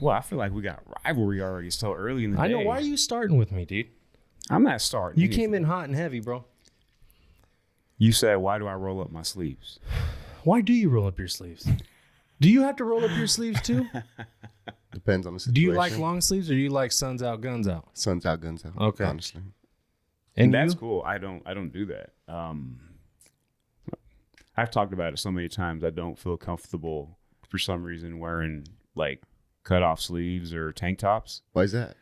Well, I feel like we got rivalry already so early in the day. I know. Why are you starting with me, dude? I'm not starting. You came in hot and heavy, bro. You said, why do I roll up my sleeves? Why do you roll up your sleeves? Do you have to roll up your sleeves too? Depends on the situation. Do you like long sleeves or do you like suns out, guns out? Suns out, guns out. Okay. Honestly. And that's cool. I don't do that. I've talked about it so many times. I don't feel comfortable for some reason wearing like cut off sleeves or tank tops. Why is that?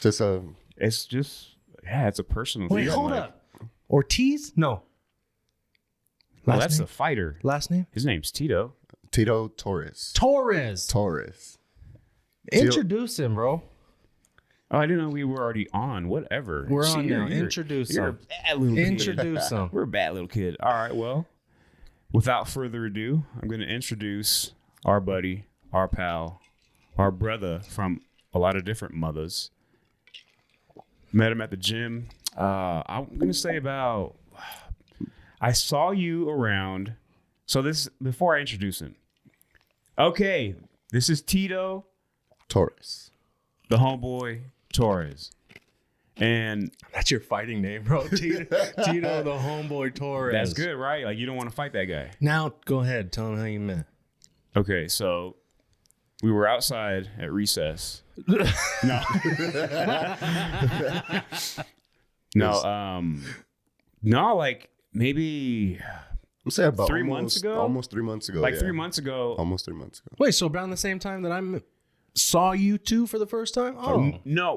It's just it's a personal thing. Wait, hold up. Ortiz? No. Well, that's the fighter. Last name? His name's Tito. Tito Torres. Torres. Introduce him, bro. Oh, I didn't know we were already on. Whatever. We're on now. Introduce you're him. a bad little kid. Introduce him. We're a bad little kid. All right, well, without further ado, I'm going to introduce our buddy, our pal, our brother from a lot of different mothers. Met him at the gym. I'm going to say about, I saw you around. So this, before I introduce him. Okay, this is Tito Torres. The homeboy Torres. And that's your fighting name, bro. Tito the homeboy Torres. That's good, right? Like, you don't want to fight that guy. Now, go ahead. Tell him how you met. Okay, so we were outside at recess. No. No, like maybe I'm saying about 3 months ago. Almost 3 months ago. Like 3 months ago. Almost 3 months ago. Wait, so around the same time that I saw you two for the first time? Oh. No,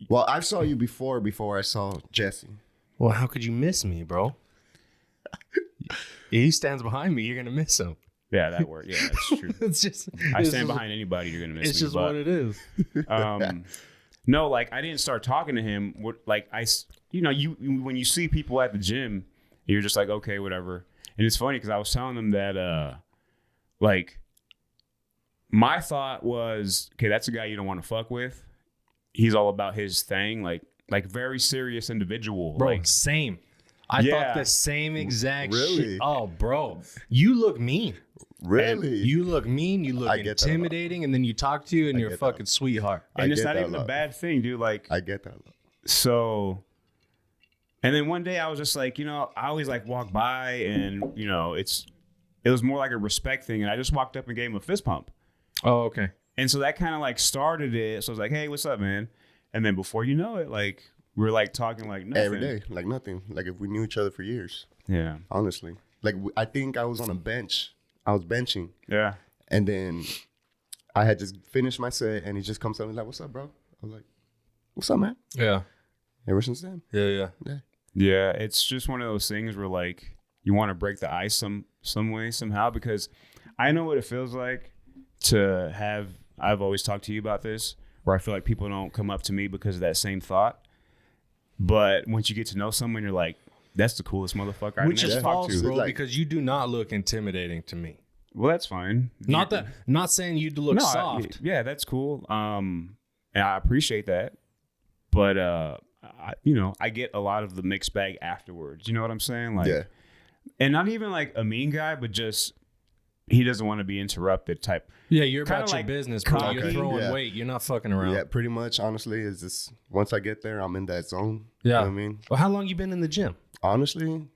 well, I saw you before I saw Jesse. Well, how could you miss me, bro? He stands behind me. You're going to miss him. yeah, that worked. Yeah, that's true. I stand behind anybody. You're gonna miss me. It's just what it is. No, like I didn't start talking to him. Like when you see people at the gym, you're just like, okay, whatever. And it's funny because I was telling them that, like, my thought was, okay, that's a guy you don't want to fuck with. He's all about his thing, like very serious individual. Bro, like, same. I thought the same exact shit. Oh, bro. You look mean. Really? You look mean. You look intimidating. And then you talk to you and you're a fucking sweetheart. And it's not even a bad thing, dude. Like, I get that a lot. So, and then one day I was just like, I always like walk by and, it was more like a respect thing. And I just walked up and gave him a fist pump. Oh, okay. And so that kind of like started it. So I was like, hey, what's up, man? And then before you know it, like, we're like talking like nothing. Every day, like nothing. Like if we knew each other for years. Yeah. Honestly. Like I think I was on a bench. I was benching. Yeah. And then I had just finished my set and he just comes up and like, what's up, bro? I was like, what's up, man? Yeah. Ever since then. Yeah. Yeah. It's just one of those things where like you want to break the ice some way, somehow, because I know what it feels like to have, I've always talked to you about this, where I feel like people don't come up to me because of that same thought. But once you get to know someone, you're like, that's the coolest motherfucker I've Which never is talked false, to. bro, because you do not look intimidating to me. Well, that's fine. Not saying you look soft. Yeah, that's cool. And I appreciate that. But I get a lot of the mixed bag afterwards. You know what I'm saying? Like, yeah. And not even like a mean guy, but just he doesn't want to be interrupted type. Yeah, you're about Kinda your like business, bro. cocky. You're throwing Yeah. weight. You're not fucking around. Yeah, pretty much, honestly, is just once I get there, I'm in that zone. Yeah. You know what I mean? Well, how long you been in the gym? Honestly,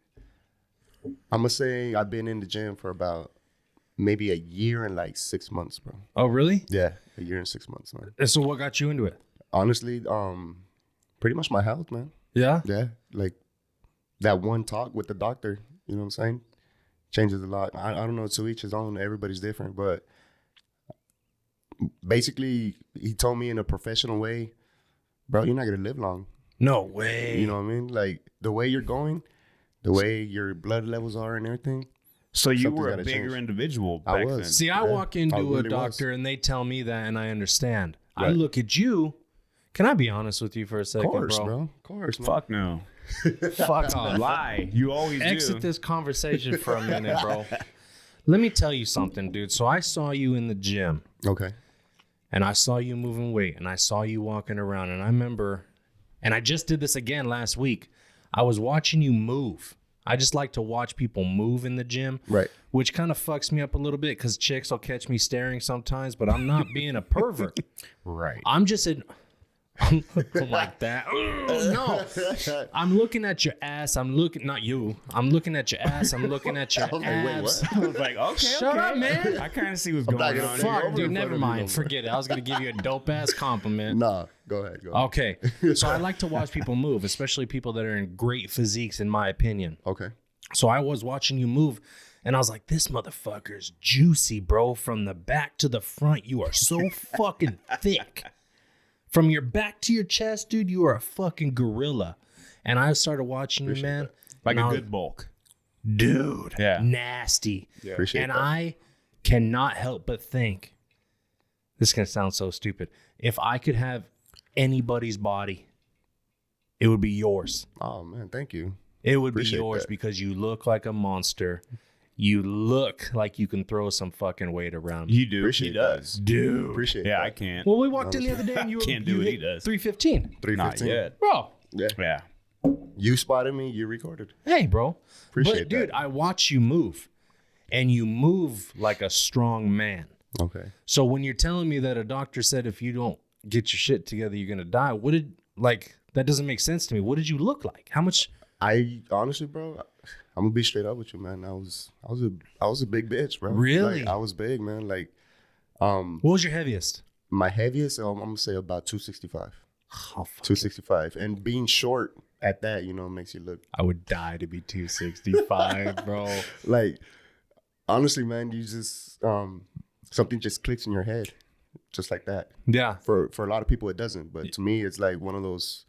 I'm going to say I've been in the gym for about maybe a year and like 6 months, bro. Oh, really? Yeah, a year and 6 months, man. And so what got you into it? Honestly, pretty much my health, man. Yeah? Yeah, like that one talk with the doctor, you know what I'm saying? Changes a lot. I don't know, to each his own. Everybody's different, but basically he told me in a professional way, bro, you're not going to live long. No way. You know what I mean? Like the way you're going, the way your blood levels are and everything. So you Something's were a gotta bigger change. individual I back was. then. See, I walk into really a doctor and they tell me that and I understand. I Right. look at you. Can I be honest with you for a second, Of course, bro? bro. Of course, man. Fuck no. Fuck off. Lie. You always Exit do. this conversation for a minute, bro. Let me tell you something, dude. So I saw you in the gym Okay. and I saw you moving weight and I saw you walking around and I remember, and I just did this again last week. I was watching you move. I just like to watch people move in the gym. Right. Which kind of fucks me up a little bit because chicks will catch me staring sometimes, but I'm not being a pervert. Right. I'm just I'm like that. No. I'm looking at your ass. Not you. I'm looking at your ass. I'm looking at your abs. I was like, okay, Shut up, man. I kind of see what's going not on. gonna here. Fuck, dude, never mind. Forget it. I was going to give you a dope ass compliment. Nah, go ahead. Okay. So I like to watch people move, especially people that are in great physiques, in my opinion. Okay. So I was watching you move, and I was like, this motherfucker's juicy, bro. From the back to the front, you are so fucking thick. From your back to your chest, dude, you are a fucking gorilla. And I started watching you, man. Like a good bulk. Dude, Yeah. nasty. Yeah. Appreciate And that. I cannot help but think, this is going to sound so stupid. If I could have anybody's body, it would be yours. Oh man, thank you. It would be Appreciate yours that. because you look like a monster. You look like you can throw some fucking weight around. You do. Appreciate He does. Dude. Appreciate Yeah, that. I can't. Well, we walked in the other day and you Can't do you what he hit does. 315. Not 315. yet. Bro. Yeah. Yeah. You spotted me, you recorded. Hey, bro. Appreciate but, dude, that. I watch you move. And you move like a strong man. Okay. So when you're telling me that a doctor said if you don't get your shit together, you're going to die, that doesn't make sense to me. What did you look like? How much? I honestly, bro, I'm gonna be straight up with you, man. I was a big bitch, bro. Really? Like, I was big, man. Like, What was your heaviest? my heaviest, I'm gonna say about 265. Oh, fuck. 265, and being short at that, makes you look I would die to be 265, bro. like. Honestly, man, you just something just clicks in your head, just like that. Yeah. For a lot of people, it doesn't, but to me, it's like one of those.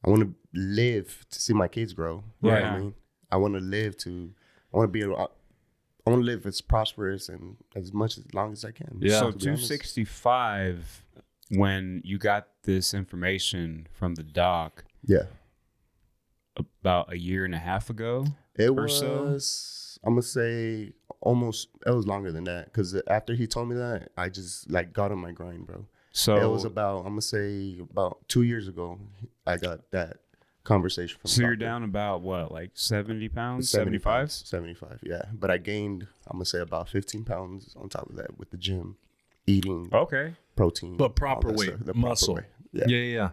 I want to live to see my kids grow. You know what I mean? I want to live I want to live as prosperous and as long as I can. Yeah. So to be honest. 265, when you got this information from the doc Yeah. about a year and a half ago, It or was, so? I'm going to say almost, it was longer than that. Because after he told me that, I just got on my grind, bro. so It was about, I'm going to say about 2 years ago, I got that conversation from so the you're doctor. down about what, like 70 pounds, 75? 75? 75, yeah. But I gained, I'm going to say about 15 pounds on top of that with the gym, eating Okay. protein. But proper all that weight, stuff, the muscle. proper way. Yeah, Yeah. yeah.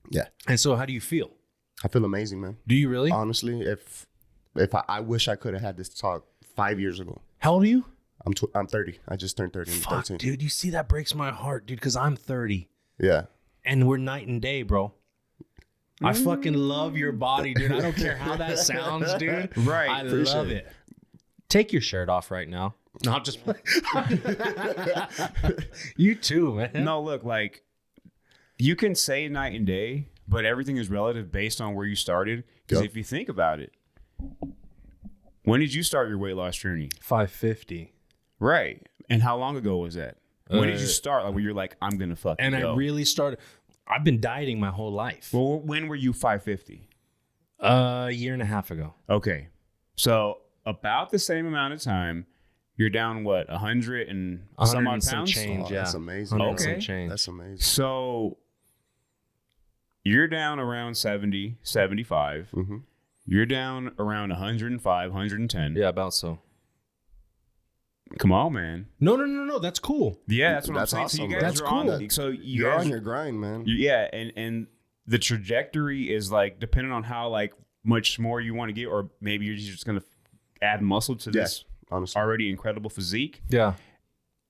Yeah. And so how do you feel? I feel amazing, man. Do you really? Honestly, if I wish I could have had this talk 5 years ago. How old are you? I'm 30. I just turned 30 in Fuck, 13. dude. You see, that breaks my heart, dude, because I'm 30. Yeah. And we're night and day, bro. I fucking love your body, dude. I don't care how that sounds, dude. Right. I Appreciate love it. Take your shirt off right now. No, I'm just You too, man. No, look, like you can say night and day, but everything is relative based on where you started. Because Yep. if you think about it, when did you start your weight loss journey? 550. Right. And how long ago was that? When did you start? Like when you're like, I'm gonna fucking And go. I really started. I've been dieting my whole life. Well, when were you 550? A year and a half ago. Okay. So about the same amount of time, you're down what, 100 and some 100 odd and some pounds? change, Oh, yeah. that's amazing. 100 and some Okay. change. That's amazing. So you're down around 70, 75. Mm-hmm. You're down around 105, 110. Yeah, about so. Come on, man. No. That's cool. Yeah, that's what That's I'm saying. So awesome, you bro. guys That's are on. cool. So you You're guys on your grind, man. yeah, and the trajectory is like depending on how like much more you want to get, or maybe you're just gonna add muscle to this Honestly, already incredible physique. Yeah.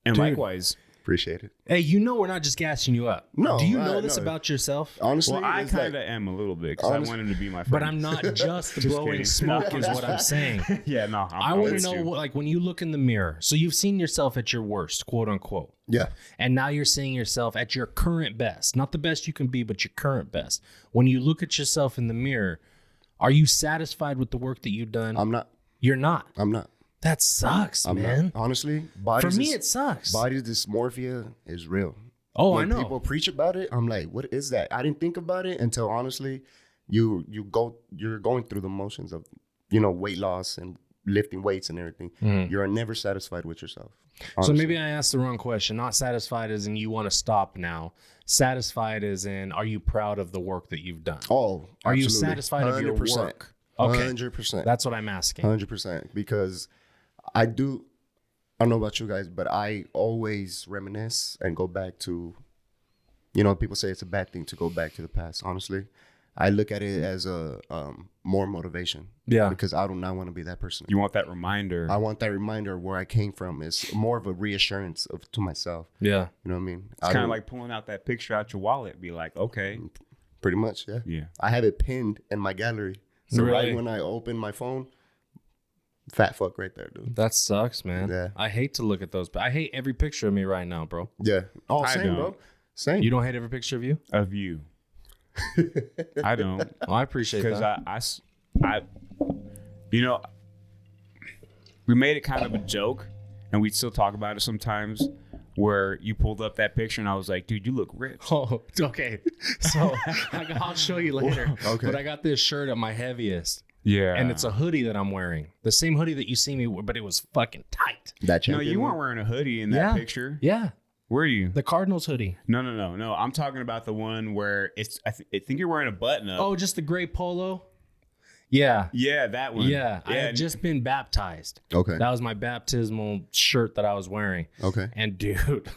And Dude. likewise, appreciate it. Hey, we're not just gassing you up. No, Do you know this no. about yourself? Honestly, well, I it's kind of like, am a little bit because I honest- want him to be my friend. But I'm not just blowing kidding. smoke, No, is what I'm saying. yeah, no. I want to with know, you. what, like, when you look in the mirror, so you've seen yourself at your worst, quote unquote, yeah. and now you're seeing yourself at your current best, not the best you can be, but your current best. When you look at yourself in the mirror, are you satisfied with the work that you've done? I'm not. You're not. I'm not. That sucks, I'm man. not. Honestly, For me, it sucks. body dysmorphia is real. Oh, When I know. people preach about it, I'm like, what is that? I didn't think about it until honestly, you're going through the motions of, weight loss and lifting weights and everything. You're never satisfied with yourself. So honestly. maybe I asked the wrong question. Not satisfied as in you want to stop now. Satisfied as in, are you proud of the work that you've done? Oh, Are you absolutely. satisfied of your 100%. work? Okay. 100%. That's what I'm asking. 100%. Because I don't know about you guys, but I always reminisce and go back to, people say it's a bad thing to go back to the past. Honestly, I look at it as a more motivation. Yeah. Because I do not want to be that person. You want that reminder. I want that reminder of where I came from. It's more of a reassurance to myself. Yeah. You know what I mean? It's kind of like pulling out that picture out your wallet. Be like, okay. Pretty much, yeah. Yeah. I have it pinned in my gallery. So Really? right when I open my phone, fat fuck right there, dude. That sucks, man. Yeah. I hate to look at those, but I hate every picture of me right now, bro. Yeah. Oh, I same, don't. bro. Same. You don't hate every picture of you? Of you. I don't. Well, I appreciate Because that. I, we made it kind of a joke, and we still talk about it sometimes. Where you pulled up that picture, and I was like, "Dude, you look ripped." Oh, okay. So I'll show you later. Okay. But I got this shirt at my heaviest, Yeah, and it's a hoodie that I'm wearing. The same hoodie that you see me, but it was fucking tight. That No, champion you one? weren't wearing a hoodie in that Yeah. picture. Yeah, Were you? the Cardinals hoodie. No. I'm talking about the one where it's. I think you're wearing a button up. Oh, just the gray polo. Yeah. yeah, that one. Yeah, I had and- just been baptized. Okay. That was my baptismal shirt that I was wearing. Okay. And dude,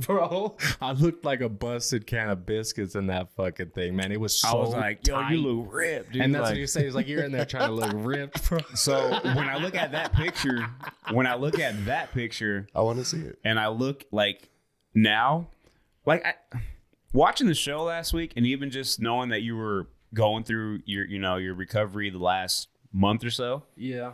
bro, I looked like a busted can of biscuits in that fucking thing, man. It was so I was like, "Yo, tight. you look ripped, dude." And that's like, what you say. He's like, you're in there trying to look ripped, bro. So when I look at that picture, I want to see it. and I look like now, watching the show last week, and even just knowing that you were going through your recovery the last month or so, Yeah.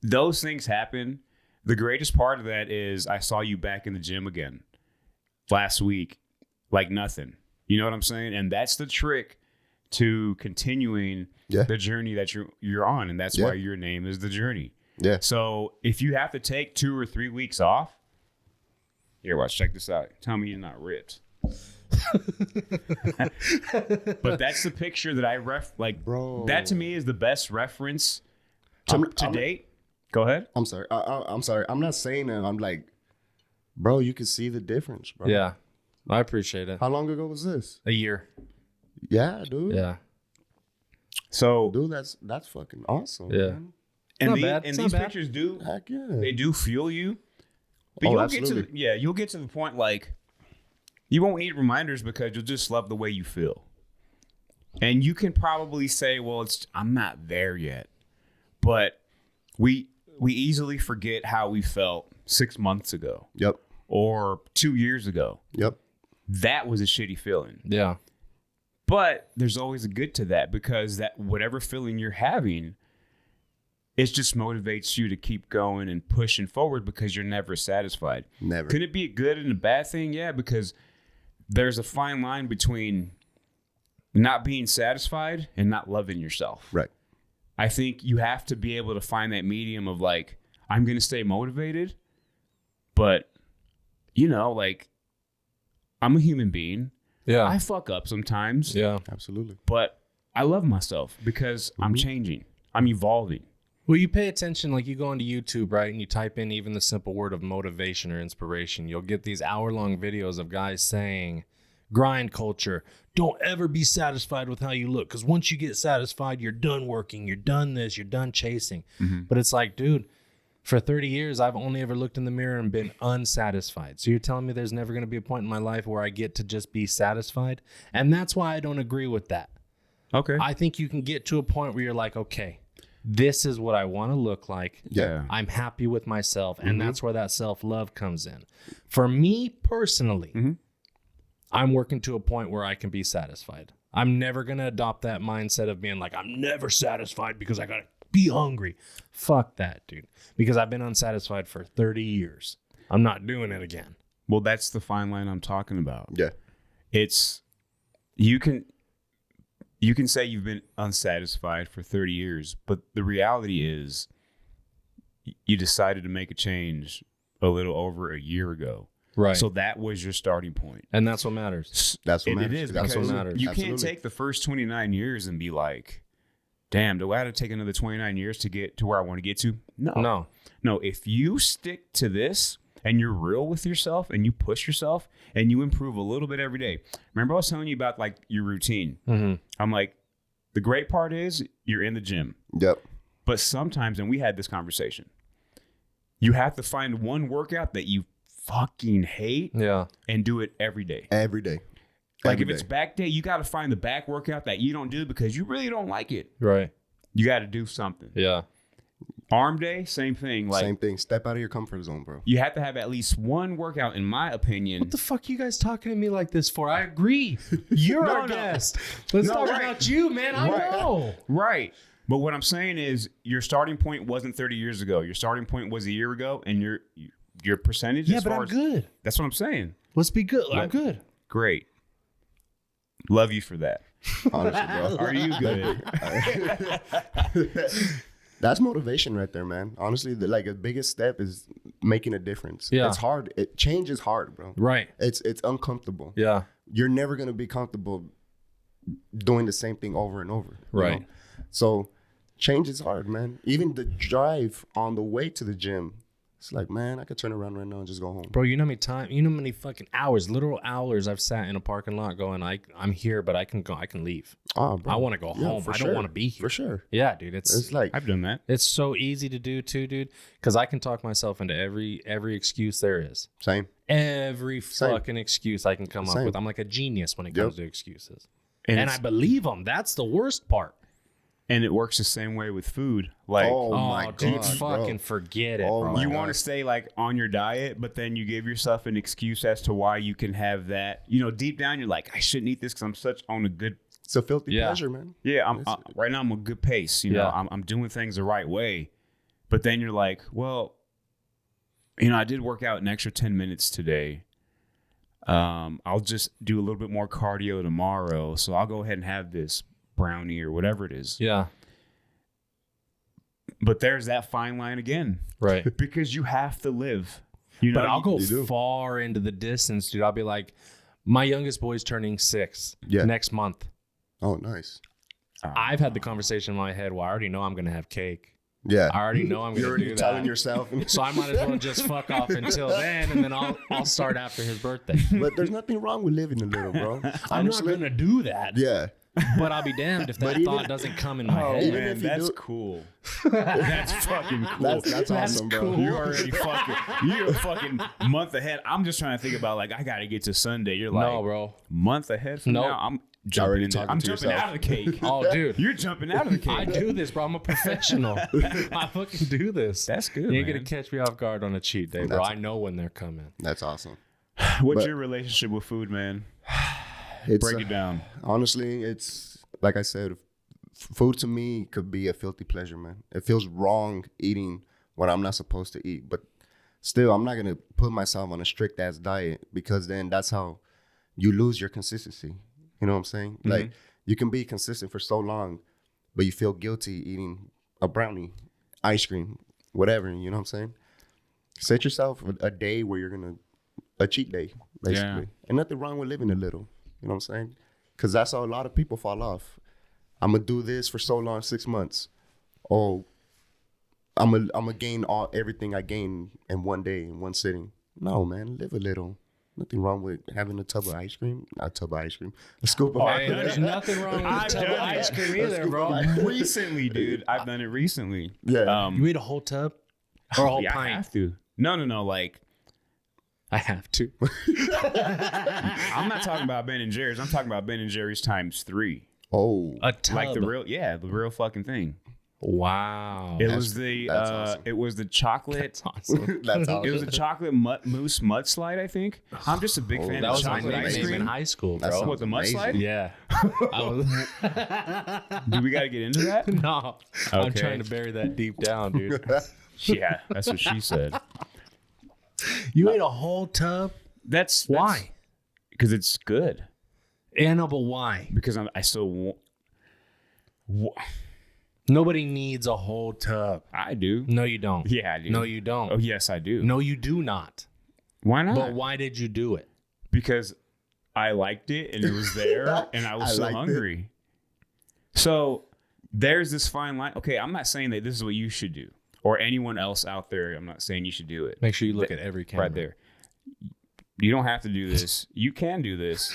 those things happen. The greatest part of that is I saw you back in the gym again last week, like nothing. You know what I'm saying? And that's the trick to continuing the journey that you're on, and that's why your name is The Journey. Yeah. So if you have to take 2 or 3 weeks off, here, watch, check this out. Tell me you're not ripped. But that's the picture that Bro. that to me is the best reference to date. Go ahead. I'm sorry. I'm sorry. I'm not saying that. I'm like, bro, you can see the difference, bro. Yeah. I appreciate it. How long ago was this? A year. Yeah, dude. Yeah. So, Dude, that's fucking awesome. Yeah. Man. and, not bad. and It's these not bad. pictures do Heck yeah. they do fuel you. But Oh, you'll absolutely. you'll get to the point like you won't need reminders because you'll just love the way you feel. And you can probably say, well, I'm not there yet. But we easily forget how we felt 6 months ago Yep. or 2 years ago. Yep. That was a shitty feeling. Yeah. But there's always a good to that because that whatever feeling you're having, it just motivates you to keep going and pushing forward because you're never satisfied. Never. Could it be a good and a bad thing? Yeah, because there's a fine line between not being satisfied and not loving yourself. Right. I think you have to be able to find that medium of like, I'm going to stay motivated, but I'm a human being. Yeah. I fuck up sometimes. Yeah. Absolutely. But I love myself because I'm changing. I'm evolving. Well, you pay attention, like you go onto YouTube, right, and you type in even the simple word of motivation or inspiration. You'll get these hour-long videos of guys saying, grind culture, don't ever be satisfied with how you look, because once you get satisfied, you're done working, you're done this, you're done chasing. But it's like, dude, for 30 years, I've only ever looked in the mirror and been unsatisfied. So you're telling me there's never going to be a point in my life where I get to just be satisfied? And that's why I don't agree with that. Okay. I think you can get to a point where you're like, okay, this is what I want to look like. Yeah. I'm happy with myself. And that's where that self-love comes in. For me personally, I'm working to a point where I can be satisfied. I'm never going to adopt that mindset of being like, I'm never satisfied because I got to be hungry. Fuck that, dude. Because I've been unsatisfied for 30 years. I'm not doing it again. Well, that's the fine line I'm talking about. Yeah. It's you can say you've been unsatisfied for 30 years, but the reality is you decided to make a change a little over a year ago. Right. So that was your starting point. And that's what matters. That's what It matters. is That's what because matters. you can't Absolutely. take the first 29 years and be like, damn, do I have to take another 29 years to get to where I want to get to? No. If you stick to this and you're real with yourself and you push yourself and you improve a little bit every day. Remember I was telling you about like your routine. I'm like, the great part is you're in the gym. Yep. But sometimes, and we had this conversation, you have to find one workout that you fucking hate and do it every day. Every day. Like if it's back day, you got to find the back workout that you don't do because you really don't like it. Right. You got to do something. Yeah. Arm day, same thing. Like, same thing. Step out of your comfort zone, bro. You have to have at least one workout, in my opinion. What the fuck you guys talking to me like this for? I agree. You're our guest. Let's talk about you, man. I know. Right. But what I'm saying is your starting point wasn't 30 years ago. Your starting point was a year ago, and your percentage as far as... Yeah, but I'm good. That's what I'm saying. Let's be good. I'm good. Great. Love you for that. Honestly, bro. Are you good? That's motivation right there, man. Honestly, the biggest step is making a difference. Yeah. It's hard. Change is hard, bro. Right. It's uncomfortable. Yeah. You're never going to be comfortable doing the same thing over and over. Right. Know? So change is hard, man. Even the drive on the way to the gym, it's like, man, I could turn around right now and just go home. Bro, you know how many fucking hours, literal hours I've sat in a parking lot going, I'm here, but I can go, I can leave. Oh, bro. I want to go home. I don't want to be here. For sure. Yeah, dude. It's like, I've done that. It's so easy to do too, dude. Because I can talk myself into every excuse there is. Same. Every fucking excuse I can come up with. I'm like a genius when it comes to excuses. And I believe them. That's the worst part. And it works the same way with food. Like, my dude, God, fucking forget it, bro. You want to stay like on your diet, but then you give yourself an excuse as to why you can have that. You know, deep down, you're like, I shouldn't eat this because I'm such on a good. It's a filthy pleasure, man. Yeah, right now I'm a good pace. You know, I'm doing things the right way. But then you're like, well, you know, I did work out an extra 10 minutes today. I'll just do a little bit more cardio tomorrow, so I'll go ahead and have this brownie or whatever it is. Yeah. But there's that fine line again. Right. Because you have to live. You know, but I'll go far into the distance, dude. I'll be like, my youngest boy's turning 6 next month. Oh, nice. I've had the conversation in my head, well, I already know I'm going to have cake. Yeah. I already know I'm going to do that. You're already telling yourself. So I might as well just fuck off until then, and then I'll start after his birthday. But there's nothing wrong with living a little, bro. I'm not going to do that. Yeah. But I'll be damned if that thought doesn't come in my head. Even man, that's cool. That's fucking cool. That's awesome, bro. Cool. You're already you're a fucking month ahead. I'm just trying to think about like I got to get to Sunday. You're like, no, bro, month ahead from now. I'm jumping out of the cake. Oh, dude, you're jumping out of the cake. I do this, bro. I'm a professional. I fucking do this. That's good. You ain't gonna catch me off guard on a cheat day, bro. I know when they're coming. That's awesome. What's your relationship with food, man? Break it down. Honestly, it's like I said, food to me could be a filthy pleasure, man. It feels wrong eating what I'm not supposed to eat, but still, I'm not gonna put myself on a strict ass diet because then that's how you lose your consistency. You know what I'm saying? Mm-hmm. Like you can be consistent for so long, but you feel guilty eating a brownie, ice cream, whatever. You know what I'm saying? Set yourself a day where you're gonna a cheat day, basically, and nothing wrong with living a little. You know what I'm saying? Because that's how a lot of people fall off. I'm going to do this for so long, 6 months. Oh, I'm gonna gain everything I gain in one day, in one sitting. No, man, live a little. Nothing wrong with having a tub of ice cream. Not a tub of ice cream. A scoop of ice cream. There's nothing wrong with a tub of ice cream either, bro. Recently, dude. I've done it recently. Yeah. You ate a whole tub? Or a whole pint? I have to. No. Like, I have to. I'm not talking about Ben and Jerry's. I'm talking about Ben and Jerry's times 3. Oh, a tub. Like the real fucking thing. Wow. It was the awesome. It was the chocolate. That's awesome. That's awesome. It was the chocolate mousse mudslide, I think. I'm just a big fan that of was chocolate my ice nickname cream in high school, bro. What, the mudslide? Yeah. Do we got to get into that? No. Okay. I'm trying to bury that deep down, dude. Yeah, that's what she said. You ate a whole tub? That's why? Because it's good. Yeah, no, but why? Because I still Nobody needs a whole tub. I do. No, you don't. Yeah, I do. No, you don't. Oh, yes, I do. No, you do not. Why not? But why did you do it? Because I liked it and it was there and I was so hungry. So there's this fine line. Okay, I'm not saying that this is what you should do or anyone else out there. I'm not saying you should do it. Make sure you look at every camera. Right there. You don't have to do this. You can do this.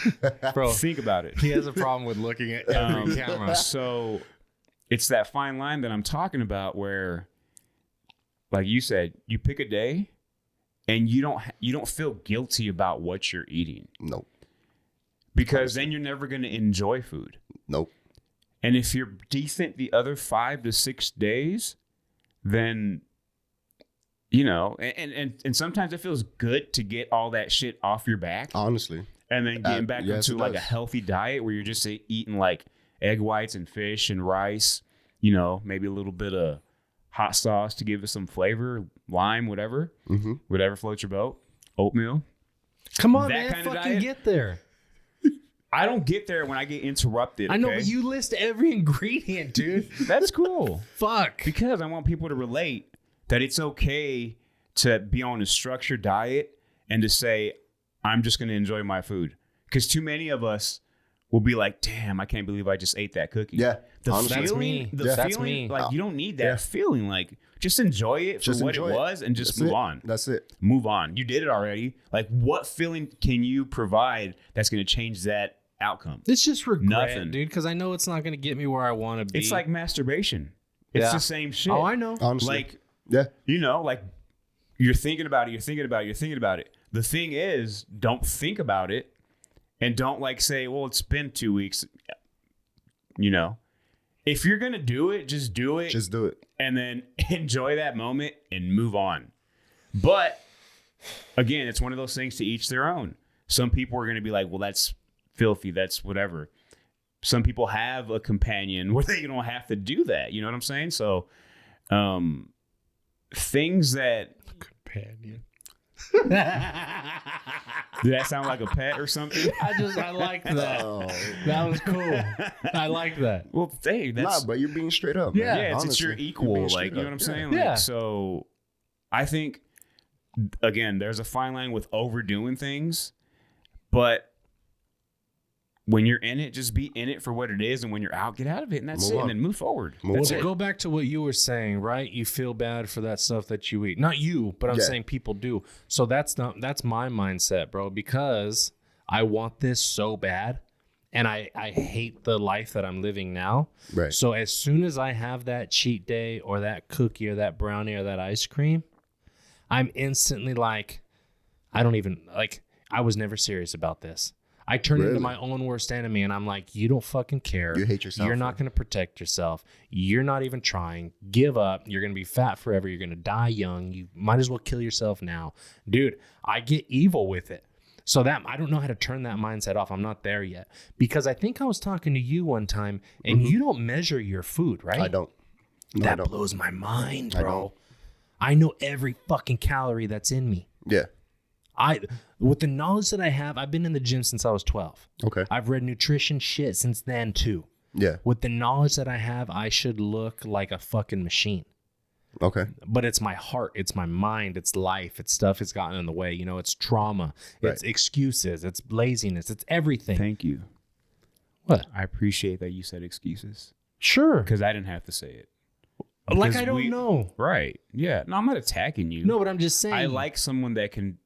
Bro, think about it. he has a problem with looking at every camera. So it's that fine line that I'm talking about where, like you said, you pick a day and you don't feel guilty about what you're eating. Nope. Because then you're never going to enjoy food. Nope. And if you're decent the other 5 to 6 days, then, you know, and sometimes it feels good to get all that shit off your back. Honestly. And then getting back into like a healthy diet where you're just eating like egg whites and fish and rice, you know, maybe a little bit of hot sauce to give it some flavor, lime, whatever, whatever floats your boat, oatmeal. Come on, man, fucking get there. I don't get there when I get interrupted. I know, but you list every ingredient, dude. That's cool. Fuck. Because I want people to relate that it's okay to be on a structured diet and to say, I'm just going to enjoy my food. Because too many of us will be like, damn, I can't believe I just ate that cookie. Yeah. That's me. That's me. Like, you don't need that feeling. Like, just enjoy it for what it was and just move on. That's it. Move on. You did it already. Like, what feeling can you provide that's going to change that outcome? It's just regret, Nothing. dude, because I know it's not going to get me where I want to be. It's like masturbation. It's the same shit. Oh, I know. Honestly. Like, yeah. You know, like, you're thinking about it, you're thinking about it, you're thinking about it. The thing is, don't think about it and don't like say, well, it's been 2 weeks. You know, if you're going to do it, just do it. Just do it. And then enjoy that moment and move on. But again, it's one of those things, to each their own. Some people are going to be like, well, that's filthy. That's whatever. Some people have a companion where they don't have to do that. You know what I'm saying? So, things that companion. Did that sound like a pet or something? I like that. Oh. That was cool. I like that. Well, hey, that's but you're being straight up. Yeah, man. it's your equal. Like, you know what I'm saying? Yeah. Like, so I think, again, there's a fine line with overdoing things, but when you're in it, just be in it for what it is, and when you're out, get out of it, and that's it, and then move forward. To go back to what you were saying, right? You feel bad for that stuff that you eat. Not you, but I'm saying people do. So that's my mindset, bro, because I want this so bad, and I hate the life that I'm living now. Right. So as soon as I have that cheat day or that cookie or that brownie or that ice cream, I'm instantly like, I was never serious about this. I turn into my own worst enemy, and I'm like, you don't fucking care. You hate yourself. You're not going to protect yourself. You're not even trying. Give up. You're going to be fat forever. You're going to die young. You might as well kill yourself now. Dude, I get evil with it. So that I don't know how to turn that mindset off. I'm not there yet. Because I think I was talking to you one time, and you don't measure your food, right? I don't. No, that blows my mind, bro. I know every fucking calorie that's in me. Yeah. With the knowledge that I have, I've been in the gym since I was 12. Okay. I've read nutrition shit since then too. Yeah. With the knowledge that I have, I should look like a fucking machine. Okay. But it's my heart, it's my mind, it's life, it's stuff that's gotten in the way. You know, it's trauma, it's excuses, it's laziness, it's everything. Thank you. What? I appreciate that you said excuses. Sure. Because I didn't have to say it. Like, I don't know. Right. Yeah. No, I'm not attacking you. No, but I'm just saying. I like someone that can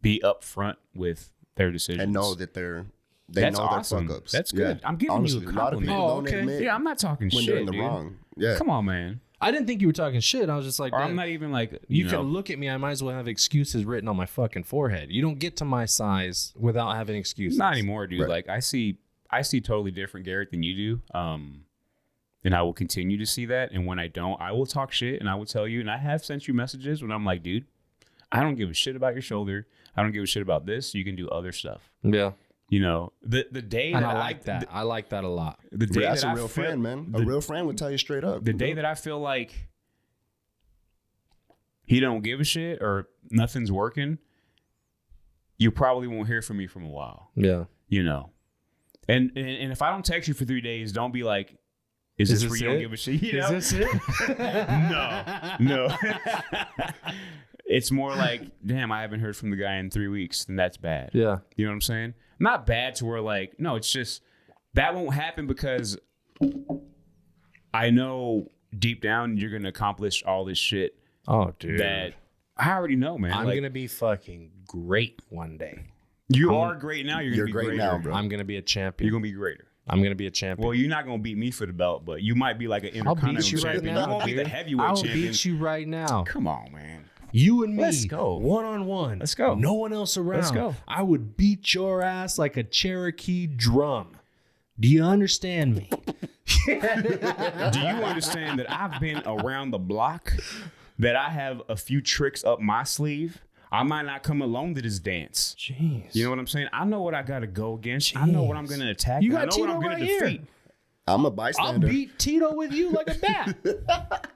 be upfront with their decisions and know that they That's know awesome. their fuck ups. That's good. I'm giving you a compliment. A lot of people don't admit I'm not talking when shit, they're in the dude. wrong. Yeah. Come on, man. I didn't think you were talking shit. I was just like, or I'm not even like, you know. can look at me. I might as well have excuses written on my fucking forehead. You don't get to my size without having excuses. Not anymore, dude. Right. Like I see totally different Garrett than you do. And I will continue to see that. And when I don't, I will talk shit and I will tell you. And I have sent you messages when I'm like, dude, I don't give a shit about your shoulder. I don't give a shit about this. You can do other stuff. Yeah. You know, the day and that I like that. I like that a lot. The day that's that a real friend, man. A real friend would tell you straight up. The day that I feel like he don't give a shit or nothing's working, you probably won't hear from me from a while. Yeah. You know. And if I don't text you for 3 days, don't be like, is this where you don't give a shit? You know? Is this it? No. It's more like, damn, I haven't heard from the guy in 3 weeks, then that's bad. Yeah. You know what I'm saying? Not bad to where like, no, it's just, that won't happen because I know deep down you're going to accomplish all this shit. Oh, dude. That I already know, man. I'm gonna be fucking great one day. You are great now. You're gonna be great greater. now, bro. I'm gonna be a champion. You're gonna be greater. I'm gonna be a champion. Well, you're not gonna beat me for the belt, but you might be like an I'll intercontinental beat you right champion. now. You won't be the dude. heavyweight I'll champion. beat you right now. Come on, man. You and me. Let's go. 1-on-1. Let's go. No one else around. Let's go. I would beat your ass like a Cherokee drum. Do you understand me? Do you understand that I've been around the block, that I have a few tricks up my sleeve? I might not come alone to this dance. Jeez. You know what I'm saying? I know what I got to go against. I know what I'm going to attack. You I got know what Tito I'm going right to here. defeat. I'm a I'll bystander. beat Tito with you like a bat.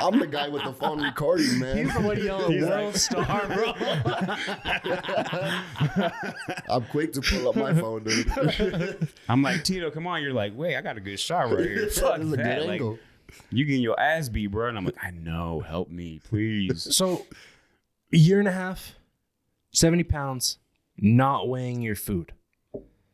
I'm the guy with the phone recording, man. He's the one yelling world star, bro. I'm quick to pull up my phone, dude. I'm like, Tito, come on. You're like, wait, I got a good shot right here. Fuck This is a that. good Like, angle. you getting your ass beat, bro. And I'm like, I know. Help me, please. So, a year and a half, 70 pounds, not weighing your food.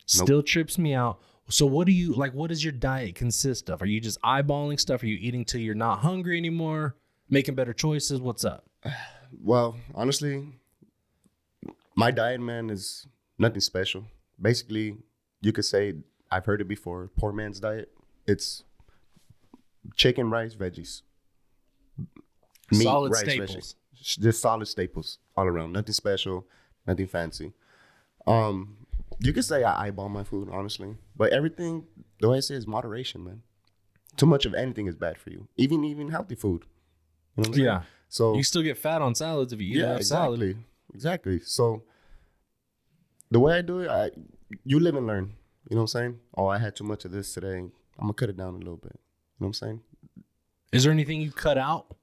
Still trips me out. So what do you like? What does your diet consist of? Are you just eyeballing stuff? Are you eating till you're not hungry anymore? Making better choices? What's up? Well, honestly, my diet, man, is nothing special. Basically, you could say, I've heard it before, poor man's diet. It's chicken, rice, veggies. Meat, Solid rice, staples. veggies. Just solid staples all around. Nothing special, nothing fancy. You could say I eyeball my food, honestly. But everything, the way I say, is moderation, man. Too much of anything is bad for you. Even healthy food. You know what I'm saying? Yeah. So You still get fat on salads if you eat enough salad. Exactly. So the way I do it, you live and learn. You know what I'm saying? Oh, I had too much of this today. I'm gonna cut it down a little bit. You know what I'm saying? Is there anything you cut out?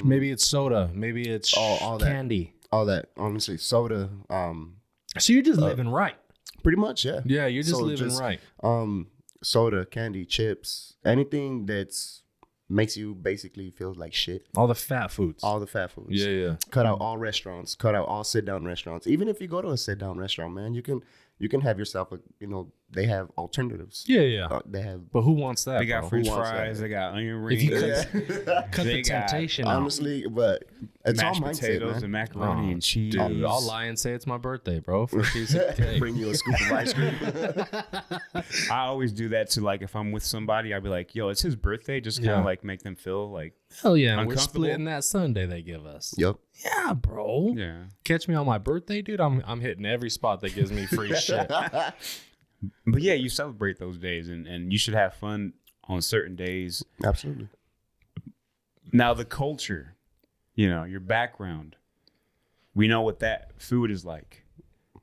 Maybe it's soda. Maybe it's all that. candy. all that. Honestly, soda. So you're just living right. Pretty much, yeah. Yeah, you're just So living right. Soda, candy, chips, anything that's makes you basically feel like shit. All the fat foods. All the fat foods. Yeah. Cut out all restaurants. Cut out all sit down restaurants. Even if you go to a sit down restaurant, man, you can have yourself a, they have alternatives. Yeah. They have. But who wants that? They got bro? French wants fries. that? They got onion If rings. you cut They the got temptation out. Honestly, but it's all mashed mindset, potatoes man. and macaroni and cheese. Dude, I'll lie and say it's my birthday, bro. For a piece of cake. Bring you a scoop of ice cream. I always do that to, like, if I'm with somebody, I'd be like, yo, it's his birthday. Just kind of Yeah. like make them feel like, Hell yeah, and we're Uncomfortable? splitting that Sunday they give us. Yep. Yeah, bro. yeah. Catch me on my birthday, dude. I'm hitting every spot that gives me free shit. But yeah, you celebrate those days and you should have fun on certain days. Absolutely. Now, the culture, your background, we know what that food is like.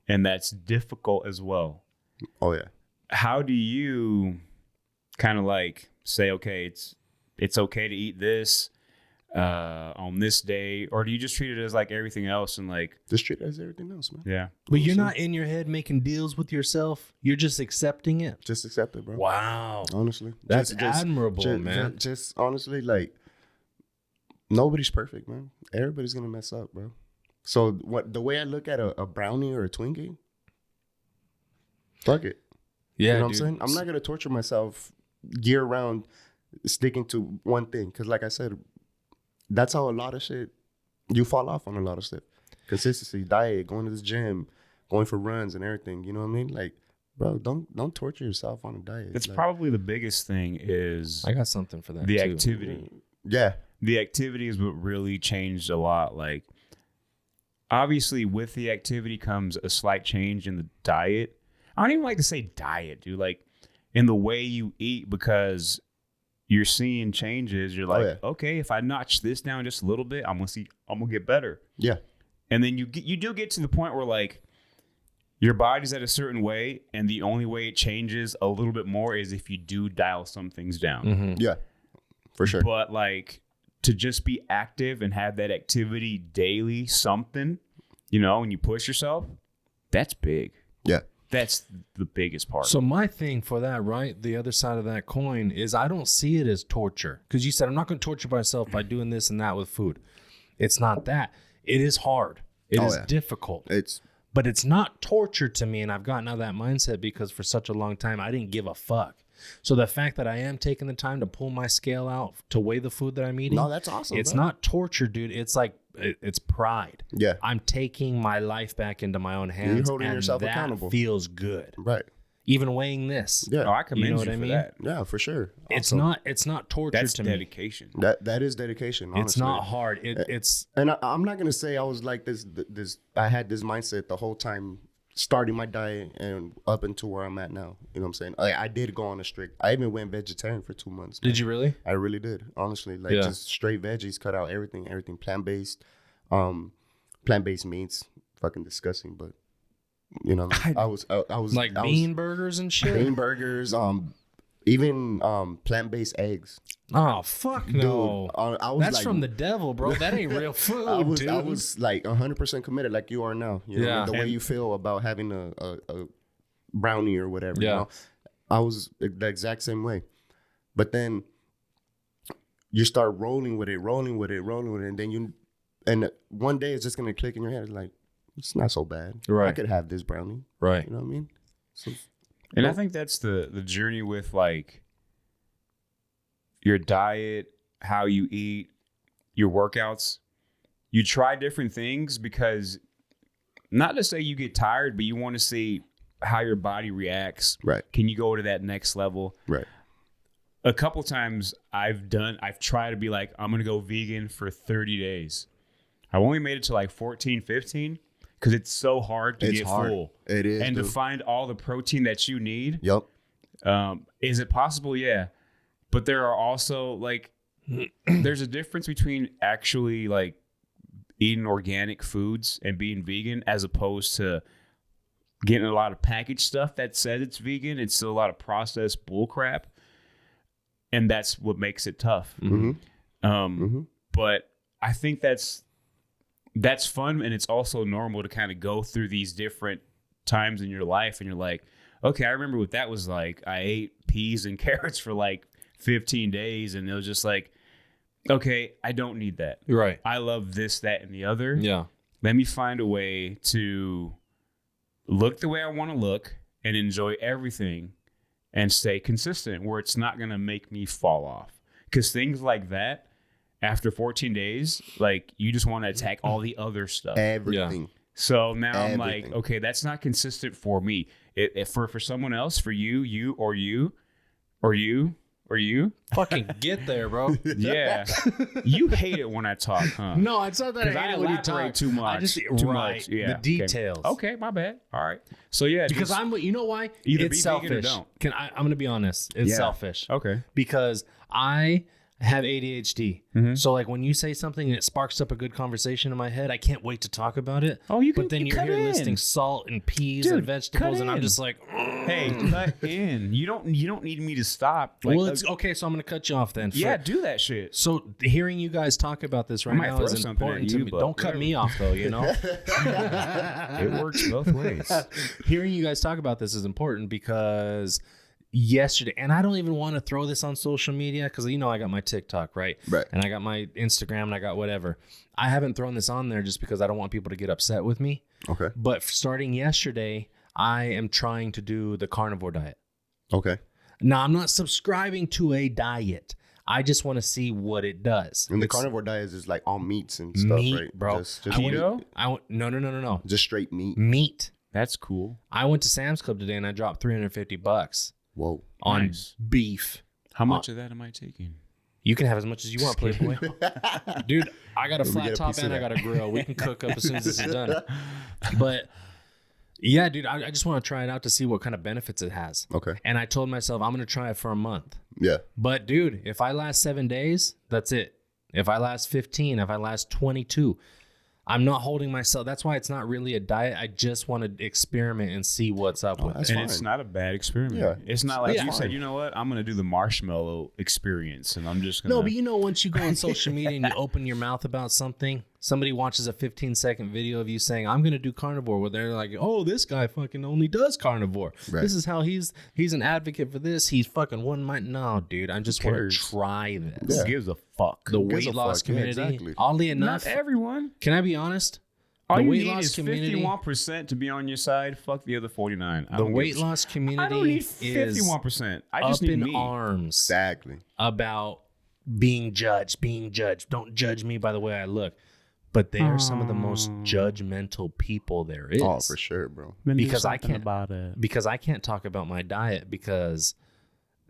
And that's difficult as well. Oh yeah. How do you kind of like say, okay, it's okay to eat this on this day? Or do you just treat it as like everything else and like, Just treat it as everything else, man. yeah. But you're not in your head making deals with yourself. You're just accepting it. Just accept it, bro. Wow. Honestly. That's admirable, man. Just honestly, like, nobody's perfect, man. Everybody's gonna mess up, bro. So the way I look at a brownie or a Twinkie, fuck it. Yeah, You know what I'm dude. saying? I'm not gonna torture myself year round sticking to one thing. Cause like I said, that's how a lot of shit, you fall off on a lot of stuff. Consistency, diet, going to the gym, going for runs and everything. You know what I mean? Like, bro, don't torture yourself on a diet. It's like, probably the biggest thing is I got something for that the too. activity. yeah. The activity is what really changed a lot. Like, obviously, with the activity comes a slight change in the diet. I don't even like to say diet, dude. Like, in the way you eat, because you're seeing changes. You're like, okay, if I notch this down just a little bit, I'm gonna get better. Yeah. And then you do get to the point where, like, your body's at a certain way, and the only way it changes a little bit more is if you do dial some things down. Mm-hmm. Yeah. For sure. But, like, to just be active and have that activity daily, something, and you push yourself, that's big. Yeah. That's the biggest part. So my thing for that, right, the other side of that coin is I don't see it as torture. Because you said I'm not going to torture myself by doing this and that with food. It's not that. It is hard. It is difficult. But it's not torture to me, and I've gotten out of that mindset because for such a long time I didn't give a fuck. So the fact that I am taking the time to pull my scale out to weigh the food that I'm eating, No, that's awesome. it's bro. not torture, dude. It's like, it's pride. Yeah. I'm taking my life back into my own hands. You're holding and yourself that accountable. Feels good. Right. Even weighing this. Yeah. Oh, I commend you, know what I for mean? that. Yeah, for sure. It's Also, not torture That's to me. dedication. that is dedication. Honestly. It's not hard. It's And I'm not gonna say I was like this. I had this mindset the whole time, starting my diet and up until where I'm at now. You know what I'm saying? I did go on a strict. I even went vegetarian for 2 months. Did you really? I really did. Honestly, like Yeah. just straight veggies, cut out everything plant based. Plant-based meats, fucking disgusting. But you know, I was Like I bean was, burgers and shit. bean burgers, even plant-based eggs. Oh fuck no! Dude, I was That's like, from the devil, bro. That ain't real food, I was dude. I was like 100% committed, like you are now. You know, Yeah. the way you feel about having a brownie or whatever. Yeah. You know? I was the exact same way. But then you start rolling with it, and then one day it's just gonna click in your head. It's like, it's not so bad. Right. I could have this brownie. Right. You know what I mean? So, And I think that's the journey with like your diet, how you eat, your workouts. You try different things because not to say you get tired, but you want to see how your body reacts. right. Can you go to that next level? Right. A couple times I've tried to be like, I'm going to go vegan for 30 days. I've only made it to like 14, 15 because it's so hard to get full. It is. And dude. to find all the protein that you need. Yep. Is it possible? Yeah. But there are also like, there's a difference between actually like eating organic foods and being vegan as opposed to getting a lot of packaged stuff that says it's vegan. It's still a lot of processed bull crap. And that's what makes it tough. Mm-hmm. But I think that's fun. And it's also normal to kind of go through these different times in your life. And you're like, okay, I remember what that was like. I ate peas and carrots for like 15 days. And it was just like, okay, I don't need that. Right. I love this, that, and the other. Yeah. Let me find a way to look the way I want to look and enjoy everything and stay consistent where it's not going to make me fall off. Because things like that, after 14 days, like you just want to attack all the other stuff. Everything. So now I'm like, Everything. okay, that's not consistent for me. If for someone else, for you, or you. Fucking get there, bro. Yeah. You hate it when I talk, huh? No, it's not that I 'Cause hate it when you talk. too much. I just too right. much. Yeah. The details. Okay, my bad. All right. So yeah, Because just, you know why? either It's be vegan or selfish. don't. I'm gonna be honest. It's Yeah. selfish. okay. Because I have ADHD. Mhm. So like when you say something and it sparks up a good conversation in my head, I can't wait to talk about it. Oh, you But can then you you're cut here in. listing salt and peas Dude, and vegetables, cut and I'm in. just like, Hey, cut in. You don't need me to stop. Like, well, it's okay. So I'm gonna cut you off then. yeah, do that shit. So hearing you guys talk about this right might now throw is something important at to you, me. but Don't cut me off though, you know. It works both ways. Hearing you guys talk about this is important because yesterday, and I don't even want to throw this on social media because you know I got my TikTok, right? Right. And I got my Instagram and I got whatever. I haven't thrown this on there just because I don't want people to get upset with me. Okay. But starting yesterday, I am trying to do the carnivore diet. Okay. Now, I'm not subscribing to a diet. I just want to see what it does. And the It's carnivore diet is just like all meats and stuff, meat, right? bro. Just Keto? No. Just straight meat. Meat. That's cool. I went to Sam's Club today and I dropped $350 Whoa. on Nice. beef. How much of that am I taking? You can have as much as you want, Playboy. Dude, I got a Let me flat get a top piece of and I that. got a grill. We can cook up as soon as this is done. But yeah, dude, I just want to try it out to see what kind of benefits it has. Okay. And I told myself I'm going to try it for a month. Yeah. But dude, if I last 7 days, that's it. If I last 15, if I last 22, I'm not holding myself. That's why it's not really a diet. I just want to experiment and see what's up with that's it. And fine. it's not a bad experiment. Yeah. It's not like Yeah. you said, you know what? I'm going to do the marshmallow experience and I'm just going to. No, but you know, once you go on social media and you open your mouth about something, somebody watches a 15-second video of you saying, I'm going to do carnivore, where they're like, oh, this guy fucking only does carnivore. Right. This is how he's an advocate for this. He's fucking one mind. No, dude, I just want to cares? try this. Who gives a fuck? The Who gives weight a loss fuck? Yeah, community. exactly. Oddly enough, Not everyone. can I be honest? All The you weight need loss is community- 51% to be on your side. Fuck the other 49. The weight loss I community don't need is 51%. I just up need in me. arms Exactly. about being judged. Don't judge me by the way I look. But they are some of the most judgmental people there is. Oh, for sure, bro. Because I can't about it. Because I can't talk about my diet because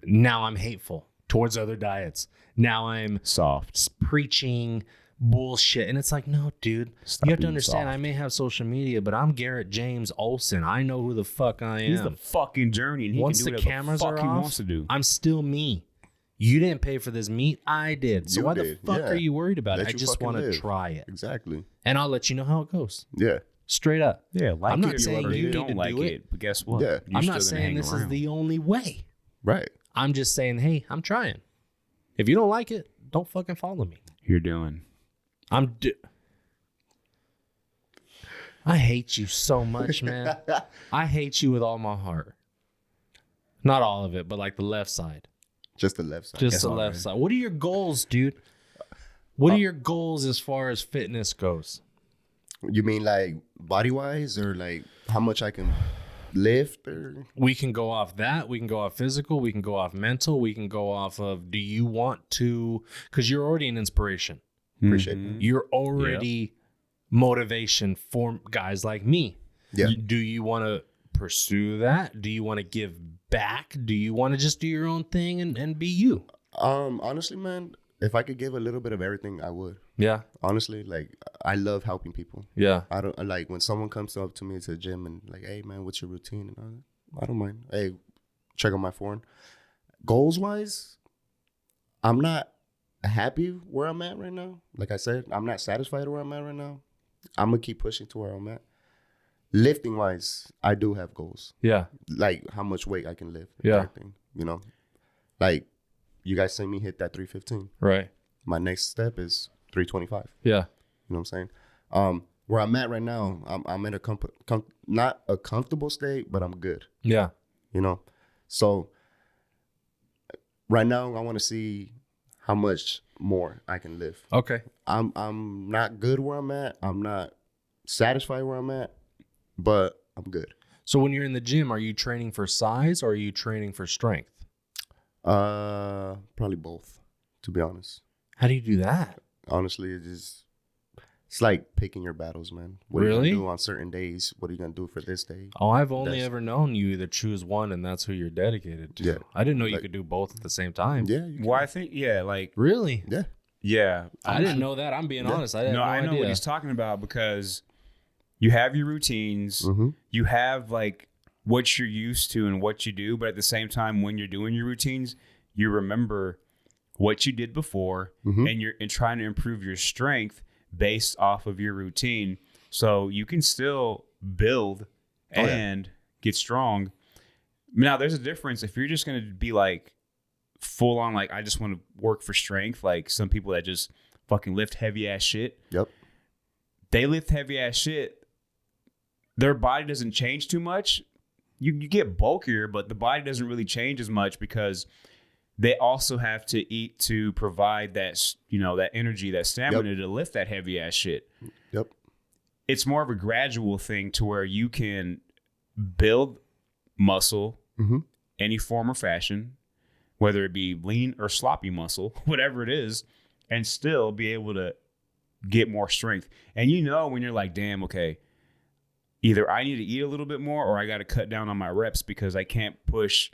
now I'm hateful towards other diets. Now I'm Soft. preaching bullshit. And it's like, no, dude. Stop you have to being understand, soft. I may have social media, but I'm Garrett James Olsen. I know who the fuck I am. He's the fucking journey, and he Once can the do whatever cameras the fuck are he off, wants to do. I'm still me. You didn't pay for this meat. I did. So You why did, the fuck yeah. are you worried about Let it? I you just fucking want to live. try it. Exactly. And I'll let you know how it goes. Yeah. Straight up. Yeah, like I'm not it saying or you don't need to like do it, it. but guess what? Yeah. You're I'm still not gonna saying hang this is around. the only way. Right. I'm just saying, hey, I'm trying. If you don't like it, don't fucking follow me. You're doing. I hate you so much, man. I hate you with all my heart. Not all of it, but like the left side. Just the left side. Just That's the all left right. side. What are your goals, dude? What are your goals as far as fitness goes? You mean like body wise or like how much I can lift or We can go off that. We can go off physical. We can go off mental. We can go off of, do you want to, because you're already an inspiration. appreciate Mhm. that. You're already motivation for guys like me. Yeah. Do you want to pursue that? Do you want to give back? Do you want to just do your own thing and be you? Honestly, man, if I could give a little bit of everything, I would. Yeah. Honestly, like I love helping people. Yeah. I don't like when someone comes up to me to the gym and like, hey man, what's your routine? And all that. I don't mind. Hey, check out my phone. Goals wise, I'm not happy where I'm at right now. Like I said, I'm not satisfied where I'm at right now. I'm gonna keep pushing to where I'm at. Lifting wise, I do have goals. Yeah. Like how much weight I can lift. and Yeah. everything, you know, like you guys see me hit that 315. Right. My next step is 325. Yeah. You know what I'm saying? Where I'm at right now, I'm in a not a comfortable state, but I'm good. Yeah. You know, so right now I want to see how much more I can lift. Okay. I'm not good where I'm at. I'm not satisfied where I'm at, but I'm good. So when you're in the gym, are you training for size or are you training for strength? Probably both, to be honest. How do you do that? Honestly, it's like picking your battles, man. What are Really? you gonna do on certain days? What are you gonna do for this day? Oh, I've only That's- ever known you either choose one and that's who you're dedicated to. Yeah. I didn't know you Like- could do both at the same time. Yeah, you Well, I think like Really? yeah. yeah. I didn't know that. I'm being honest. I had no I know idea. what he's talking about because you have your routines, Mm-hmm. you have like what you're used to and what you do, but at the same time, when you're doing your routines, you remember what you did before, Mhm. and you're trying to improve your strength based off of your routine, so you can still build Oh, yeah. and get strong. Now, there's a difference if you're just going to be like full on, like I just want to work for strength, like some people that just fucking lift heavy ass shit. Yep. They lift heavy ass shit. Their body doesn't change too much. You get bulkier, but the body doesn't really change as much because they also have to eat to provide that, that energy, that stamina to lift that heavy ass shit. Yep. It's more of a gradual thing to where you can build muscle, Mm-hmm. any form or fashion, whether it be lean or sloppy muscle, whatever it is, and still be able to get more strength. And when you're like, damn, okay, either I need to eat a little bit more or I got to cut down on my reps because I can't push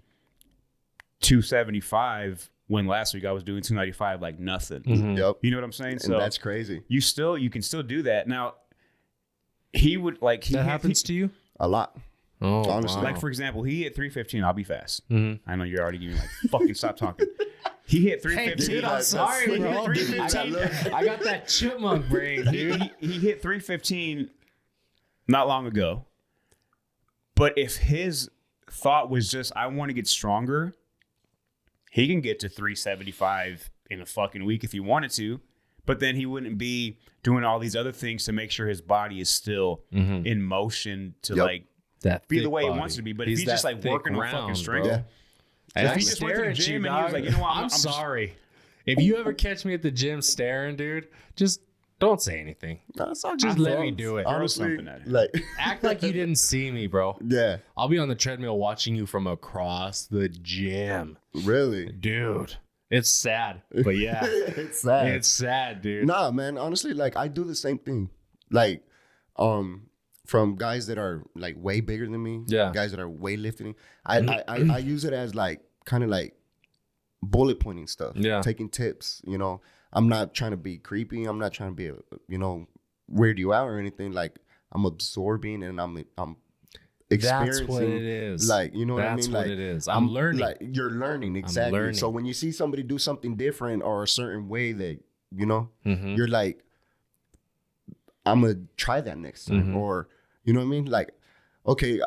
275 when last week I was doing 295 like nothing. Mhm. Yep. You know what I'm saying? And So that's crazy. you can still do that. Now, he would like That happens to you? A lot. Oh, Honestly. like for example, he hit 315. I'll be fast. Mm-hmm. I know you're already giving me like fucking stop talking. He hit 315. dude, I'm sorry, He hit bro. 315. I got that chipmunk brain, dude. He hit 315 not long ago. But if his thought was just, I want to get stronger, he can get to 375 in a fucking week if he wanted to. But then he wouldn't be doing all these other things to make sure his body is still in motion to Yep. like That be the thick way he body. wants to be. But He's if he's just that like thick working on fucking round, strength, bro. Yeah. if I he just went to stare the at you, gym and he was dog. like, you know what, I'm sorry. If you ever catch me at the gym staring, dude, just Don't say anything. No, it's all Just good let fun. me do it. Honestly, something at it. like, Act like you didn't see me, bro. yeah, I'll be on the treadmill watching you from across the gym. really. Dude, it's sad. But yeah, It's sad. it's sad, dude. Nah, man. Honestly, like I do the same thing. Like, from guys that are like way bigger than me. Yeah. Guys that are weightlifting. I use it as like kind of like bullet pointing stuff. Yeah. Taking tips. You know, I'm not trying to be creepy. I'm not trying to be, weird you out or anything. Like I'm absorbing and I'm experiencing. That's what it is. Like, you know what I mean? That's Like, what it is. I'm learning. Like you're learning, exactly. learning. So when you see somebody do something different or a certain way that, Mhm. you're like, I'm gonna try that next time. Mhm. Or, you know what I mean? Like, okay,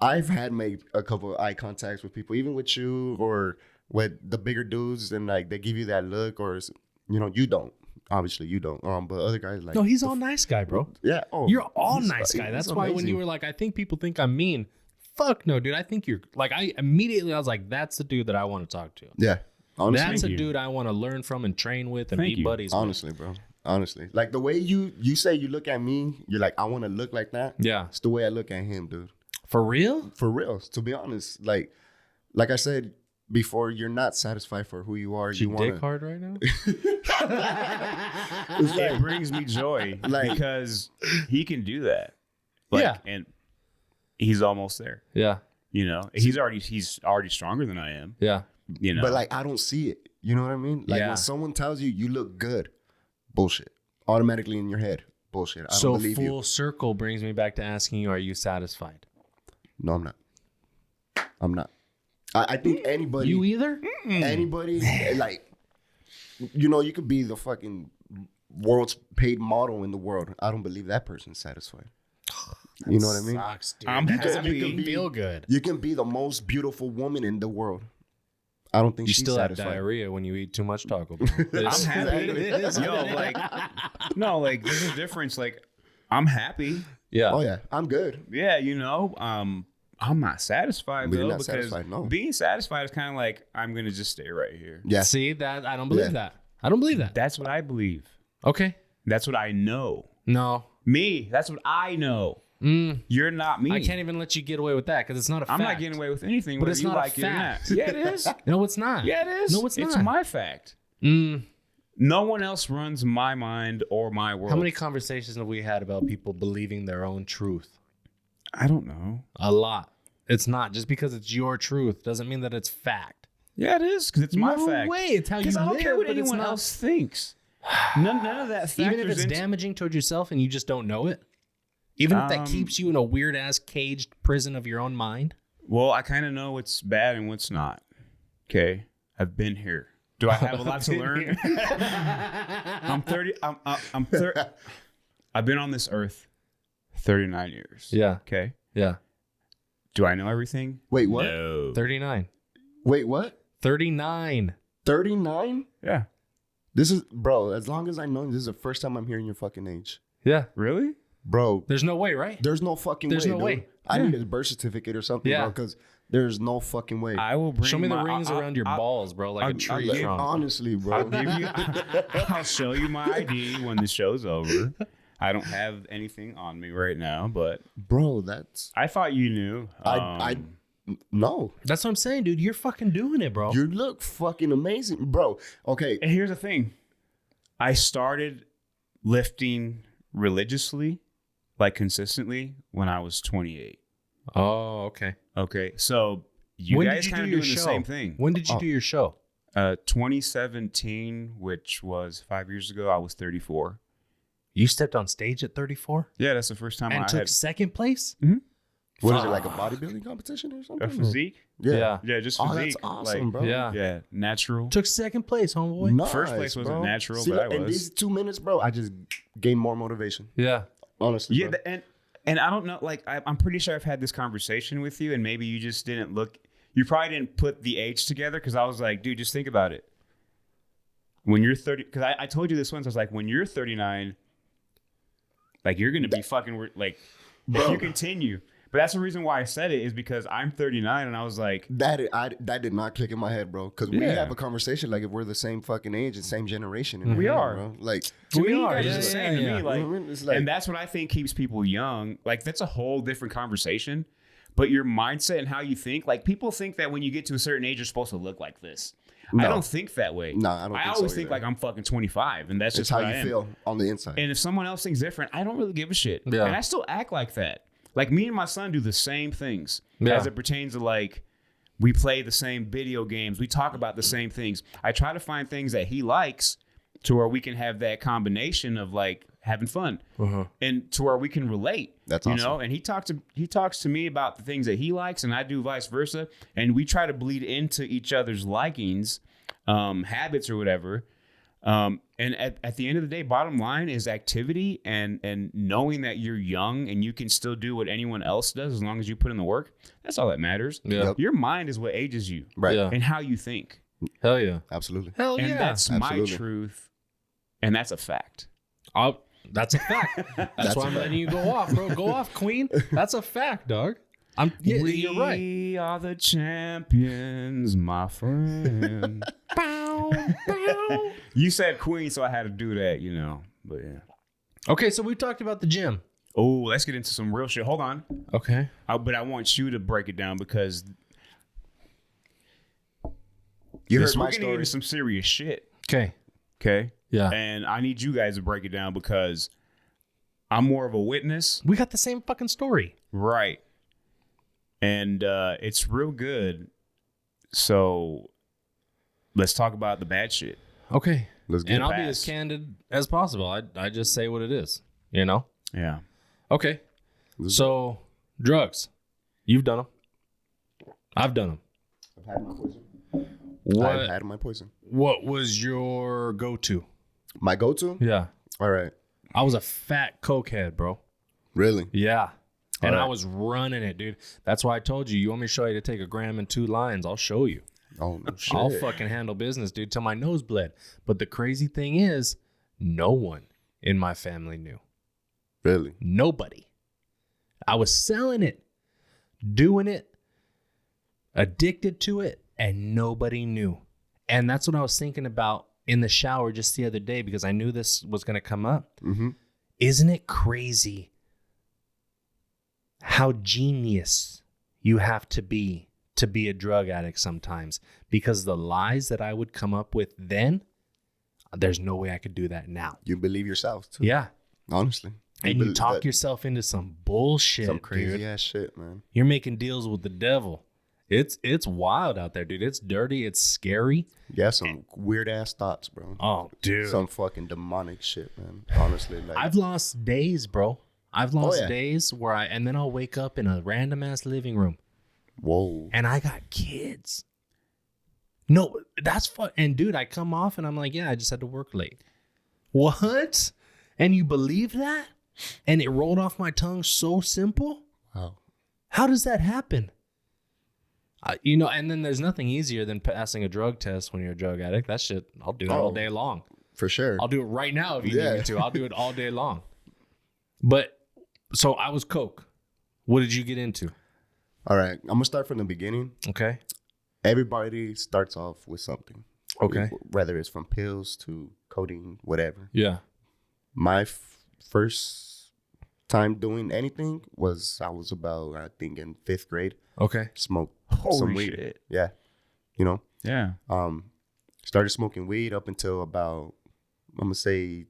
I've had made a couple of eye contacts with people, even with you or with the bigger dudes, and like they give you that look, or you don't. Obviously, you don't. But other guys like, No, he's all nice guy, bro. yeah. Oh, You're all he's- nice guy. he's That's why when amazing. you were like, I think people think I'm mean. Fuck no, dude. I think you're like, I was like, that's the dude that I want to talk to. yeah. Honestly, That's a you. dude I want to learn from and train with and Thank be you. buddies with. honestly, bro. Honestly, like the way you say you look at me, you're like, I want to look like that. Yeah. It's the way I look at him, dude. For real? For real, to be honest, like I said before, you're not satisfied for who you are. Is You your want dick hard right now? It brings me joy Like- because he can do that. Like, Yeah. and he's almost there. Yeah. He's already stronger than I am. Yeah. but like I don't see it. You know what I mean? Like Yeah. when someone tells you you look good, bullshit. Automatically in your head, bullshit. I So don't believe full you. circle brings me back to asking you, are you satisfied? No, I'm not. I'm not. I think anybody. You either? Anybody like, you could be the fucking world's paid model in the world. I don't believe that person's satisfied. You know what I mean? Sucks, dude. I'm That doesn't happy. make me feel good. You can be the most beautiful woman in the world. I don't think You she's still have satisfied. diarrhea when you eat too much Taco Bell. I'm happy. It is. Yo, like, no, like, there's a difference. Like, I'm happy. Yeah. Oh yeah, I'm good. Yeah, I'm not satisfied But you're though, not because satisfied, no. being satisfied is kind of like I'm gonna just stay right here. Yeah. See that? I don't believe Yeah. that. I don't believe that. That's what I believe. Okay. That's what I know. No. Me. That's what I know. You're not me. I can't even let you get away with that because it's not a fact. I'm not getting away with anything. But whether it's you not a like it or not. fact. Yeah, it is. No, it's not. Yeah, it is. No, it's not. It's my fact. No one else runs my mind or my world. How many conversations have we had about people believing their own truth? I don't know. A lot. It's not. Just because it's your truth doesn't mean that it's fact. Yeah, it is because it's my No fact. way. It's how you Because I don't live, care what but it's anyone not- else thinks. None of that factors Even if it's into- damaging towards yourself and you just don't know it? Even if that keeps you in a weird-ass caged prison of your own mind? Well, I kind of know what's bad and what's not. Okay, I've been here. Do I have a lot to learn? I'm 30. I'm 30. I've been on this earth 39 years. Yeah. Okay. Yeah. Do I know everything? Wait, what? No. 39. Wait, what? 39. 39? Yeah. This is, bro, as long as I know, this is the first time I'm hearing your fucking age. Yeah. Really? Bro, There's no way, right? there's no fucking There's way, no dude. way. I need a birth certificate or something, Yeah. bro, because there's no fucking way. I will bring. Show me the my- rings around your balls, bro, like a tree I'll- trunk. Honestly, bro. I'll give you. I'll show you my ID when the show's over. I don't have anything on me right now, but Bro, that's... I thought you knew. No. That's what I'm saying, dude. You're fucking doing it, bro. You look fucking amazing. Bro, okay. And here's the thing. I started lifting religiously, like consistently, when I was 28. Oh, okay. Okay, so you When guys did you kind do of your doing the show? same thing. When did you do your show? 2017, which was 5 years ago, I was 34. You stepped on stage at 34 Yeah, that's the first time and I took had second place? What is it, like a bodybuilding competition or a something? physique. Yeah. Yeah, just Oh, physique. that's awesome, like, bro. Yeah. Yeah, natural. Took second place, homeboy. Nice, First place wasn't bro. natural, See, but I in was. these 2 minutes, bro, I just gained more motivation. Yeah. Honestly, Yeah, bro. and I don't know. Like, I'm pretty sure I've had this conversation with you, and maybe you just didn't look. You probably didn't put the age together because I was like, dude, just think about it. When you're 30, because I told you this once. I was like, when you're 39, like you're gonna be fucking like, if you continue. But that's the reason why I said it is because I'm 39 and I was like, that did not click in my head, bro. Because we have a conversation like if we're the same fucking age and same generation. And we are, bro. Like to me, are. it's the same to me. Like, it's like, and that's what I think keeps people young. Like that's a whole different conversation. But your mindset and how you think, like people think that when you get to a certain age, you're supposed to look like this. No. I don't think that way. No, I don't. I always think like I'm fucking 25, and that's just how what you feel on the inside. And if someone else thinks different, I don't really give a shit. Yeah. And I still act like that. Like me and my son do the same things as it pertains to like we play the same video games, we talk about the same things. I try to find things that he likes to where we can have that combination of like having fun and to where we can relate. That's you awesome. know. And he talks to me about the things that he likes, and I do vice versa. And we try to bleed into each other's likings, habits or whatever. And at the end of the day, bottom line is activity and knowing that you're young and you can still do what anyone else does as long as you put in the work. That's all that matters. Yeah. Yep. Your mind is what ages you, Right. Yeah. and how you think. Hell yeah. Absolutely. Hell And yeah. that's my Absolutely. truth, and that's a fact. That's a fact. That's why I'm letting you go off, bro. Go off, Queen. That's a fact, dog. You're right. We are the champions, my friend. Bow, bow. You said Queen, so I had to do that, you know. But yeah. Okay, so we talked about the gym. Oh, let's get into some real shit. Hold on. Okay. But I want you to break it down because You we're heard my getting story. into some serious shit. Okay. Okay. Yeah. And I need you guys to break it down because I'm more of a witness. We got the same fucking story. Right. And it's real good. So let's talk about the bad shit. Okay. Let's get And it I'll be past. as candid as possible. I just say what it is, you know? Yeah. Okay. So, drugs. You've done them. I've done them. I've had my poison. What, I've had my poison. what was your go-to? My go-to? Yeah. All right. I was a fat cokehead, bro. Really? Yeah. And All I right. was running it, dude. That's why I told you want me to show you to take a gram and 2 lines. I'll show you. Oh, no shit. I'll fucking handle business, dude, till my nose bled. But the crazy thing is, no one in my family knew. Really? Nobody. I was selling it, doing it, addicted to it, and nobody knew. And that's what I was thinking about in the shower just the other day because I knew this was going to come up. Mm-hmm. Isn't it crazy how genius you have to be a drug addict sometimes? Because the lies that I would come up with then, there's no way I could do that now. You believe yourself, too. Yeah. Honestly. And you believe talk that- yourself into some bullshit, Some crazy dude. ass shit, man. You're making deals with the devil. It's wild out there, dude. It's dirty. It's scary. Yeah, some weird ass thoughts, bro. Oh, dude. Some fucking demonic shit, man. Honestly, like I've lost days, bro. I've lost yeah. days where and then I'll wake up in a random ass living room whoa. and I got kids. No, that's fun. And dude, I come off and I'm like, yeah, I just had to work late. What? And you believe that? And it rolled off my tongue so simple? Wow. How does that happen? And then there's nothing easier than passing a drug test when you're a drug addict. That shit, I'll do that all day long. For sure. I'll do it right now if you need me to. I'll do it all day long. But, so I was coke. What did you get into? All right. I'm going to start from the beginning. Okay. Everybody starts off with something. Okay. Whether it's from pills to codeine, whatever. Yeah. My first time doing anything was I was about, I think, in 5th grade. Okay. Smoked Holy some weed. shit. Yeah. You know? Yeah. Started smoking weed up until about, I'm going to say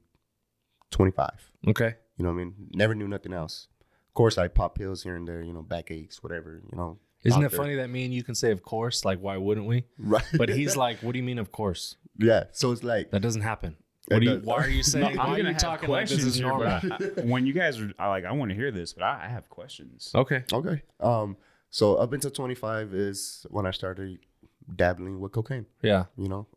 25. Okay. You know what I mean? Never knew nothing else. Of course, I pop pills here and there, you know, backaches, whatever, you know. Isn't it doctor. funny that me and you can say, of course? Like, why wouldn't we? Right. But he's like, what do you mean, of course? Yeah. So it's like, That doesn't happen. It Why are you saying? I'm why are gonna you have talking like this questions is here, normal? but when you guys are I want to hear this, but I have questions. Okay. okay. So up until 25 is when I started dabbling with cocaine, Yeah. you know.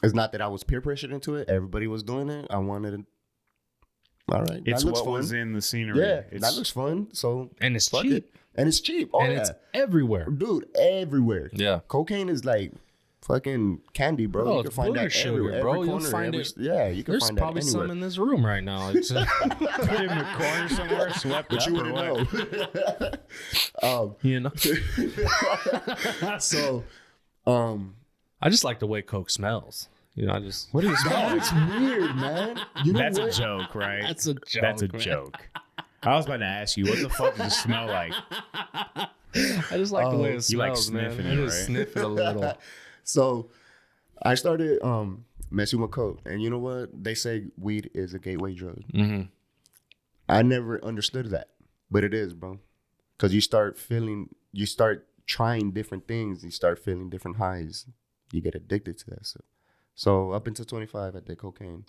It's not that I was peer pressured into it. Everybody was doing it. I wanted it. All right. It's that looks what fun. was in the scenery. Yeah. It's, that looks fun. So And it's fuck cheap. it. And it's cheap. Oh, and yeah. it's everywhere. Dude, everywhere. Yeah. Cocaine is like fucking candy, bro. Oh, You it's can find booger that sugar, every bro. You'll corner, find it. Yeah, you can There's find that probably anywhere. some in this room right now. It's, Put it in the corner somewhere, swept But up you or wouldn't what? know. you know, So, I just like the way Coke smells. You know, I just What do you smell? it's weird, man. You know That's what? a joke, right? that's a joke. That's a man. joke. I was about to ask you, what the fuck does it smell like? I just like the way it You like smells, man. sniffing I it, just right? sniff it a little. So, I started messing with coke, and you know what? They say weed is a gateway drug. Mm-hmm. I never understood that, but it is, bro. Because you start trying different things, you start feeling different highs. You get addicted to that stuff. So up until 25, I did cocaine.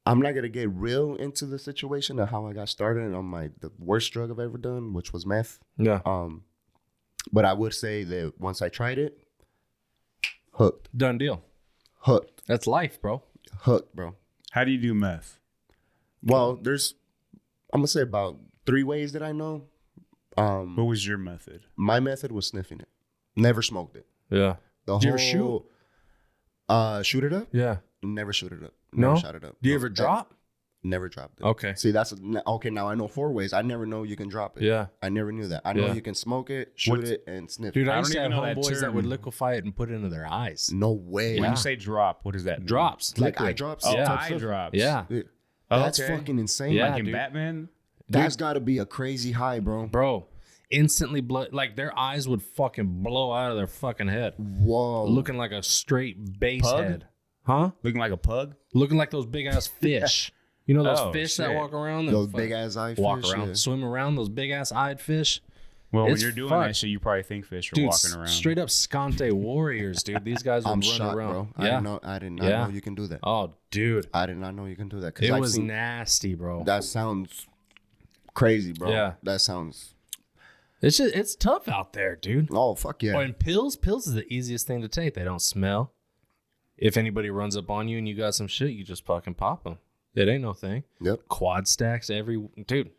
I'm not gonna get real into the situation of how I got started on the worst drug I've ever done, which was meth. Yeah. But I would say that once I tried it, hooked, Done deal. hooked, That's life, bro. hooked, bro. How do you do meth? Well, I'm gonna say about 3 ways that I know. What was your method? My method was sniffing it. Never smoked it. Yeah. The Did you whole ever shoot it up? Yeah. Never shoot it up. No? Never shot it up. Do you No, ever drop? Never dropped it. Okay. See, okay. Now I know 4 ways. I never know you can drop it. Yeah. I never knew that. I know Yeah. you can smoke it, shoot it, and sniff Dude, it. I I used to don't have even know that homeboys that term. would liquefy it and put it into their eyes. No way. When Yeah. you say drop, what does that mean? Drops. Like liquid. eye drops. Oh, Yeah. type eye stuff? drops. Yeah. Yeah. Oh, That's okay. fucking insane. Yeah. Like in dude. Batman? That's got to be a crazy high, bro. Bro, instantly blood. Like their eyes would fucking blow out of their fucking head. Whoa. Looking like a straight base Pug? head. Huh? Looking like a pug? Looking like those big ass fish. You know those Oh, fish that shit. walk around? that Those fuck- big ass eye walk fish. around, Yeah. swim around, those big ass eyed fish. Well, when It's you're doing fucked. that shit, you probably think fish are Dude, walking around. straight up Scante warriors, dude. These guys would I'm run shocked, around. bro. Yeah. I did not Yeah. know you can do that. Oh, dude. I did not know you can do that. 'Cause It I've was seen- nasty, bro. That sounds crazy, bro. Yeah. That sounds. It's tough out there, dude. Oh, fuck yeah. Oh, and pills is the easiest thing to take. They don't smell. If anybody runs up on you and you got some shit, you just fucking pop them. It ain't no thing. Yep. Quad stacks dude.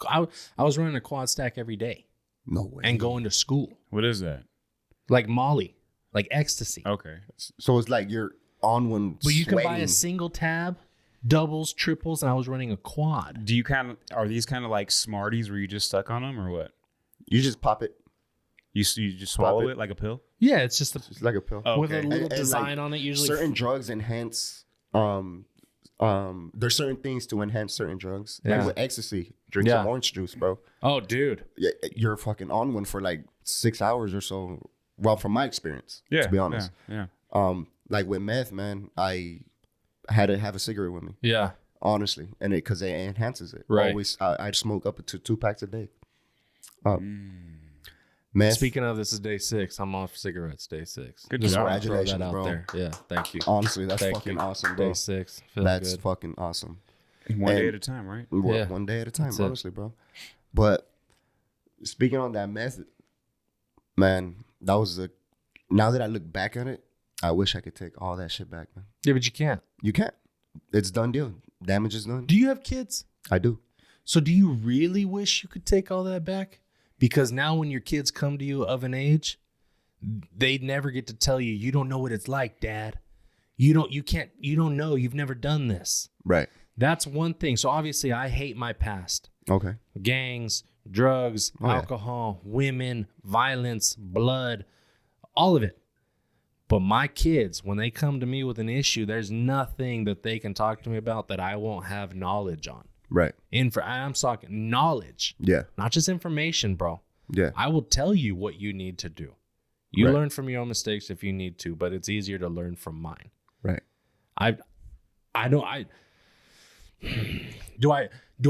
I was running a quad stack every day No way. and going to school. What is that? Like Molly, like ecstasy. Okay. So it's like you're on one. But you can buy sweating. a single tab, doubles, triples, and I was running a quad. Do you are these kind of like Smarties where you just stuck on them or what? You just pop it. You just swallow it. it like a pill? Yeah, it's just It's like a pill. Oh, with a okay. little And, design like, on it. Usually, certain drugs enhance. There's certain things to enhance certain drugs. Yeah. Like with ecstasy, drink Yeah. some orange juice, bro. oh, dude, Yeah, you're fucking on one for like 6 hours or so. Well, from my experience, Yeah. to be honest. Yeah. Like with meth, man, I had to have a cigarette with me, yeah, honestly, and because it enhances it. Right. Always, I'd smoke up to 2 packs a day. Meth. Speaking of, this is day 6. I'm off cigarettes. Day 6. Good Just job. wanna throw Congratulations, that out bro. there. Yeah, thank you. Honestly, that's Thank fucking you. awesome, bro. Day 6. Feels That's good. fucking awesome. One day And- at a time, right? Yeah. One day at a time, That's it. honestly, bro. But speaking on that method, man, that was now that I look back at it, I wish I could take all that shit back, man. Yeah, but you can't. You can't. It's done deal. Damage is done. Do you have kids? I do. So do you really wish you could take all that back? Because now when your kids come to you of an age, they never get to tell you, you don't know what it's like, Dad. You don't know. You've never done this. Right. That's one thing. So obviously I hate my past. Okay. Gangs, drugs, Oh, yeah. alcohol, women, violence, blood, all of it. But my kids, when they come to me with an issue, there's nothing that they can talk to me about that I won't have knowledge on. Right. I'm talking knowledge, Yeah. not just information, bro. Yeah. I will tell you what you need to do. You Right. learn from your own mistakes if you need to, but it's easier to learn from mine. Right. Do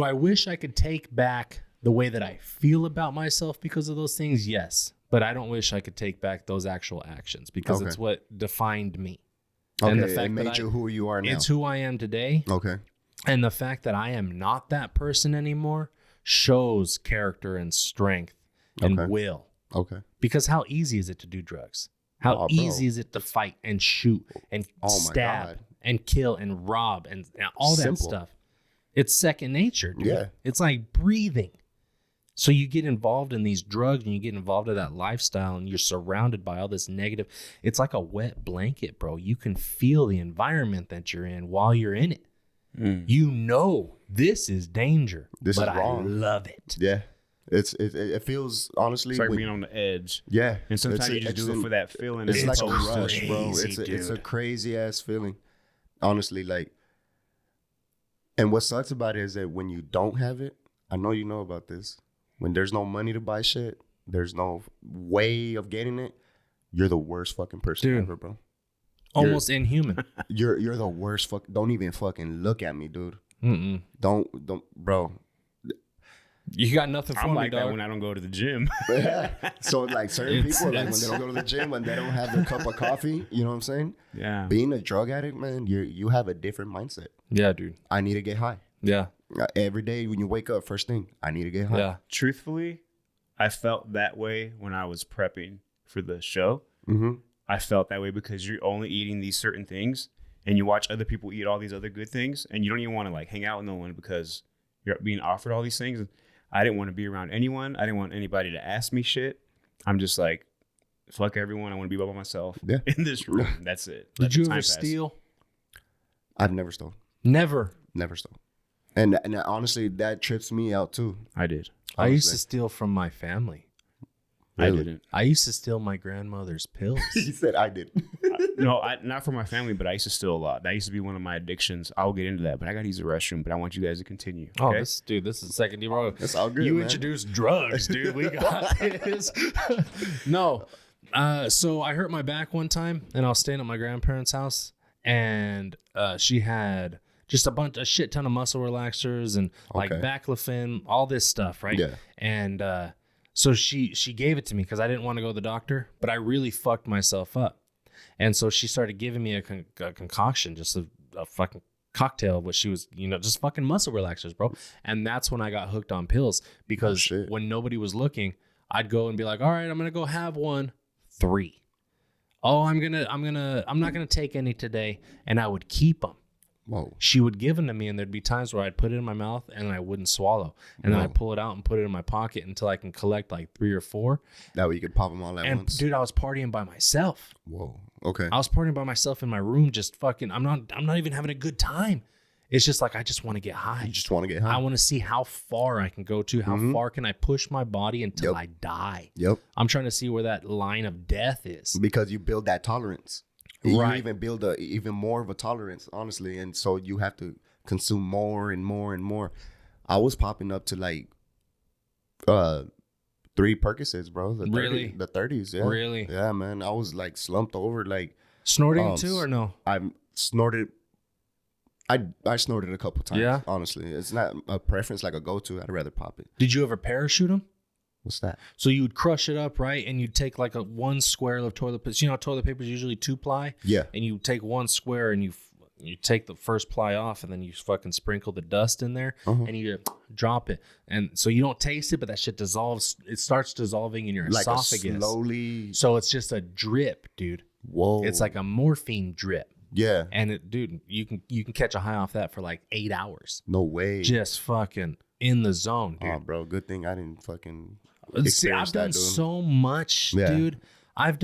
I wish I could take back the way that I feel about myself because of those things? Yes. But I don't wish I could take back those actual actions because Okay. it's what defined me. Okay. And the fact it made that you who you are now. It's who I am today. Okay. And the fact that I am not that person anymore shows character and strength and Okay. will. Okay. Because how easy is it to do drugs? How Oh, bro. easy is it to fight and shoot and Oh, my stab God. and kill and rob and all that Simple. stuff? It's second nature, dude. Yeah. It's like breathing. So you get involved in these drugs and you get involved in that lifestyle and you're surrounded by all this negative. It's like a wet blanket, bro. You can feel the environment that you're in while you're in it. You know this is danger, but I love it. Yeah. It feels, honestly, it's like being on the edge. Yeah. And sometimes you just do it for that feeling. It's like a rush, crazy, bro. It's a crazy ass feeling. Honestly, like, and what sucks about it is that when you don't have it, I know you know about this. When there's no money to buy shit, there's no way of getting it. You're the worst fucking person ever, bro. Almost inhuman. You're the worst. Don't even fucking look at me, dude. Don't, bro. You got nothing for I'm me, like dog. that when I don't go to the gym. So like certain people, like when they don't go to the gym and they don't have their cup of coffee, you know what I'm saying? Yeah. Being a drug addict, man, you have a different mindset. Yeah, dude. I need to get high. Yeah. Every day when you wake up, first thing, I need to get high. Yeah. Truthfully, I felt that way when I was prepping for the show. Mm-hmm. I felt that way because you're only eating these certain things and you watch other people eat all these other good things and you don't even want to like hang out with no one because you're being offered all these things. I didn't want to be around anyone. I didn't want anybody to ask me shit. I'm just like, fuck everyone. I want to be by myself in this room. That's it. Did you ever steal? I've never stolen. Never. Never stolen. And honestly, that trips me out too. I did. I used to steal from my family. Really? I didn't. I used to steal my grandmother's pills. He said I did. No, not for my family, but I used to steal a lot. That used to be one of my addictions. I'll get into that, but I got to use the restroom. But I want you guys to continue. Oh, Okay? this is the second year. That's all good, You man. introduced drugs, dude. We got this. No. So I hurt my back one time, and I was staying at my grandparents' house, and she had just a shit ton of muscle relaxers and like baclofen, all this stuff, right? Yeah. And so she gave it to me because I didn't want to go to the doctor, but I really fucked myself up. And so she started giving me a concoction, just a fucking cocktail of what she was, just fucking muscle relaxers, bro. And that's when I got hooked on pills because when nobody was looking, I'd go and be like, all right, I'm going to go have 3. Oh, I'm not going to take any today. And I would keep them. Whoa. She would give them to me, and there'd be times where I'd put it in my mouth and I wouldn't swallow. And then I'd pull it out and put it in my pocket until I can collect like 3 or 4. That way you could pop them all at once. Dude, I was partying by myself. Whoa. Okay. I was partying by myself in my room, just fucking. I'm not even having a good time. It's just like I just want to get high. You just want to get high. I want to see how far I can go to. How far can I push my body until I die? Yep. I'm trying to see where that line of death is. Because you build that tolerance. You even build even more of a tolerance, honestly. And so you have to consume more and more and more. I was popping up to like 3 Percocets, bro. The 30s, yeah. Really? Yeah, man. I was like slumped over, like Snorting too or no? I snorted. I snorted a couple times. Yeah? Honestly, it's not a preference like a go-to. I'd rather pop it. Did you ever parachute them? What's that? So you would crush it up, right? And you'd take like one square of toilet paper. Toilet paper is usually 2-ply. Yeah. And you take one square and you take the first ply off, and then you fucking sprinkle the dust in there, and you drop it. And so you don't taste it, but that shit dissolves. It starts dissolving in your esophagus. Slowly. So it's just a drip, dude. Whoa. It's like a morphine drip. Yeah. And dude, you can catch a high off that for like 8 hours. No way. Just fucking in the zone, dude. Oh, bro. Good thing I didn't fucking. See, I've done so much, dude. I've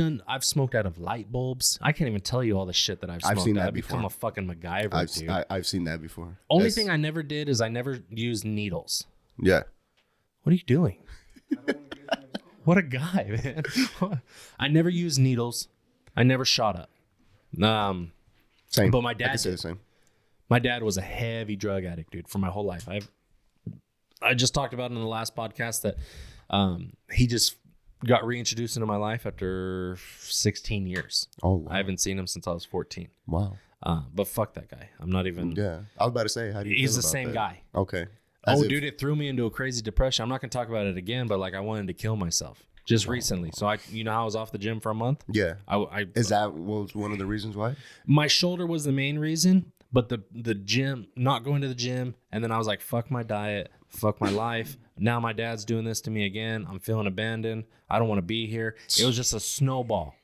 smoked out of light bulbs. I can't even tell you all the shit that I've smoked. I've seen that I've become a fucking MacGyver, dude. I've seen that before. Only thing I never did is I never used needles. Yeah. What are you doing? What a guy, man. I never used needles. I never shot up. Same. But my I dad can say did. the same. My dad was a heavy drug addict, dude, for my whole life. I just talked about in the last podcast that he just got reintroduced into my life after 16 years. Oh, wow. I haven't seen him since I was 14. Wow. But fuck that guy. I'm not even. Yeah. I was about to say, how do you He's feel the about same that? guy. Okay. Dude, it threw me into a crazy depression. I'm not going to talk about it again, but like I wanted to kill myself just recently. So I was off the gym for a month. Yeah. Is that was one of the reasons why? My shoulder was the main reason, but the gym, not going to the gym, and then I was like, fuck my diet, fuck my life. Now my dad's doing this to me again. I'm feeling abandoned. I don't want to be here. It was just a snowball.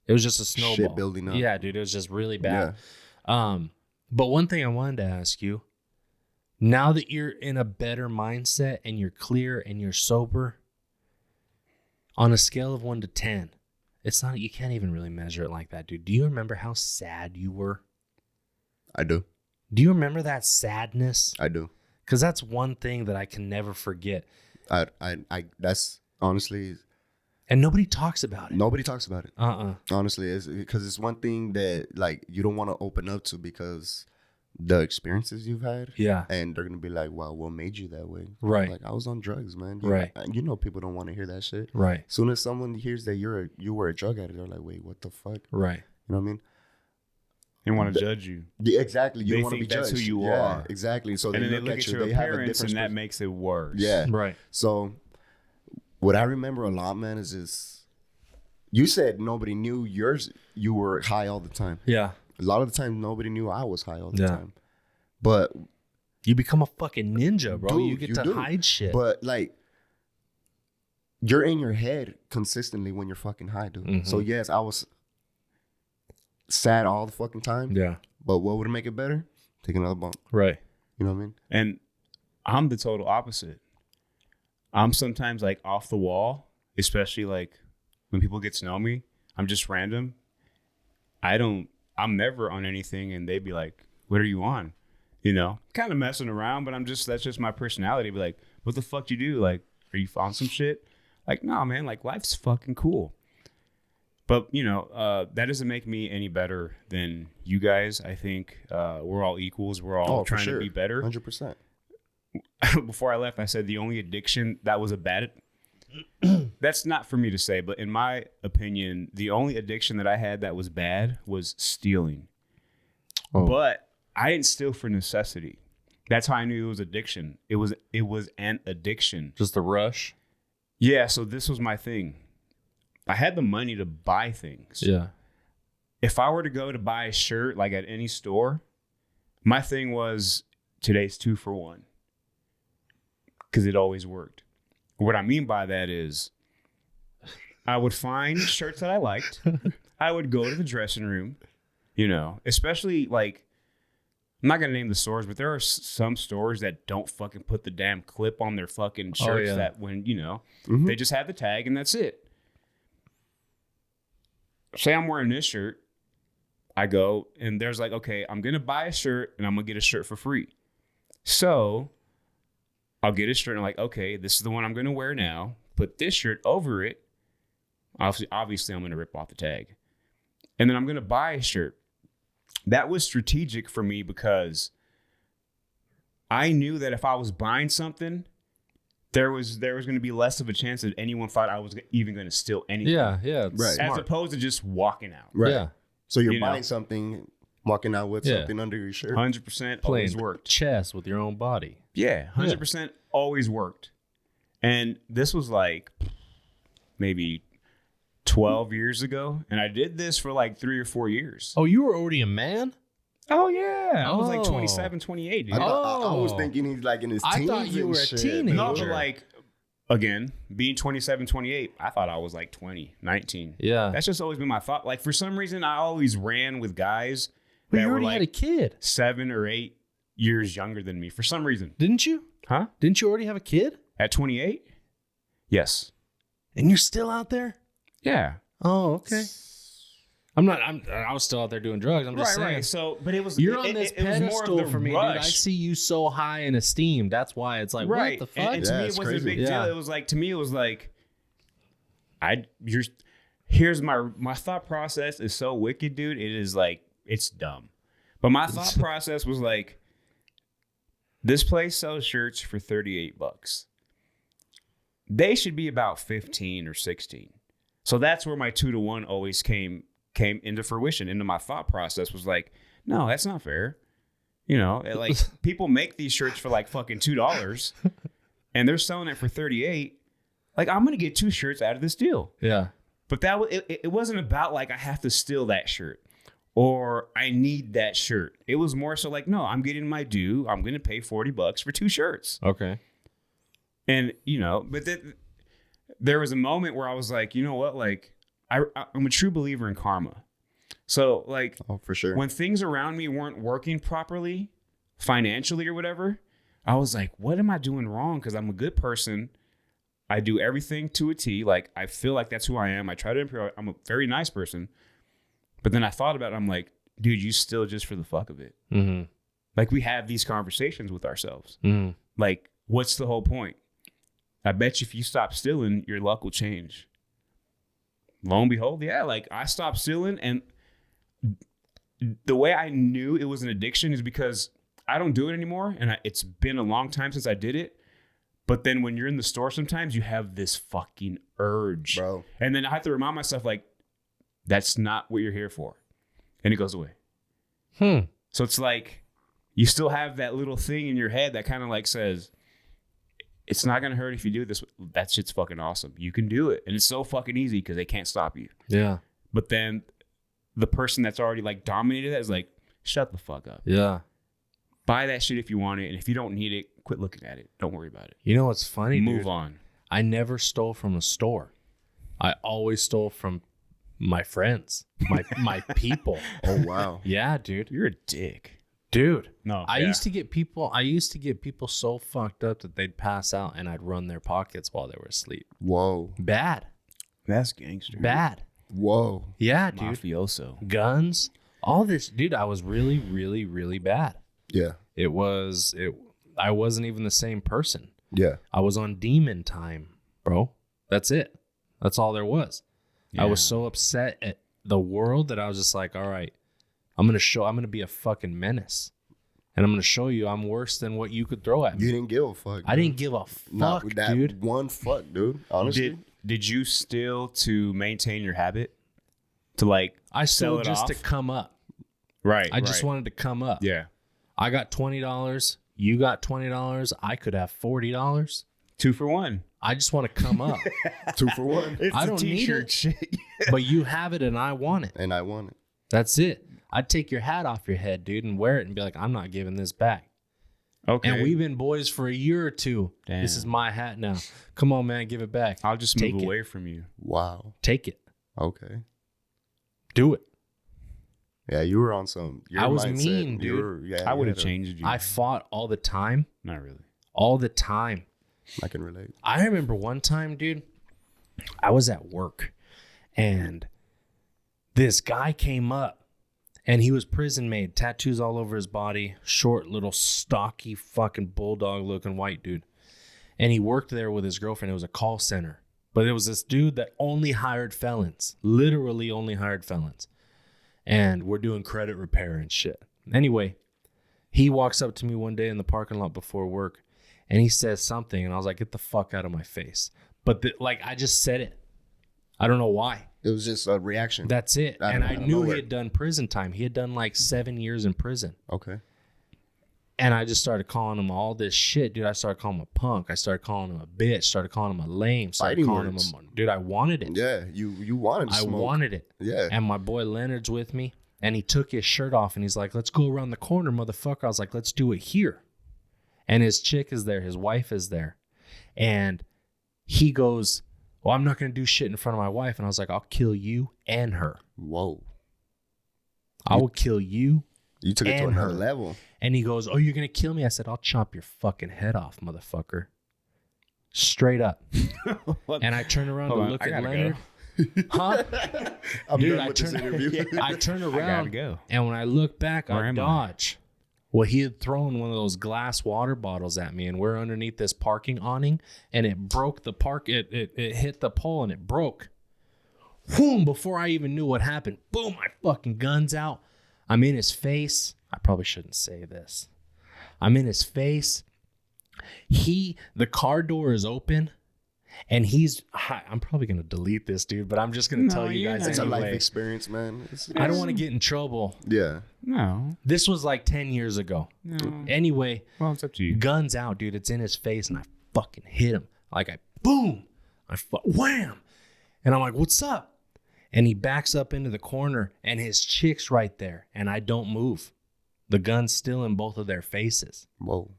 Shit building up. Yeah, dude, it was just really bad. Yeah. But one thing I wanted to ask you, Now that you're in a better mindset and you're clear and you're sober, on a scale of 1 to 10, it's not, you can't even really measure it like that, dude. Do you remember how sad you were? I do. Do you remember that sadness? I do. Because that's one thing that I can never forget. I that's honestly. And nobody talks about it. Nobody talks about it. Honestly, it's because it's one thing that like you don't want to open up to because the experiences you've had. Yeah. And they're gonna be like, "Wow, what made you that way?" Right. Like I was on drugs, man. Right. You know, people don't want to hear that shit. Right. As soon as someone hears that you were a drug addict, they're like, "Wait, what the fuck?" Right. You know what I mean? They want to judge you. Yeah, exactly. You they want to be that's judged. who you are. Exactly. So and they then they look at your appearance, and that makes it worse. Yeah. Right. So what I remember a lot, man, is this. You said nobody knew you were high all the time. Yeah. A lot of the time, nobody knew I was high all the time. But you become a fucking ninja, bro. Dude, you get to hide shit. But like, you're in your head consistently when you're fucking high, dude. Mm-hmm. So yes, I was sad all the fucking time. Yeah. But what would make it better? Take another bump. Right. You know what I mean? And I'm the total opposite. I'm sometimes like off the wall, especially like when people get to know me. I'm just random. I'm never on anything, and they'd be like, "What are you on?" You know, kind of messing around, but that's just my personality. Be like, "What the fuck you do? Like, are you on some shit?" Like, no, man, like life's fucking cool. But, you know, that doesn't make me any better than you guys. I think we're all equals. We're all trying to be better. 100%. Before I left, I said the only addiction that was a bad... That's not for me to say, but in my opinion, the only addiction that I had that was bad was stealing. Oh. But I didn't steal for necessity. That's how I knew it was addiction. It was an addiction. Just a rush? Yeah, so this was my thing. I had the money to buy things. Yeah. If I were to go to buy a shirt, like at any store, my thing was today's 2 for 1. Because it always worked. What I mean by that is I would find shirts that I liked. I would go to the dressing room, you know, especially like, I'm not going to name the stores, but there are some stores that don't fucking put the damn clip on their fucking shirts that when, you know, they just have the tag and that's it. Say I'm wearing this shirt, I go and there's like, okay, I'm going to buy a shirt and I'm going to get a shirt for free. So I'll get a shirt and I'm like, okay, this is the one I'm going to wear now. Put this shirt over it. Obviously I'm going to rip off the tag. And then I'm going to buy a shirt. That was strategic for me because I knew that if I was buying something, there was going to be less of a chance that anyone thought I was even going to steal anything. Yeah, yeah. Right. As opposed to just walking out. Right. Yeah. So you're buying something, walking out with something under your shirt. 100% always worked. Chess with your own body. Yeah, 100% always worked. And this was like maybe 12 years ago. And I did this for like 3 or 4 years. Oh, you were already a man? Oh, yeah. I was like 27, 28. Dude. I was thinking he's like in his teens. I thought you were a shit. teenager. No, but like, again, being 27, 28, I thought I was like 20, 19. Yeah. That's just always been my thought. Like, for some reason, I always ran with guys but that you were already like had a kid. 7 or 8 years younger than me for some reason. Didn't you? Huh? Didn't you already have a kid? At 28? Yes. And you're still out there? Yeah. Oh, okay. I was still out there doing drugs. I'm just saying. Right. So, but it was you're on this pedestal for me, rush. dude. I see you so high in esteem. That's why it's like, what the fuck? And to me, it wasn't a big deal. Yeah. It was like, to me, it was like, here's my thought process is so wicked, dude. It is like, it's dumb. But my thought process was like, this place sells shirts for $38. They should be about 15 or 16. So that's where my 2 to 1 always came into fruition. Into my thought process was like, no, that's not fair. You know, like people make these shirts for like fucking $2 and they're selling it for 38. Like, I'm going to get 2 shirts out of this deal. Yeah. But it wasn't about like, I have to steal that shirt or I need that shirt. It was more so like, no, I'm getting my due. I'm going to pay $40 for 2 shirts. Okay. And, you know, but there was a moment where I was like, you know what? Like, I'm a true believer in karma. So, like, oh, for sure. When things around me weren't working properly, financially or whatever, I was like, what am I doing wrong? Because I'm a good person. I do everything to a T. Like, I feel like that's who I am. I try to improve. I'm a very nice person. But then I thought about it. I'm like, dude, you still just for the fuck of it. Mm-hmm. Like, we have these conversations with ourselves. Mm-hmm. Like, what's the whole point? I bet you if you stop stealing, your luck will change. Lo and behold, yeah, like I stopped stealing. And the way I knew it was an addiction is because I don't do it anymore. And it's been a long time since I did it. But then when you're in the store, sometimes you have this fucking urge. Bro. And then I have to remind myself, like, that's not what you're here for. And it goes away. So it's like, you still have that little thing in your head that kind of like says, it's not going to hurt if you do this. That shit's fucking awesome. You can do it. And it's so fucking easy because they can't stop you. Yeah. But then the person that's already like dominated that is like, shut the fuck up. Yeah. Buy that shit if you want it. And if you don't need it, quit looking at it. Don't worry about it. You know what's funny, Move dude? on. I never stole from a store. I always stole from my friends, my people. Oh, wow. Yeah, dude. You're a dick. Dude. No. I used to get people so fucked up that they'd pass out and I'd run their pockets while they were asleep. Whoa. Bad. That's gangster. Bad. Whoa. Yeah, dude. Mafioso. Guns. All this. Dude, I was really, really, really bad. Yeah. I wasn't even the same person. Yeah. I was on demon time, bro. That's it. That's all there was. Yeah. I was so upset at the world that I was just like, all right, I'm going to be a fucking menace. And I'm going to show you I'm worse than what you could throw at me. You didn't give a fuck. I didn't give a fuck, Not with that dude. one fuck, dude. Honestly. Did you steal to maintain your habit? To like I sell stole it just off? to come up. Right. I just wanted to come up. Yeah. I got $20. You got $20. I could have $40. 2 for 1. I just want to come up. 2 for 1. I don't need it. shit. But you have it and I want it. And I want it. That's it. I'd take your hat off your head, dude, and wear it and be like, I'm not giving this back. Okay. And we've been boys for a year or two. Damn. This is my hat now. Come on, man, give it back. I'll just Take move it. away from you. Wow. Take it. Okay. Do it. Yeah, you were on some. Your I was mindset, mean, you dude. were- yeah, I you would have had a- changed you. I fought all the time. Not really. All the time. I can relate. I remember one time, dude, I was at work and this guy came up and he was prison made, tattoos all over his body, short, little, stocky, fucking bulldog looking white dude. And he worked there with his girlfriend. It was a call center. But it was this dude that only hired felons, literally only hired felons. And we're doing credit repair and shit. Anyway, he walks up to me one day in the parking lot before work and he says something. And I was like, get the fuck out of my face. But I just said it. I don't know why. It was just a reaction. That's it. Out And of I knew nowhere. he had done prison time. He had done like 7 years in prison. Okay. And I just started calling him all this shit, dude. I started calling him a punk. I started calling him a bitch. Started calling him a lame. Started Fighting calling words. him dude, I wanted it. Yeah, you wanted to I smoke. wanted it. Yeah. And my boy Leonard's with me. And he took his shirt off and he's like, let's go around the corner, motherfucker. I was like, let's do it here. And his chick is there. His wife is there. And he goes, well, I'm not going to do shit in front of my wife. And I was like, I'll kill you and her. Whoa. I will kill you. You took it to And another her. level. And he goes, oh, you're going to kill me? I said, I'll chop your fucking head off, motherfucker. Straight up. And I turned around Hold to on, look I at gotta Leonard. go. Huh? I'm Dude, done with this interview. I turned I gotta around. go. And when I look back, Where I am I? dodge. Well, he had thrown one of those glass water bottles at me, and we're underneath this parking awning, and it broke the park. It hit the pole, and it broke. Boom! Before I even knew what happened, boom! My fucking gun's out. I'm in his face. I probably shouldn't say this. I'm in his face. The car door is open, and I'm probably gonna delete this, dude, but I'm just gonna tell you guys It's a life anyway. experience, man. I don't want to get in trouble. Yeah. No. This was like 10 years ago. No. Anyway, Well, it's up to you. guns out, dude. It's in his face, and I fucking hit him. Boom! Wham! And I'm like, what's up? And he backs up into the corner, and his chick's right there, and I don't move. The gun's still in both of their faces. Whoa.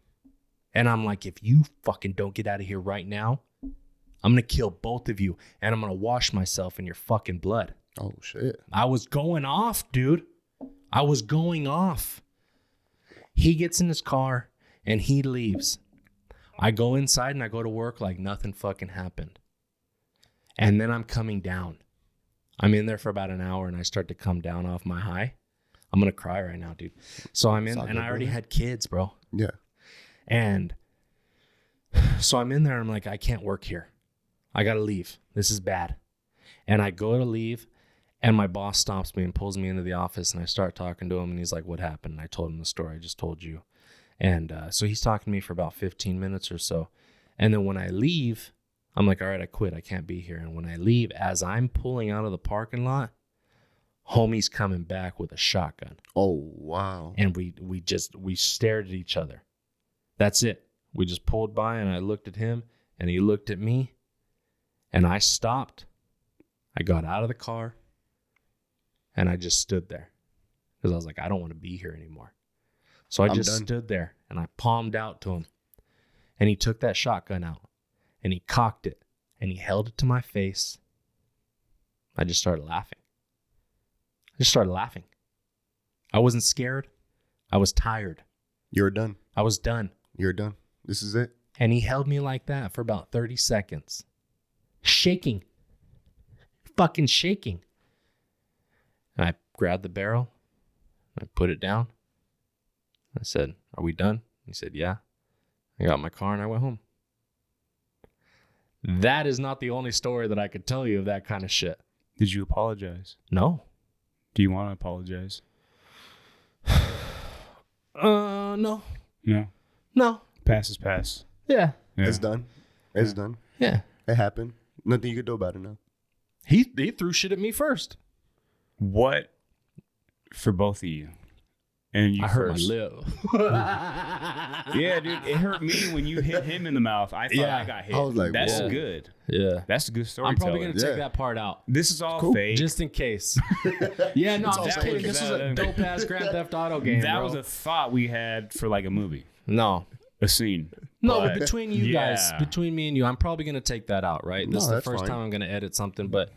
And I'm like, if you fucking don't get out of here right now, I'm going to kill both of you, and I'm going to wash myself in your fucking blood. Oh, shit. I was going off, dude. I was going off. He gets in his car and he leaves. I go inside and I go to work like nothing fucking happened. And then I'm coming down. I'm in there for about an hour and I start to come down off my high. I'm going to cry right now, dude. So I'm in and I already had kids, bro. Yeah. And so I'm in there. I'm like, I can't work here. I got to leave. This is bad. And I go to leave and my boss stops me and pulls me into the office and I start talking to him and he's like, what happened? And I told him the story I just told you. And so he's talking to me for about 15 minutes or so. And then when I leave, I'm like, all right, I quit. I can't be here. And when I leave, as I'm pulling out of the parking lot, homie's coming back with a shotgun. Oh, wow. And we stared at each other. That's it. We just pulled by and I looked at him and he looked at me and I stopped. I got out of the car and I just stood there because I was like, I don't want to be here anymore. So I just stood there and I palmed out to him and he took that shotgun out and he cocked it and he held it to my face. I just started laughing. I wasn't scared. I was tired. You're done. I was done. You're done. This is it. And he held me like that for about 30 seconds. Shaking. Fucking shaking. And I grabbed the barrel. I put it down. I said, are we done? He said, yeah. I got in my car and I went home. That is not the only story that I could tell you of that kind of shit. Did you apologize? No. Do you want to apologize? No. No. No. Past is past. Yeah. It's done. It's done. Yeah. It happened. Nothing you can do about it now. He threw shit at me first. What, for both of you, and you I first. hurt my lip. Yeah, dude, it hurt me when you hit him in the mouth. I thought I got hit. I was like, that's whoa. good. Yeah. That's a good story. I'm probably going to take that part out. This is all fake. Just in case. Yeah, no, I'm just kidding. This was a dope-ass Grand Theft Auto game, That bro. was a thought we had for like a movie. No. A scene. No, but between you guys, Yeah. between me and you, I'm probably going to take that out, right? This is the that's first fine. time I'm going to edit something, but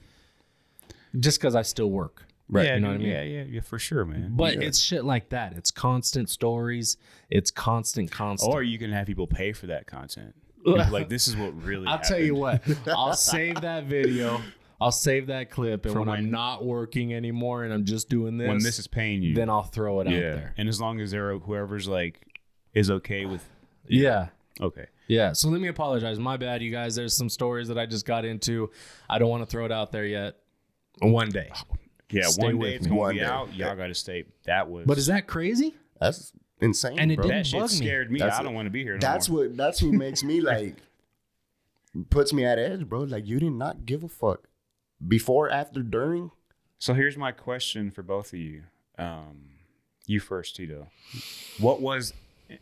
just because I still work. Right. You know dude, what I mean? Yeah, for sure, man. But it's shit like that. It's constant stories. It's constant. Or you can have people pay for that content. Like, this is what really I'll tell you what. I'll save that video. I'll save that clip. And when I'm not working anymore and I'm just doing this. When this is paying you. Then I'll throw it out there. And as long as whoever's like, is okay with. Yeah. Okay. Yeah. So let me apologize. My bad, you guys. There's some stories that I just got into. I don't want to throw it out there yet. One day. Yeah, Stay one with day it's me. going to be out. Y'all got to stay. That was. But is that crazy? That's insane, And it bro. didn't that shit bug me. scared me. That's I don't want to be here. That's what makes me like, puts me at edge, bro. Like, you did not give a fuck before, after, during. So here's my question for both of you. You first, Tito. What was,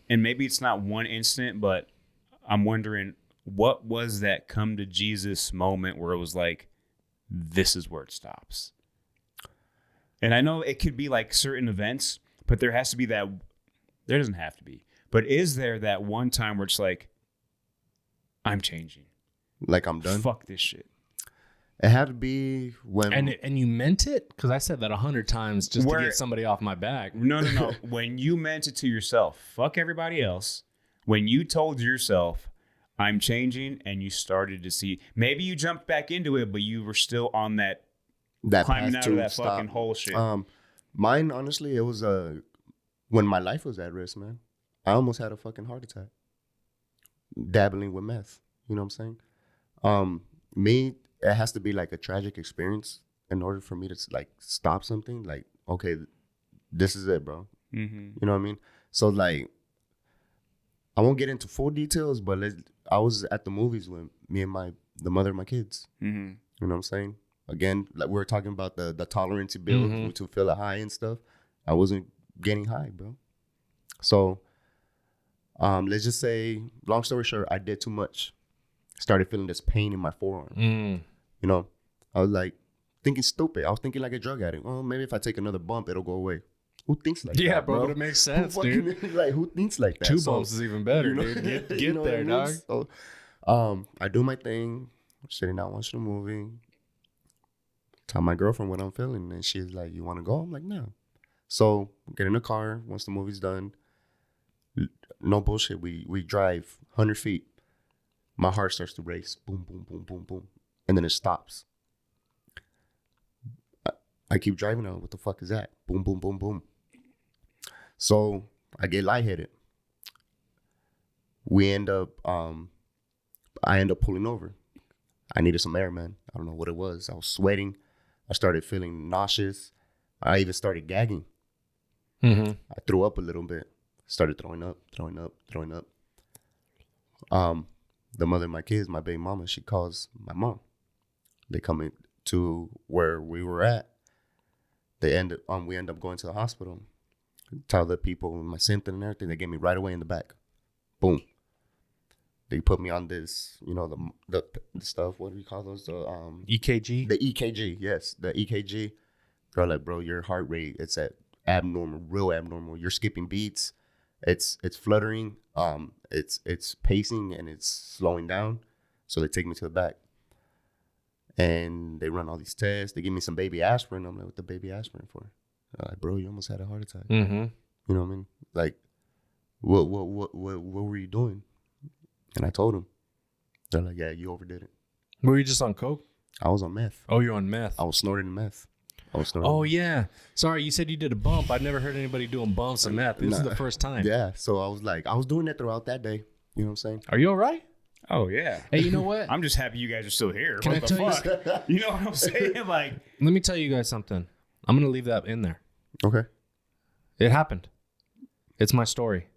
and maybe it's not one instant, but I'm wondering, what was that come to Jesus moment where it was like, this is where it stops? And I know it could be like certain events, but there has to be that, there doesn't have to be, but is there that one time where it's like, I'm changing. Like, I'm done. Fuck this shit. It had to be when. And you meant it? Because I said that 100 times just to Where- get somebody off my back. No. When you meant it to yourself, fuck everybody else. When you told yourself, I'm changing, and you started to see, maybe you jumped back into it, but you were still on that climbing path out of to that stop. fucking hole shit. Mine, honestly, it was when my life was at risk, man. I almost had a fucking heart attack. Dabbling with meth. You know what I'm saying? It has to be like a tragic experience in order for me to like stop something. Like, okay, this is it, bro. Mm-hmm. You know what I mean? So like, I won't get into full details, but I was at the movies with me and the mother of my kids. Mm-hmm. You know what I'm saying? Again, like we were talking about the tolerance to build to feel a high and stuff. I wasn't getting high, bro. So, let's just say, long story short, I did too much. Started feeling this pain in my forearm. You know, I was like thinking stupid. I was thinking like a drug addict. Oh, maybe if I take another bump, it'll go away. Who thinks like that? Yeah, bro? but it makes sense, who dude. Like, who thinks like that? 2 bumps is even better, you know, dude. Get you know there, what I mean? dog. So, I do my thing, sitting down watching a movie. Tell my girlfriend what I'm feeling, and she's like, "You want to go?" I'm like, "No." So get in the car once the movie's done. no bullshit. We drive 100 feet. My heart starts to race. Boom, boom, boom, boom, boom. And then it stops. I keep driving on. What the fuck is that? Boom, boom, boom, boom. So I get lightheaded. I end up pulling over. I needed some air, man. I don't know what it was. I was sweating. I started feeling nauseous. I even started gagging. I threw up a little bit. Started throwing up. The mother of my kids, my baby mama, she calls my mom. They come in to where we were at. We end up going to the hospital. Tell the people my symptoms and everything. They get me right away in the back. Boom. They put me on this, the stuff. What do you call those? The EKG. The EKG, yes, the EKG. They're like, bro, your heart rate, it's at abnormal, real abnormal. You're skipping beats. It's fluttering. It's pacing and it's slowing down. So they take me to the back, and they run all these tests. They give me some baby aspirin. I'm like, what the baby aspirin for? They're like, bro, you almost had a heart attack. You know what I mean? Like, what were you doing? And I told them. They're like, yeah, you overdid it. Were you just on coke? I was on meth. Oh, you're on meth. I was snorting meth. Oh, yeah. Sorry, you said you did a bump. I've never heard anybody doing bumps of meth. This is the first time. Yeah, so I was doing that throughout that day. You know what I'm saying? Are you all right? Oh, yeah. Hey, you know what? I'm just happy you guys are still here. Can What I the tell fuck? You know what I'm saying? Like, let me tell you guys something. I'm going to leave that in there. Okay. It happened. It's my story.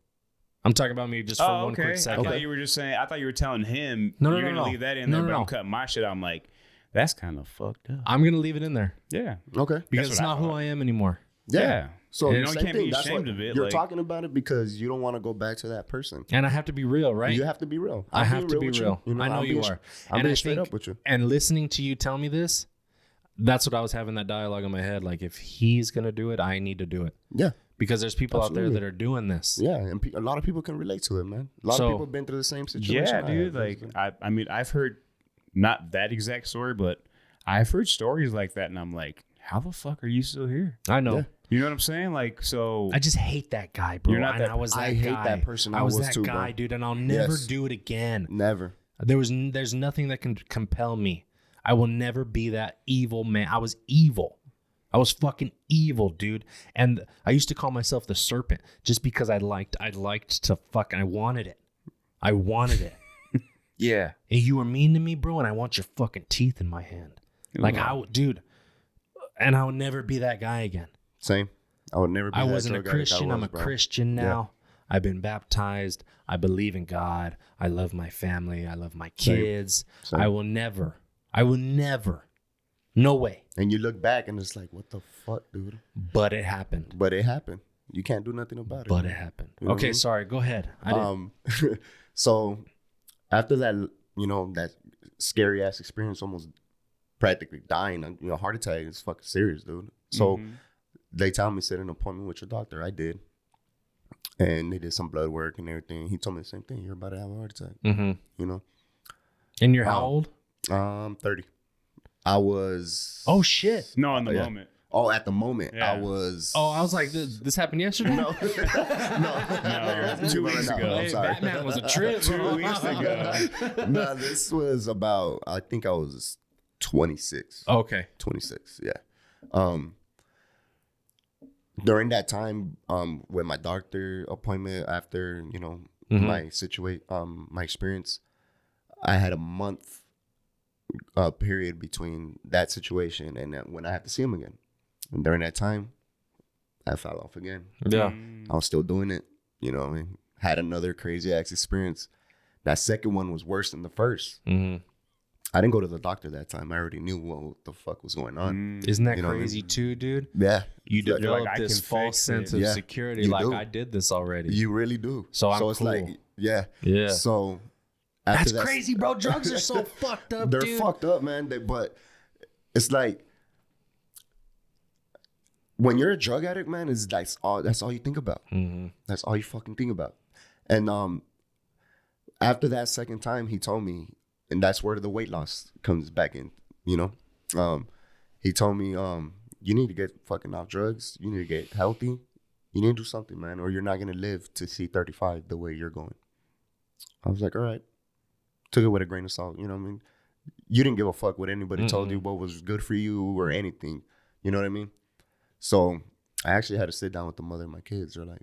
I'm talking about me just for one quick second. I thought you were just saying, I thought you were telling him you're going to leave that in there, but I'm cutting my shit out. I'm like, that's kind of fucked up. I'm going to leave it in there. Yeah. Okay. Because it's not who I am anymore. Yeah. So you can't be ashamed of it. You're talking about it because you don't want to go back to that person. And I have to be real, right? You have to be real. I have to be real. You know, I know you are. I'm being straight up with you. And listening to you tell me this, that's what I was having that dialogue in my head. Like, if he's going to do it, I need to do it. Yeah. Because there's people out there that are doing this. Yeah, and a lot of people can relate to it, man. A lot of people have been through the same situation. Yeah, dude. Like, I mean, I've heard not that exact story, but I've heard stories like that, and I'm like, how the fuck are you still here? I know. Yeah. You know what I'm saying? Like, so I just hate that guy, bro. You're not that, I was that I guy. hate that person. I was that too, guy, bro. dude, and I'll never do it again. Never. There's nothing that can compel me. I will never be that evil man. I was evil. I was fucking evil, dude. And I used to call myself the serpent just because I liked to fuck. I wanted it. I wanted it. yeah. And you were mean to me, bro, and I want your fucking teeth in my hand. Like, dude. And I would never be that guy again. Same. I would never be I that wasn't a Christian. I'm a bro. Christian now. Yeah. I've been baptized. I believe in God. I love my family. I love my kids. Same. I will never. No way. And you look back and it's like, what the fuck, dude? But it happened. You can't do nothing about it. But it happened. You know Okay, sorry. Go ahead. So after that, that scary ass experience, almost practically dying, heart attack is fucking serious, dude. So they tell me set an appointment with your doctor. I did. And they did some blood work and everything. He told me the same thing. You're about to have a heart attack. And you're how old? 30. I was. Oh shit! No, in the moment. Oh, at the moment, yeah. I was. Oh, I was like, this happened yesterday. No, 2 weeks ago. I'm sorry. Batman was a trip. 2 weeks ago. No, this was about. I think I was 26. Okay. 26. Yeah. During that time, with my doctor appointment, after my my experience, I had a month period between that situation and when I had to see him again. And during that time, I fell off again. Yeah. I was still doing it, had another crazy ass experience. That second one was worse than the first. I didn't go to the doctor that time. I already knew what the fuck was going on. Isn't that crazy too, dude? Yeah. You develop like, this false sense of security. Like, I did this already. You really do. So it's cool. like, yeah. So that's crazy, bro. Drugs are so fucked up, They're dude. fucked up, man. But it's like, when you're a drug addict, man, that's all you think about. That's all you fucking think about. And after that second time, he told me, and that's where the weight loss comes back in, he told me, you need to get fucking off drugs. You need to get healthy. You need to do something, man, or you're not going to live to see 35 the way you're going. I was like, all right. Took it with a grain of salt. You know what I mean? You didn't give a fuck what anybody told you, what was good for you or anything. You know what I mean? So I actually had to sit down with the mother of my kids. They're like,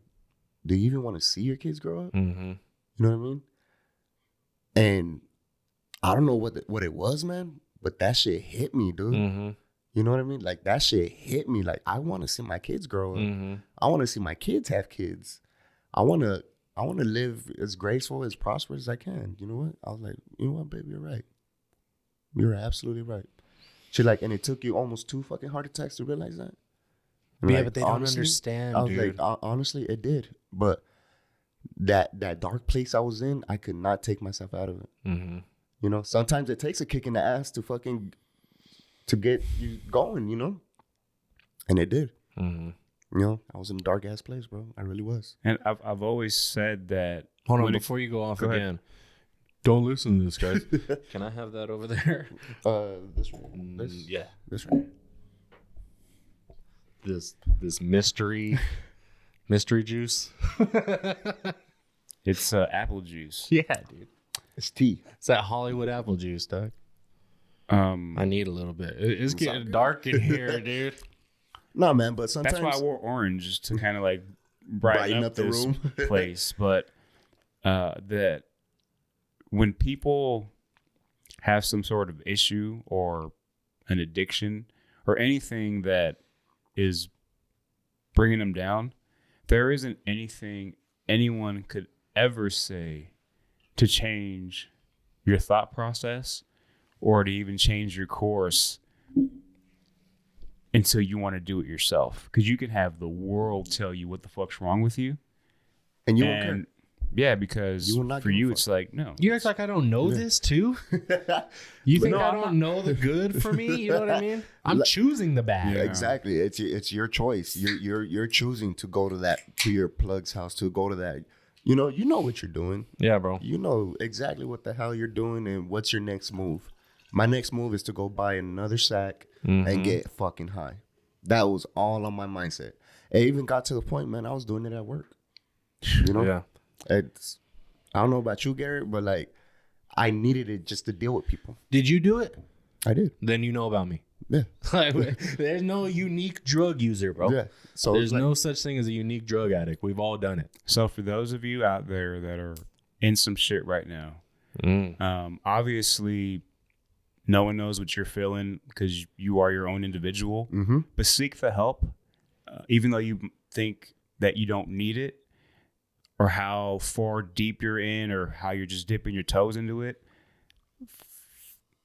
do you even want to see your kids grow up? Mm-hmm. You know what I mean? And I don't know what it was, man, but that shit hit me, dude. Mm-hmm. You know what I mean? Like, that shit hit me. Like, I want to see my kids grow up. Mm-hmm. I want to see my kids have kids. I want to live as graceful, as prosperous as I can. You know what? I was like, you know what, baby, you're right. You're absolutely right. She's like, and it took you almost 2 fucking heart attacks to realize that? Yeah, like, but they don't understand, I was dude. like, honestly, it did. But that dark place I was in, I could not take myself out of it. Mm-hmm. You know, sometimes it takes a kick in the ass to get you going, you know? And it did. Mm-hmm. You know, I was in a dark ass place, bro. I really was. And I've always said that. Hold on, before you go off go again. ahead. Don't listen to this, guys. Can I have that over there? This one. Yeah. This one. This mystery juice. It's apple juice. Yeah, dude. It's tea. It's that Hollywood apple juice, Doug. I need a little bit. It's getting dark in here, dude. No, man, but sometimes That's why I wore orange, just to kind of like brighten up the this room. place. But that when people have some sort of issue or an addiction or anything that is bringing them down, there isn't anything anyone could ever say to change your thought process or to even change your course until you want to do it yourself. Because you can have the world tell you what the fuck's wrong with you. and you won't care. Yeah, because You will not for give a you, fuck. it's like, no. You act like I don't know this too? You think no, I I'm don't know the good for me? You know what I mean? I'm choosing the bad. Yeah. Exactly. It's your choice. You're choosing to go to your plug's house, to go to that. You know what you're doing. Yeah, bro. You know exactly what the hell you're doing and what's your next move. My next move is to go buy another sack and get fucking high. That was all on my mindset. It even got to the point, man, I was doing it at work. You know? Yeah. I don't know about you, Garrett, but like I needed it just to deal with people. Did you do it? I did. Then you know about me. Yeah. There's no unique drug user, bro. Yeah. So There's it's like, no such thing as a unique drug addict. We've all done it. So for those of you out there that are in some shit right now, obviously no one knows what you're feeling because you are your own individual, but seek the help, even though you think that you don't need it or how far deep you're in or how you're just dipping your toes into it.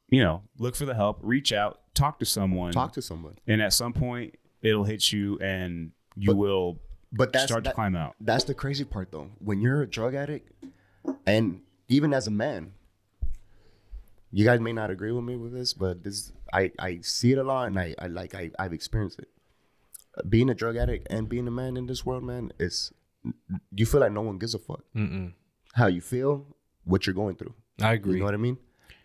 You know, look for the help, reach out, talk to someone. And at some point it'll hit you and you will start to climb out. That's the crazy part though. When you're a drug addict, and even as a man, you guys may not agree with me with this, but this I see it a lot, and I've experienced it. Being a drug addict and being a man in this world, man, you feel like no one gives a fuck. How you feel, what you're going through. I agree. You know what I mean?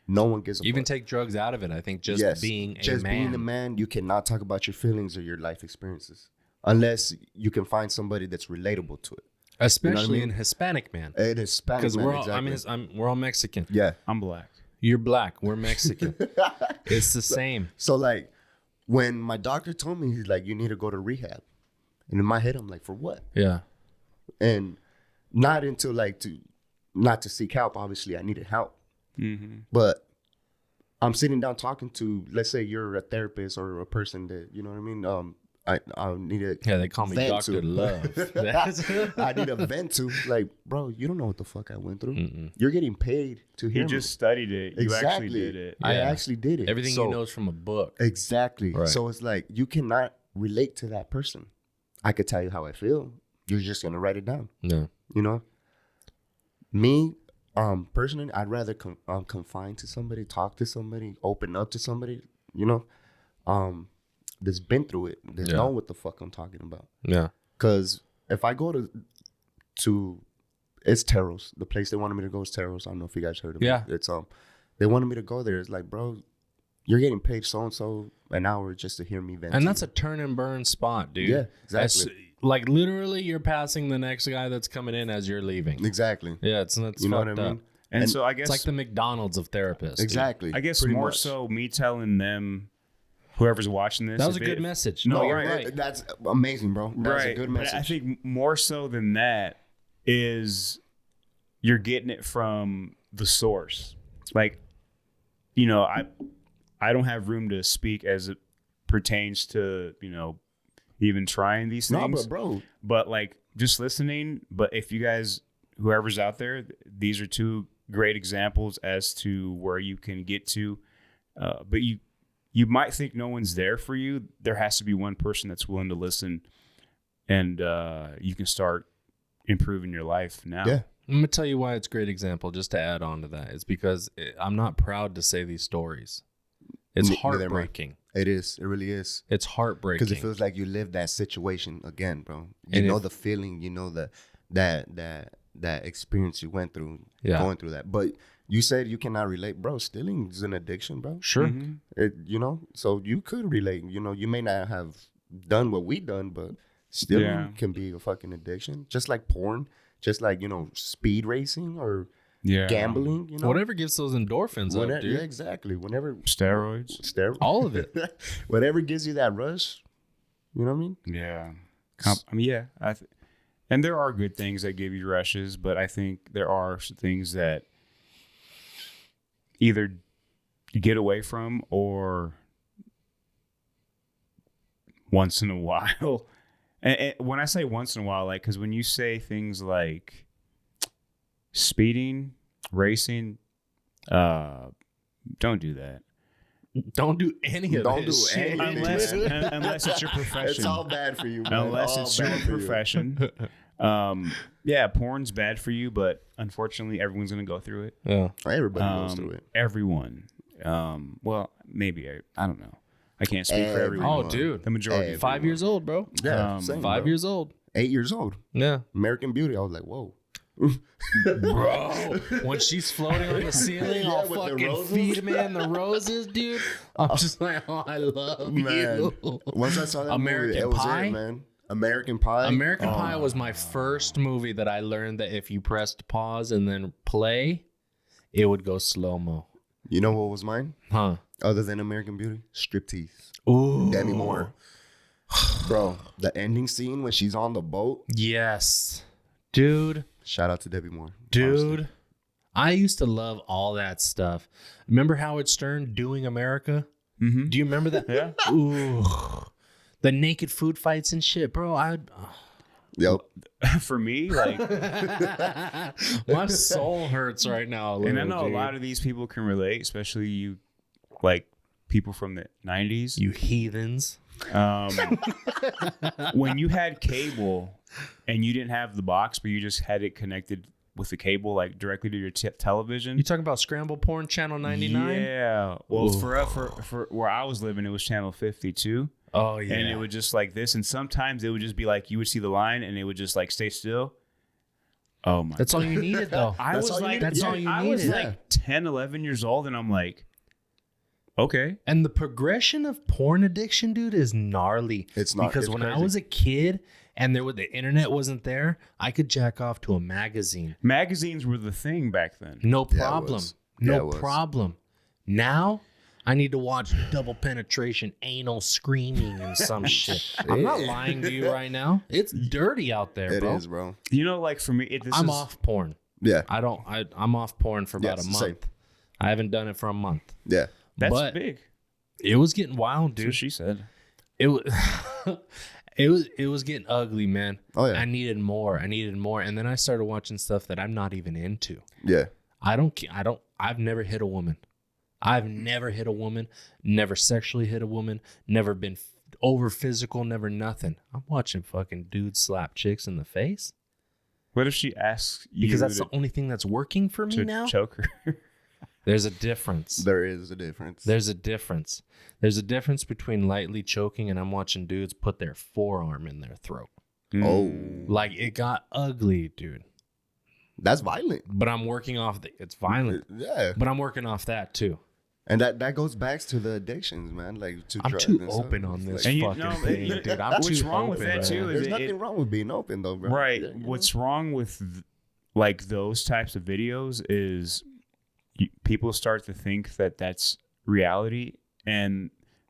No one gives a fuck. Even take drugs out of it. I think just being a man. You cannot talk about your feelings or your life experiences unless you can find somebody that's relatable to it. Especially in Hispanic man. It is Hispanic Because man, we're all, exactly. we're all Mexican. Yeah. I'm black. You're black. We're Mexican. It's the same. So like when my doctor told me, he's like, you need to go to rehab. And in my head, I'm like, for what? Yeah. And not until not to seek help. Obviously, I needed help. But I'm sitting down talking to, let's say you're a therapist or a person that, you know what I mean? I need a they call me vent Dr. to. Love. I need a vent to. Like, bro, you don't know what the fuck I went through. You're getting paid to hear You just studied it. You Exactly. actually did it. I actually did it. Everything you know is from a book. Exactly. Right. So it's like you cannot relate to that person. I could tell you how I feel. You're just gonna write it down. No. You know. Me, personally, I'd rather confine to somebody, talk to somebody, open up to somebody. You know, that's been through it. They know what the fuck I'm talking about. Yeah. Because if I go to it's Teros, the place they wanted me to go is Teros. I don't know if you guys heard of it. It's they wanted me to go there. It's like, bro, you're getting paid so and so an hour just to hear me vent. And that's a turn and burn spot, dude. Yeah, exactly. like literally you're passing the next guy that's coming in as you're leaving. Exactly. Yeah, it's You know what I fucked up. mean? And so I guess It's like the McDonald's of therapists. Exactly. I guess Pretty more much. so me telling them, whoever's watching this. That was a if good it- message. No, you're right. right. That's amazing, bro. That's a good But message. I think more so than that is you're getting it from the source. Like, you know, I don't have room to speak as it pertains to, you know, even trying these No, things. but bro, But like just listening. But if you guys, whoever's out there, these are two great examples as to where you can get to. But you might think no one's there for you. There has to be one person that's willing to listen, and you can start improving your life now. yeah. I'm going to tell you why it's a great example, just to add on to that. It's because I'm not proud to say these stories. It's Neither am I. heartbreaking. It is. It really is. It's heartbreaking. Because it feels like you lived that situation again, bro. You And know if- the feeling. You know that experience you went through, Yeah. going through that. But you said you cannot relate, bro. Stealing is an addiction, bro. Sure. You know, so you could relate. You know, you may not have done what we done, but stealing Yeah. can be a fucking addiction. Just like porn, just like, you know, speed racing or Yeah. gambling. You know, Whatever gives those endorphins up, Whenever, dude. yeah, exactly. Whenever Steroids. All of it. whatever gives you that rush. You know what I mean? Yeah. I mean, yeah. And there are good things that give you rushes, but I think there are things that either you get away from or once in a while. And when I say once in a while, like, because when you say things like speeding, racing, don't do that. Don't do any of Don't this do shit. anything. Unless it's your profession. It's all bad for you, man. Unless All it's your bad for you. profession. Yeah, porn's bad for you, but unfortunately, everyone's gonna go through it. Yeah. Everybody goes through it. Everyone. Well, maybe I don't know. I can't speak for everyone. Oh, dude. The majority. 5 years old, bro. Yeah, same, 5 bro. years old. 8 years old. Yeah. American Beauty. I was like, whoa. Bro, when she's floating on the ceiling, Yeah, all with the fucking roses. feed man the roses, dude. I'm just like, oh, I love Man, you. once I saw that American movie, it was Pie? it, man. American Pie. American Pie was my first movie that I learned that if you pressed pause and then play, it would go slow-mo. You know what was mine? Huh. Other than American Beauty? Striptease. Ooh. Demi Moore. Bro, the ending scene when she's on the boat. Yes. Dude. Shout out to Debbie Moore. Dude. honestly. I used to love all that stuff. Remember Howard Stern doing America? Mm-hmm. Do you remember that? Yeah. Ooh. The naked food fights and shit, bro. Yep. For me, like, My soul hurts right now. and I know a lot of these people can relate, especially you, like people from the 90s. you heathens. When you had cable and you didn't have the box, but you just had it connected with the cable, like directly to your television. You talking about Scramble Porn Channel 99? Yeah. Well, Ooh. for where I was living, it was channel 52. Oh yeah. And it would just like this. And sometimes it would just be like, you would see the line and it would just like stay still. Oh my. That's all you needed though. I That's was all you like, needed. That's all you I was needed. like 10, 11 years old. And I'm like, okay. And the progression of porn addiction, dude, is gnarly. It's not. Because It's when I crazy. was a kid and the internet wasn't there, I could jack off to a magazine. Magazines were the thing back then. No Yeah, it problem. was. Yeah, No it was. problem. Now I need to watch double penetration, anal screaming, and some shit. I'm not lying to you right now. It's dirty out there, It bro. is, bro. You know, like for me, I'm off porn. Yeah. I'm off porn for about a Yes, month. same. I haven't done it for a month. Yeah. That's but big. it was getting wild, That's what dude. she said. It was it was getting ugly, man. Oh, yeah. I needed more. And then I started watching stuff that I'm not even into. Yeah. I've never hit a woman. I've never hit a woman, never sexually hit a woman, never been over physical, never nothing. I'm watching fucking dudes slap chicks in the face What if she asks you because that's to, the only thing that's working for me to now. choke her? There's a difference. There is a difference. There's a difference. There's a difference between lightly choking and I'm watching dudes put their forearm in their throat. Oh, Like it got ugly, dude. that's violent. But I'm working off it's violent. Yeah. But I'm working off that too. And that goes back to the addictions, man. Like to I'm drugs too and stuff. open on this Like, fucking thing, dude. I'm what's too wrong with open, that, too, man. is there's nothing wrong with being open, though, bro. Right. Yeah, you know? What's wrong with like those types of videos is people start to think that that's reality, and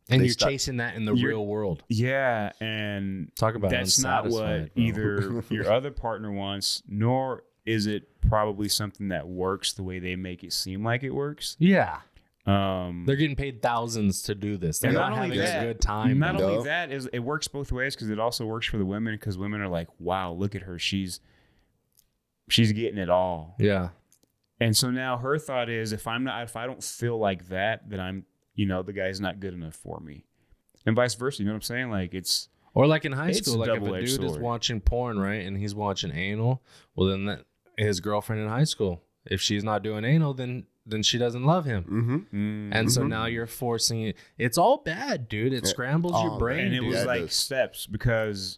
you're chasing that in the real world. Yeah, and Talk about that's not what unsatisfied, bro. either your other partner wants, nor is it probably something that works the way they make it seem like it works. Yeah. They're getting paid thousands to do this. They're not having a good time. Not only that, is it works both ways, because it also works for the women, because women are like, wow, look at her. She's getting it all. Yeah. And so now her thought is, if I don't feel like that, then I'm, the guy's not good enough for me. And vice versa. You know what I'm saying? Like Or like in high it's school, a like if a double-edged dude is sword. watching porn, right, and he's watching anal, well then his girlfriend in high school, if she's not doing anal, then she doesn't love him. Mm-hmm. And so now you're forcing it. It's all bad, dude. It scrambles your brain. And it dude. was like steps, because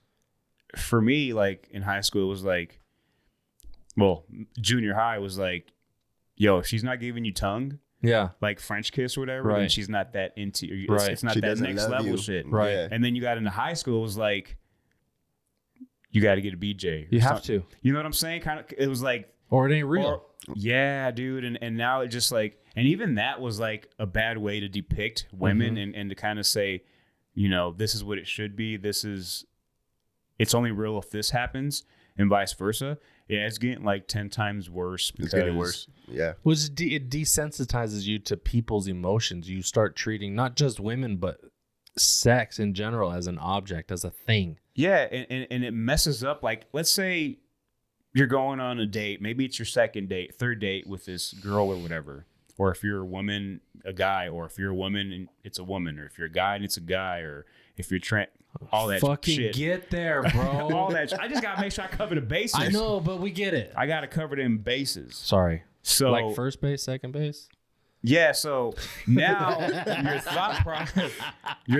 for me, like in high school, it was like, well, junior high was like, yo, if she's not giving you tongue, yeah, like French kiss or whatever, right. then she's not that into you. Right. It's not She that doesn't next love level you. shit. Right. Yeah. And then you got into high school, it was like, you got to get a BJ. You have to. You know what I'm saying? Kind of. It was like, Or it ain't real. yeah, dude. And now it just like, and even that was like a bad way to depict women and to kind of say, this is what it should be. It's only real if this happens, and vice versa. Yeah, it's getting like 10 times worse. It's getting worse. Yeah. It desensitizes you to people's emotions. You start treating not just women, but sex in general as an object, as a thing. Yeah, and it messes up. Like, let's say you're going on a date. Maybe it's your second date, third date with this girl or whatever. Or if you're a woman, a guy. Or if you're a woman and it's a woman. Or if you're a guy and it's a guy. Or if you're all that fucking shit. get there, bro. All that. I just gotta make sure I cover the bases. I know, but we get it. I gotta cover them bases. Sorry. So Like first base, second base? yeah. So now your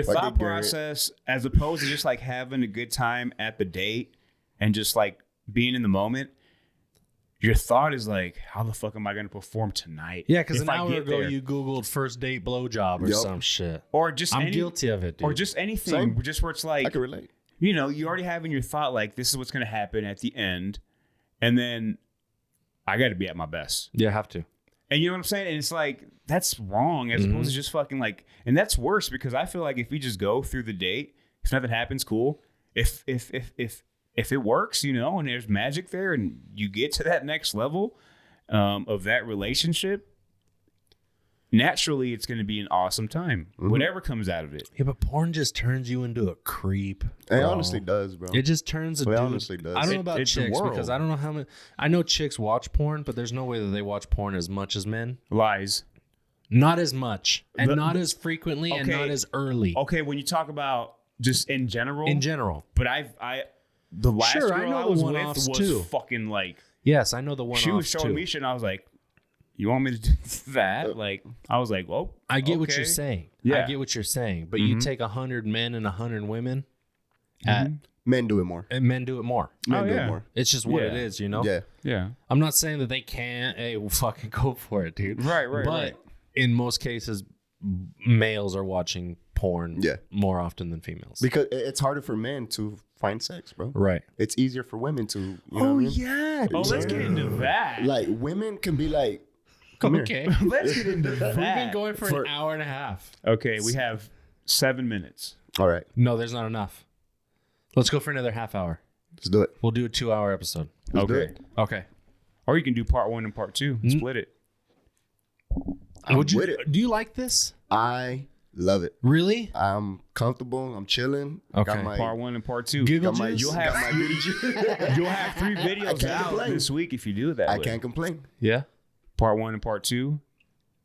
thought process, as opposed to just like having a good time at the date and just like being in the moment, your thought is like, how the fuck am I gonna perform tonight? Yeah, because if an I hour get ago there? you Googled first date blowjob or some shit. Or just I'm guilty of it, dude. Or just anything, Same. just where it's like, I can relate. you already have in your thought, like, this is what's going to happen at the end. And then I got to be at my best. You have to. And you know what I'm saying? And it's like, that's wrong, as opposed to just fucking like, and that's worse, because I feel like if we just go through the date, if nothing happens, cool. If it works, and there's magic there and you get to that next level of that relationship, naturally it's going to be an awesome time, whatever comes out of it. Yeah, but porn just turns you into a creep. It bro. honestly does, bro. It just turns a dude. It honestly does. I don't know about It's a chicks, world. because I don't know how many. I know chicks watch porn, but there's no way that they watch porn as much as men. Lies. Not as much, and not as frequently, and Okay. not as early. Okay, when you talk about just in general. In general. But the last Sure, girl I know I the was one-offs with was too. fucking like, Yes, I know the one. she was showing me shit and I was like, you want me to do that? Like, I was like, well, I get what okay. you're saying. Yeah. I get what you're saying. But you take 100 men and 100 women, and Men do it more. men do it more. Men Oh, do yeah. it more. It's just what it Yeah. is, Yeah. Yeah. I'm not saying that they can't. Hey, well, fucking go for it, dude. Right, But right. in most cases, males are watching porn Yeah. more often than females. Because it's harder for men to find sex, bro. Right. It's easier for women to, you know what I mean? yeah. Oh, let's get into that. Like, women can be like, come here. Okay. Let's get into that. We've been going for an hour and a half. Okay, we have 7 minutes. All right, No, there's not enough. Let's go for another half hour. let's do it. We'll do a 2-hour episode. Let's do Okay. it. Okay. Or you can do part 1 and part 2. Split it. Would you? with it. Do you like this? I love it. Really? I'm comfortable. I'm chilling. Okay. Got my, Part 1 and part 2. Giggle got my, juice? You'll have got my You'll have 3 videos can't out complain. this week if you do it that I way. can't complain. Yeah. Part 1 and part 2.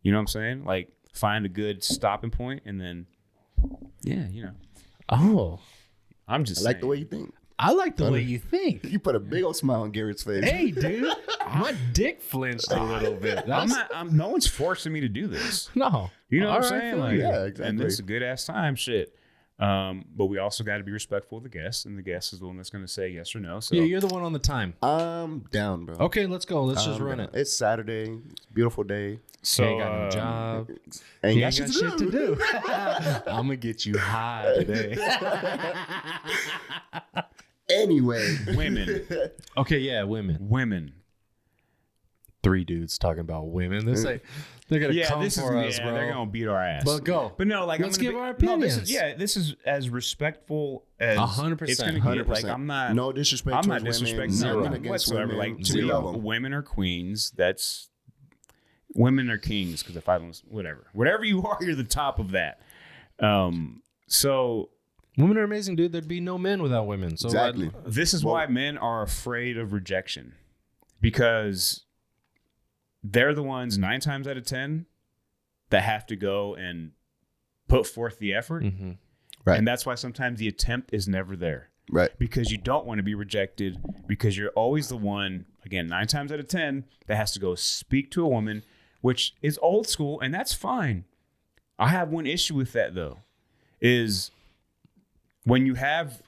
You know what I'm saying? Like, find a good stopping point and then, yeah, Oh, I'm just I like the saying. way you think. I like the way you think. You put a big old smile on Garrett's face. Hey, dude, my dick flinched a little bit. No one's forcing me to do this. No. You know what I'm All right, saying? feel Like, you. Yeah, exactly. And it's a good ass time. Shit. But we also got to be respectful of the guest, and the guest is the one that's going to say yes or no. So Yeah, you're the one on the time. I'm down, bro. Okay, let's go. Let's just run it. It's Saturday. It's a beautiful day. So you ain't got no job. Ain't You got ain't shit got shit to do. I'm gonna get you high today. Anyway, women, Okay, yeah, women. 3 dudes talking about women. They're gonna come for us, bro. They're gonna beat our ass. But go. But no, like Let's give our No, opinions. this is as respectful as 100%. it's gonna get. Like I'm not. no disrespect. I'm not towards women, disrespecting nothing women against whatsoever. women. Like to Zero. me, women are queens. That's women are kings because if I don't, whatever you are, you're the top of that. So Women are amazing, dude. There'd be no men without women. So Exactly. this is why men are afraid of rejection, because they're the ones 9 times out of 10 that have to go and put forth the effort. Mm-hmm. Right. And that's why sometimes the attempt is never there. Right. Because you don't want to be rejected, because you're always the one, again, 9 times out of 10, that has to go speak to a woman, which is old school, and that's fine. I have one issue with that, though, is when you have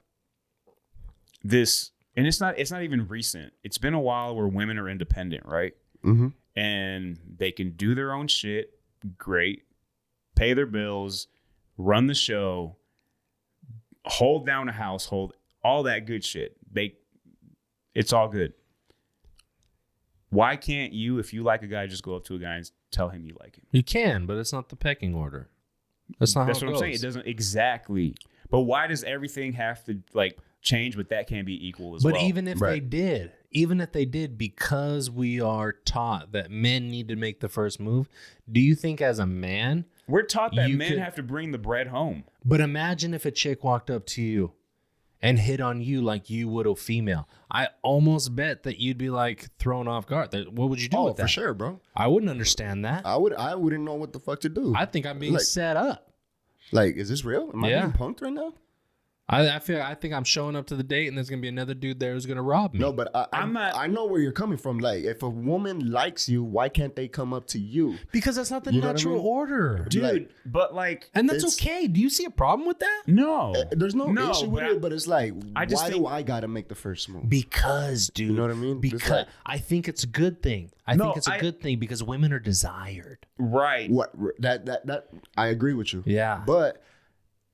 this, and it's not even recent. It's been a while where women are independent, right? Mm-hmm. And they can do their own shit, great, pay their bills, run the show, hold down a household, all that good shit. It's all good. Why can't you, if you like a guy, just go up to a guy and tell him you like him? You can, but it's not the pecking order. That's not That's how what it I'm goes. saying. It doesn't exactly. But why does everything have to like change? But that can be equal as well. But even if Right. they did, because we are taught that men need to make the first move, do you think as a man, we're taught that you men could- have to bring the bread home. but imagine if a chick walked up to you and hit on you like you would a female. I almost bet that you'd be like thrown off guard. What would you do Oh, with that? for sure, bro. I wouldn't understand that. I wouldn't know what the fuck to do. I think I'm being Like- set up. Like, is this real? Am I Yeah. being punked right now? I think I'm showing up to the date and there's gonna be another dude there who's gonna rob me. No, but I'm not- I know where you're coming from. Like, if a woman likes you, why can't they come up to you? because that's not the You know what I natural mean? order, Dude, Like- but like, and that's it's- okay. Do you see a problem with that? no. There's no issue with but it, but it's like, I just why think- do I gotta make the first move? Because, dude, You know what I mean? Just Because like- I think it's a good thing. I No, think it's a good thing because women are desired. Right. What that I agree with you. Yeah. But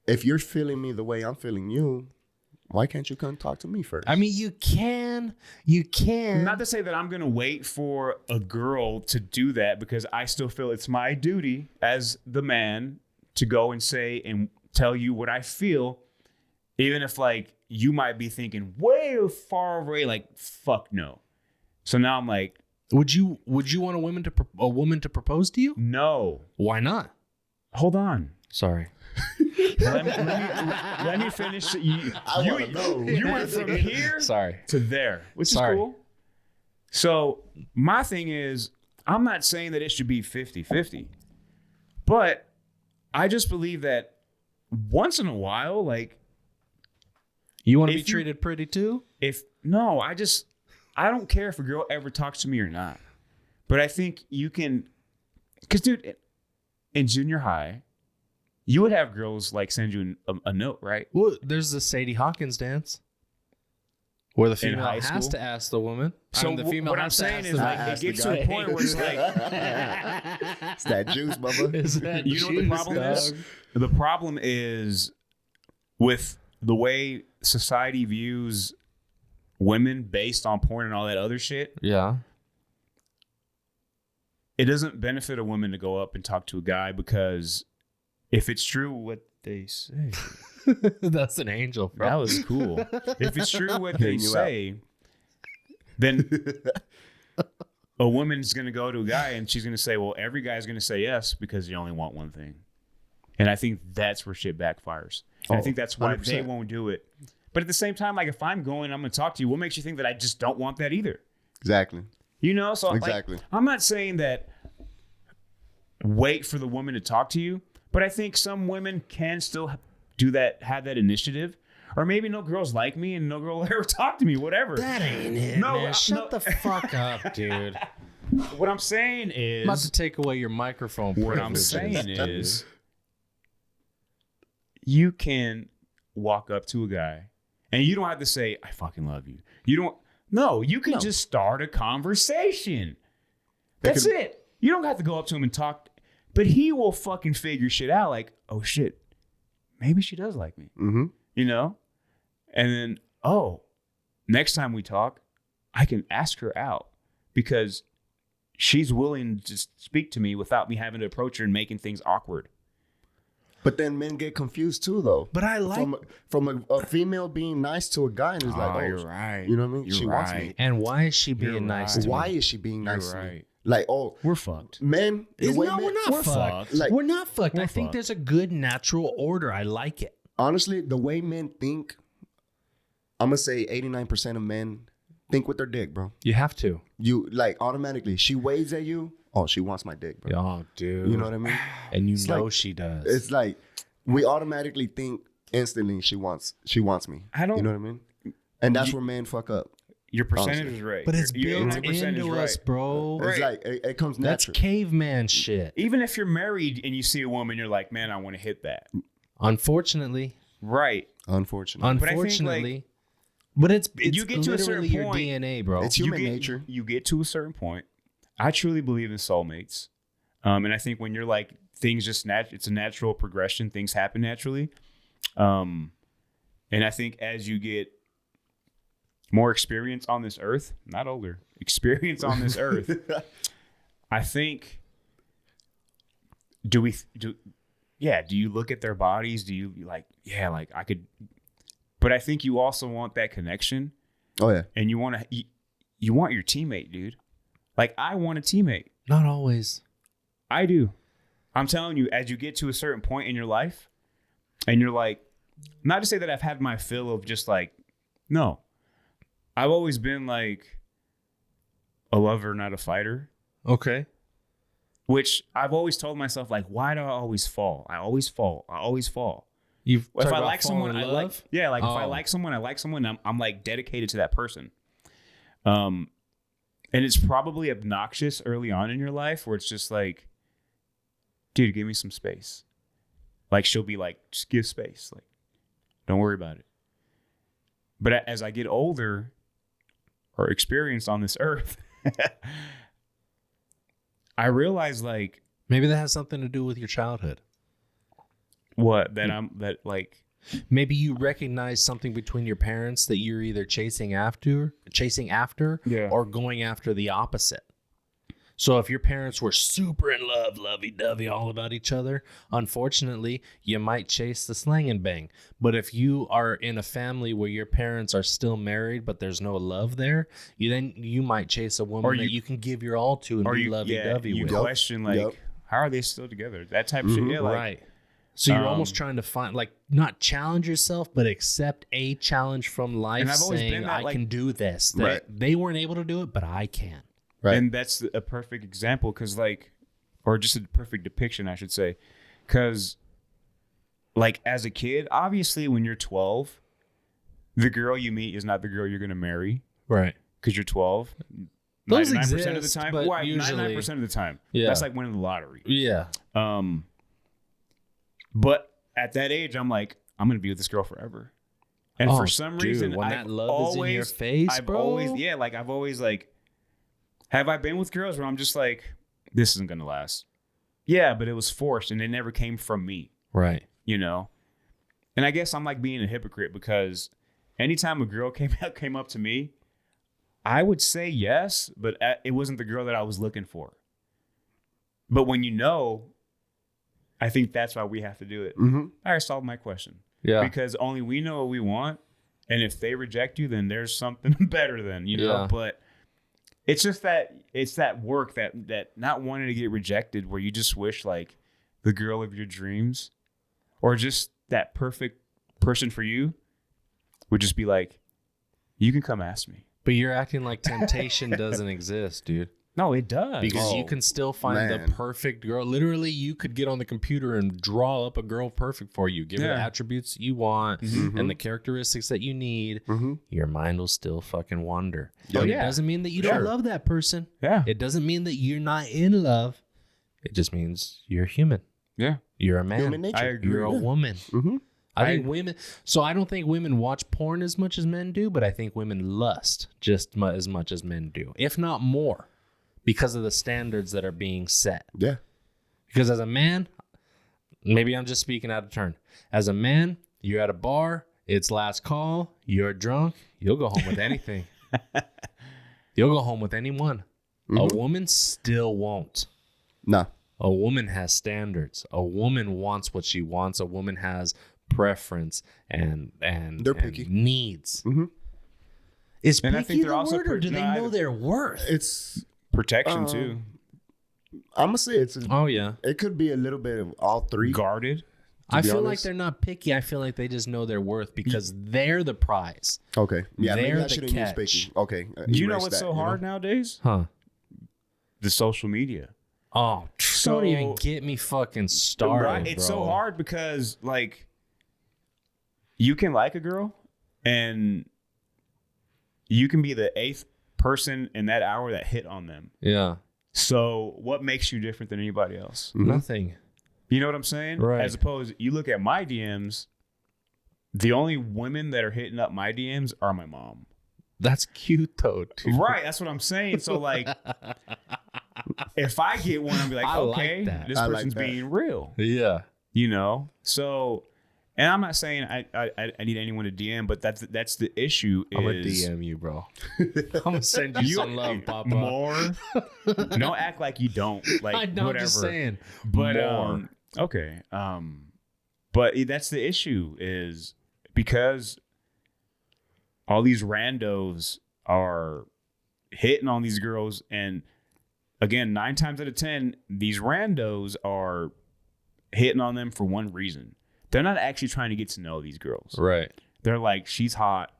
if you're feeling me the way I'm feeling you, why can't you come talk to me first? I mean, you can. Not to say that I'm going to wait for a girl to do that, because I still feel it's my duty as the man to go and say and tell you what I feel, even if like you might be thinking way far away, like fuck no. So now I'm like, Would you want a woman to propose to you? no. Why not? Hold on. Sorry. Let me finish. You went from here Sorry. to there, which Sorry. is cool. So my thing is, I'm not saying that it should be 50-50, but I just believe that once in a while, like, You want to be If you- treated pretty too? I don't care if a girl ever talks to me or not, but I think you can, because dude, in junior high, you would have girls like send you a note, right? Well, there's the Sadie Hawkins dance, where the female high has school? to ask the woman. So the female what I'm has to saying ask is the like man. it gets to a point where it's like, It's that juice, Bubba. Is that you know what the juice, problem is? dog? The problem is with the way society views women based on porn and all that other shit. Yeah. It doesn't benefit a woman to go up and talk to a guy, because if it's true what they say, That's an angel, bro. that was cool. If it's true what they Hearing you say, then a woman's going to go to a guy and she's going to say, well, every guy's going to say yes because you only want one thing. And I think that's where shit backfires. And I think that's why 100%. they won't do it. But at the same time, like, if I'm going, I'm going to talk to you, what makes you think that I just don't want that either? Exactly. You know? So Exactly. like, I'm not saying that wait for the woman to talk to you, but I think some women can still do that, have that initiative. Or maybe no girls like me and no girl will ever talk to me, whatever. That ain't it, No, man. no. Shut the fuck up, dude. What I'm saying I'm about is, to take away your microphone. what I'm privileges. saying is, you can walk up to a guy and you don't have to say, I fucking love you. You can just start a conversation. That's it. You don't have to go up to him and talk, but he will fucking figure shit out like, oh shit, maybe she does like me, you know? And then, next time we talk, I can ask her out because she's willing to speak to me without me having to approach her and making things awkward. But then men get confused too, though. But I like from a female being nice to a guy, and it's like, you're right. You know what I mean? You're she wants me. And why is she being nice to me? Why is she being nice to me? Like, we're fucked. Men, we're not fucked. Like, we're not fucked. I think there's a good natural order. I like it. Honestly, the way men think, I'm gonna say 89% of men think with their dick, bro. You have to. You like automatically. She waves at you. Oh, she wants my dick, bro. Oh, dude. You know what I mean? And it's know like, she does. It's like we automatically think instantly she wants me. I don't. You know what I mean? And that's where men fuck up. Your percentage is right. But it's Your built into us, bro. It's like it comes natural. That's caveman shit. Even if you're married and you see a woman, you're like, man, I want to hit that. Unfortunately. Right. Unfortunately. But it's you get to a certain your point, DNA, bro. It's human nature. You get to a certain point. I truly believe in soulmates. And I think when you're like, things just it's a natural progression. Things happen naturally. And I think as you get more experience on this earth, not older, experience on this earth, I think, do you look at their bodies? Do you I could, but I think you also want that connection. Oh yeah. And you want your teammate, dude. Like I want a teammate. Not always. I do. I'm telling you, as you get to a certain point in your life and you're like, not to say that I've had my fill of just like, no, I've always been like a lover, not a fighter. Okay. Which I've always told myself, like, why do I always fall? I always fall. If I like someone, I like. Yeah, like if I like someone, I like someone. I'm like dedicated to that person. And it's probably obnoxious early on in your life where it's just like, dude, give me some space. Like she'll be like, just give space. Like, don't worry about it. But as I get older or experienced on this earth, I realize like maybe that has something to do with your childhood. What? Maybe you recognize something between your parents that you're either chasing after, or going after the opposite. So if your parents were super in love, lovey-dovey, all about each other, unfortunately, you might chase the slang and bang. But if you are in a family where your parents are still married, but there's no love there, you might chase a woman that you can give your all to and be lovey-dovey with. You question, like, how are they still together? That type of shit. Yeah, like, right. So you're almost trying to find, like, not challenge yourself, but accept a challenge from life, saying, I can do this. They weren't able to do it, but I can. Right. And that's a perfect example because, like, or just a perfect depiction, I should say. Because, like, as a kid, obviously when you're 12, the girl you meet is not the girl you're going to marry. Right. Because you're 12. Those 99% exist, of the time. but Why? usually 99% of the time. Yeah. That's like winning the lottery. Yeah. But at that age, I'm like, I'm going to be with this girl forever. And for some reason, when that love is in your face, I've always, have I been with girls where I'm just like, this isn't going to last? Yeah, but it was forced and it never came from me. Right. You know? And I guess I'm like being a hypocrite because anytime a girl came up to me, I would say yes, but it wasn't the girl that I was looking for. But when you know, I think that's why we have to do it. Mm-hmm. I solved my question. Yeah. Because only we know what we want. And if they reject you, then there's something better than, you know? But it's just that work that not wanting to get rejected where you just wish like the girl of your dreams or just that perfect person for you would just be like, you can come ask me. But you're acting like temptation doesn't exist, dude. No, it does. Because you can still find the perfect girl. Literally, you could get on the computer and draw up a girl perfect for you. Give her the attributes you want and the characteristics that you need. Mm-hmm. Your mind will still fucking wander. But it doesn't mean that you don't love that person. Yeah. It doesn't mean that you're not in love. It just means you're human. Yeah. You're a man. Human nature. I agree. You're a woman. Mm-hmm. I think women. So I don't think women watch porn as much as men do, but I think women lust just as much as men do, if not more, because of the standards that are being set. Yeah. Because as a man, maybe I'm just speaking out of turn. As a man, you're at a bar, it's last call, you're drunk, you'll go home with anything. You'll go home with anyone. A woman still won't. Nah. A woman has standards. A woman wants what she wants. A woman has preference and they're picky. And needs. Mm-hmm. Is And I picky think they're the also word, or do they know their worth? It's protection too. I'm gonna say Oh yeah. It could be a little bit of all three. Guarded. I feel like they're not picky. I feel like they just know their worth because they're the prize. Okay. Yeah, They're maybe I the shouldn't use catch. picky. Okay. You know erase what's that, so hard nowadays? Huh. The social media. Oh, So- don't even get me fucking started, Right? It's bro. so hard because like you can like a girl and you can be the 8th person in that hour that hit on them. Yeah. So what makes you different than anybody else? Nothing. You know what I'm saying? Right. As opposed, you look at my DMs, the only women that are hitting up my DMs are my mom. That's cute though, dude. Right. That's what I'm saying. So like, if I get one, I'll be like, I like okay, that. this I like person's that. being real. Yeah. You know? So, and I'm not saying I need anyone to DM, but that's the issue. I'm gonna is DM you, bro. I'm gonna send you some love, Papa. more. Don't act like you don't. Like I know. I'm whatever. just saying. But more. okay. But that's the issue is because all these randos are hitting on these girls, and again, 9 times out of 10, these randos are hitting on them for one reason. They're not actually trying to get to know these girls. Right. They're like, she's hot.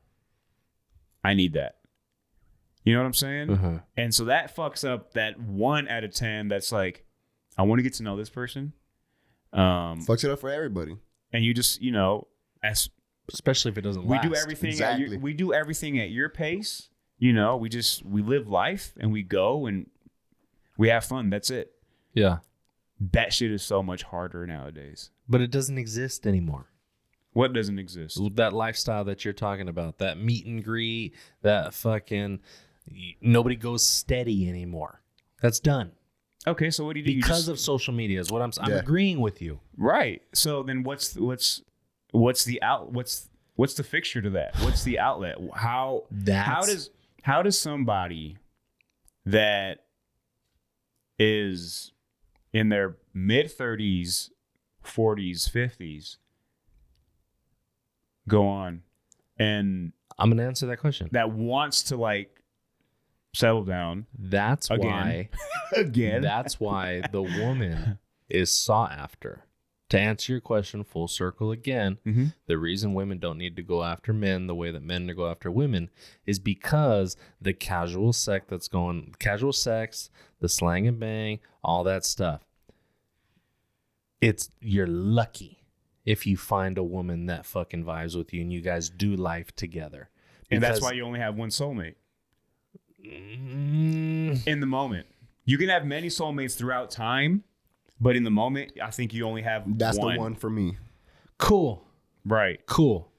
I need that. You know what I'm saying? Uh-huh. And so that fucks up that 1 out of 10 that's like, I want to get to know this person. Fucks it up for everybody. And you just, you know, as Especially if it doesn't we last. do everything Exactly. we do everything at your pace. You know, we live life and we go and we have fun. That's it. Yeah. That shit is so much harder nowadays. But it doesn't exist anymore. What doesn't exist? That lifestyle that you're talking about, that meet and greet, that fucking nobody goes steady anymore. That's done. Okay, so what do you do? Because of social media is what I'm Yeah. agreeing with you. Right. So then what's the fixture to that? What's the outlet? How does somebody that is in their mid 30s, 40s, 50s go on and I'm going to answer that question. that wants to like settle down That's again. why again? that's why the woman is sought after. To answer your question full circle again, the reason women don't need to go after men the way that men go after women is because the casual sex, the slang and bang, all that stuff. You're lucky if you find a woman that fucking vibes with you and you guys do life together. And that's why you only have one soulmate. In the moment. You can have many soulmates throughout time, but in the moment, I think you only have That's one. the one for me. Cool. Right. Cool.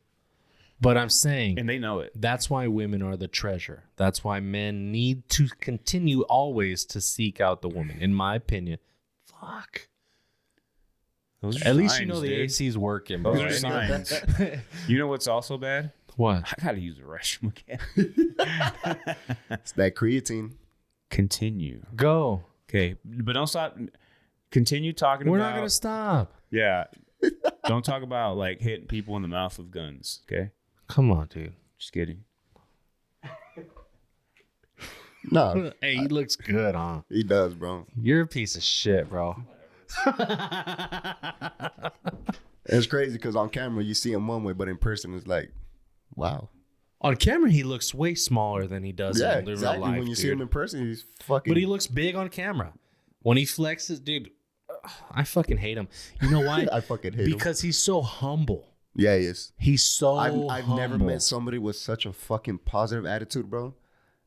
But I'm saying And they know it. that's why women are the treasure. That's why men need to continue always to seek out the woman, in my opinion. Fuck. Those are At least you signs, know the dude. AC's working, bro. Those are signs. You know what's also bad? What? I gotta use the restroom again. It's that creatine. Continue. Go. Okay, but don't stop. Continue talking We're about. not going to stop. Yeah. Don't talk about like hitting people in the mouth with guns. Okay. Come on, dude. Just kidding. No, Hey, he looks good, huh? he does, bro. You're a piece of shit, bro. It's crazy because on camera you see him one way, but in person it's like, wow. On camera, he looks way smaller than he does Yeah, in real exactly. life, When you dude. see him in person, he's fucking. But he looks big on camera. When he flexes, dude, I fucking hate him. You know why? I fucking hate him. Because he's so humble. Yeah, he is. He's so I've never humble. met somebody with such a fucking positive attitude, bro.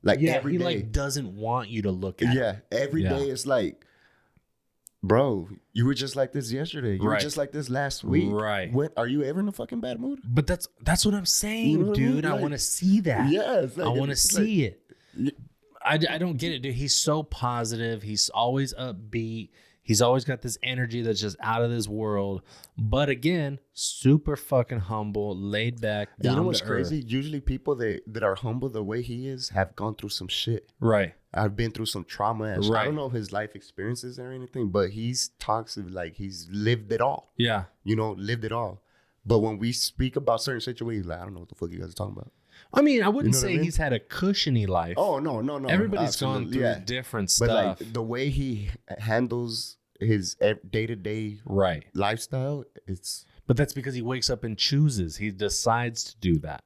Like Yeah, every he day. like doesn't want you to look at him. Yeah, every day Yeah. it's like, bro, you were just like this yesterday. You were just like this last week. Right. When, are you ever in a fucking bad mood? But that's what I'm saying, You know what I mean? dude. I Like, want to see that. Yeah. It's like, I want to it's see like, it. I don't get it, dude. He's so positive. He's always upbeat. He's always got this energy that's just out of this world. But again, super fucking humble, laid back, down you know what's to crazy? earth. Usually people that are humble the way he is have gone through some shit. Right. I've been through some trauma. And Right. I don't know his life experiences or anything, but he's talks of like he's lived it all. Yeah. You know, lived it all. But when we speak about certain situations, like, I don't know what the fuck you guys are talking about. I mean, I wouldn't You know what say I mean? he's had a cushiony life. Oh, no. Everybody's gone Absolutely, through yeah. different But stuff. like the way he handles his day-to-day Right. lifestyle, it's But that's because he wakes up and chooses. He decides to do that.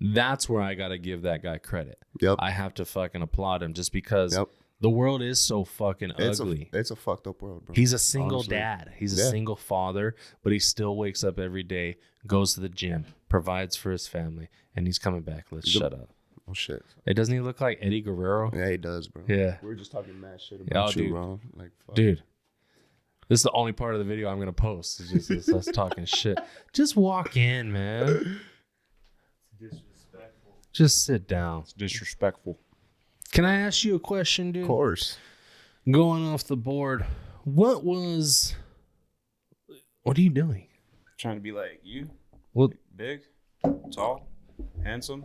That's where I got to give that guy credit. Yep. I have to fucking applaud him just because Yep. the world is so fucking ugly. It's a fucked up world, bro. He's a single Honestly. dad. He's a Yeah. single father, but he still wakes up every day, goes to the gym, provides for his family, and he's coming back. Let's shut up. Oh shit. Hey, doesn't he look like Eddie Guerrero? Yeah, he does, bro. Yeah. We were just talking mad shit Yeah, about you, dude. bro. Like, fuck. Dude, this is the only part of the video I'm going to post. It's just us talking shit. Just walk in, man. Disrespectful. Just sit down. It's disrespectful. Can I ask you a question, dude? Of course. Going off the board, what are you doing? Trying to be like you. What? Big, tall, handsome.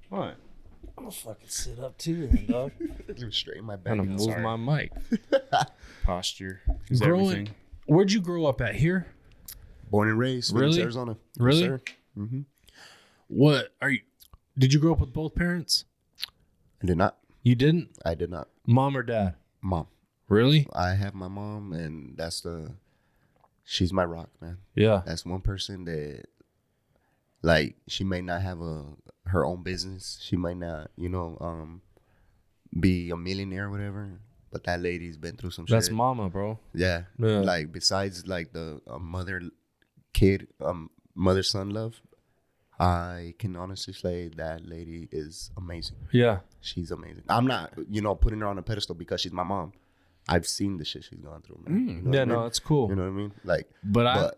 What? I'm going to fucking sit up too, then, dog. Straighten my I'm back. going to move sorry. my mic. Posture is everything. Where'd you grow up at? Here? Born and raised, Really? Phoenix, Arizona. Really? Yes, sir. Mm-hmm. What are you? Did you grow up with both parents? I did not. You didn't? I did not. Mom or dad? Mom. Really? I have my mom, and she's my rock, man. Yeah. That's one person that, like, she may not have her own business. She might not, be a millionaire or whatever. But that lady's been through some That's shit. mama, bro. Yeah. Yeah. Like, besides, like, the mother-son love, I can honestly say that lady is amazing. Yeah. She's amazing. I'm not, putting her on a pedestal because she's my mom. I've seen the shit she's gone through, man. You know what I Yeah, mean? no, that's cool. You know what I mean? Like, But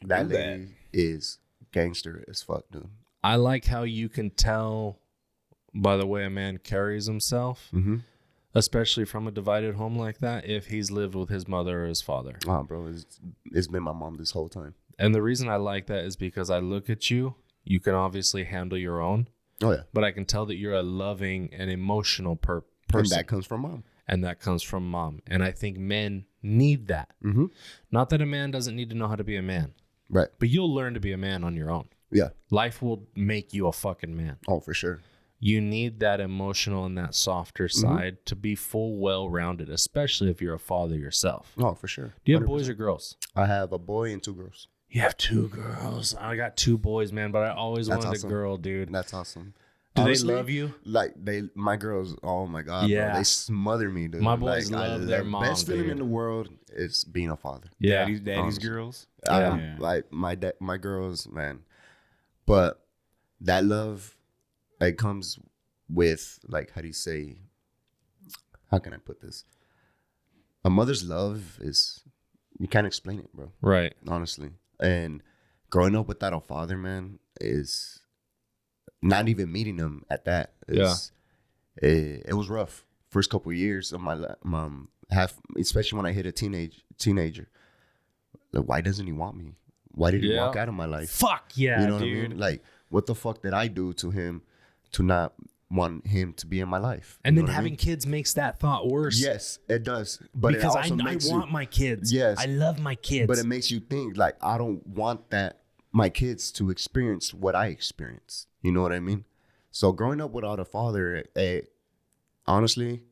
that lady is gangster as fuck, dude. I like how you can tell by the way a man carries himself, especially from a divided home like that, if he's lived with his mother or his father. Oh, bro, it's been my mom this whole time. And the reason I like that is because I look at you, you can obviously handle your own, Oh, yeah. but I can tell that you're a loving and emotional And person. that comes from mom. And that comes from mom. And I think men need that. Mm-hmm. Not that a man doesn't need to know how to be a man, Right. but you'll learn to be a man on your own. Yeah. Life will make you a fucking man. Oh, for sure. You need that emotional and that softer side to be full, well-rounded, especially if you're a father yourself. Oh, for sure. Do you have 100%. boys or girls? I have a boy and 2 girls. You have 2 girls. I got 2 boys, man, but I always That's wanted awesome. a girl, dude. That's awesome. Do Honestly, they love you? Like my girls, oh my god, Yeah. bro, they smother me, dude. My boys Like, love their mom, best feeling dude. in the world is being a father. Yeah. Daddy's honestly. girls. Yeah. Like my girls, man. But that love, it comes with, like, how can I put this? A mother's love is, you can't explain it, bro. Right. Honestly. And growing up without a father, man, is not even meeting him at that. It was rough. First couple of years of my especially when I hit a teenager. Like, why doesn't he want me? Why did he walk out of my life? Fuck yeah, You know dude. what I mean? Like, what the fuck did I do to him to not want him to be in my life? And You then know what I having mean? kids makes that thought worse. Yes, it does. But Because it also I makes want my kids. Yes. I love my kids. But it makes you think, like, I don't want my kids to experience what I experienced. You know what I mean? So growing up without a father, honestly,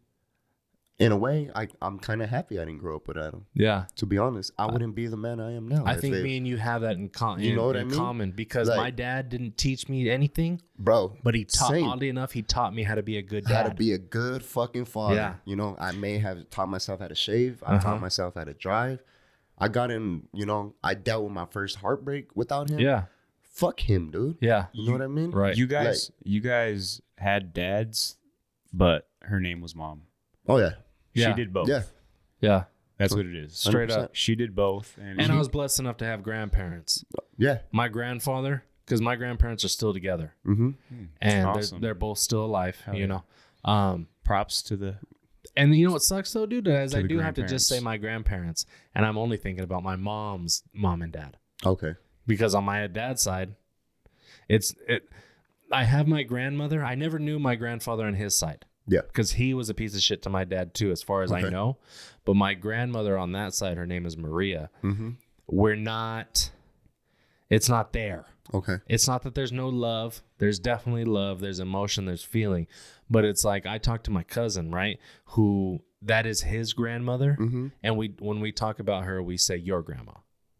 in a way, I'm kind of happy I didn't grow up without him. Yeah. To be honest, I wouldn't be the man I am now. I think me and you have that in You know what I mean? common because Like, my dad didn't teach me anything, bro. but he taught, same. oddly enough, he taught me how to be a good dad. How to be a good fucking father. Yeah. You know, I may have taught myself how to shave. I taught myself how to drive. I got in, I dealt with my first heartbreak without him. Yeah. Fuck him, dude. Yeah. You know what I mean? Right. You guys had dads, but her name was mom. Oh, yeah. Yeah. She did both. Yeah. Yeah. That's what it is. Straight 100%. up. She did both. And I was blessed enough to have grandparents. Yeah. My grandfather, because my grandparents are still together. Mm-hmm. And Awesome. they're both still alive, Hell you yeah. know. props to the And you know what sucks though, dude? Is To I the do have to just grandparents. say my grandparents. And I'm only thinking about my mom's mom and dad. Okay. Because on my dad's side, I have my grandmother. I never knew my grandfather on his side. Yeah. Because he was a piece of shit to my dad too, as far as I Okay. know. But my grandmother on that side, her name is Maria. Mm-hmm. It's not there. Okay. It's not that there's no love. There's definitely love. There's emotion. There's feeling. But it's like I talked to my cousin, right? Who that is his grandmother. Mm-hmm. And when we talk about her, we say your grandma.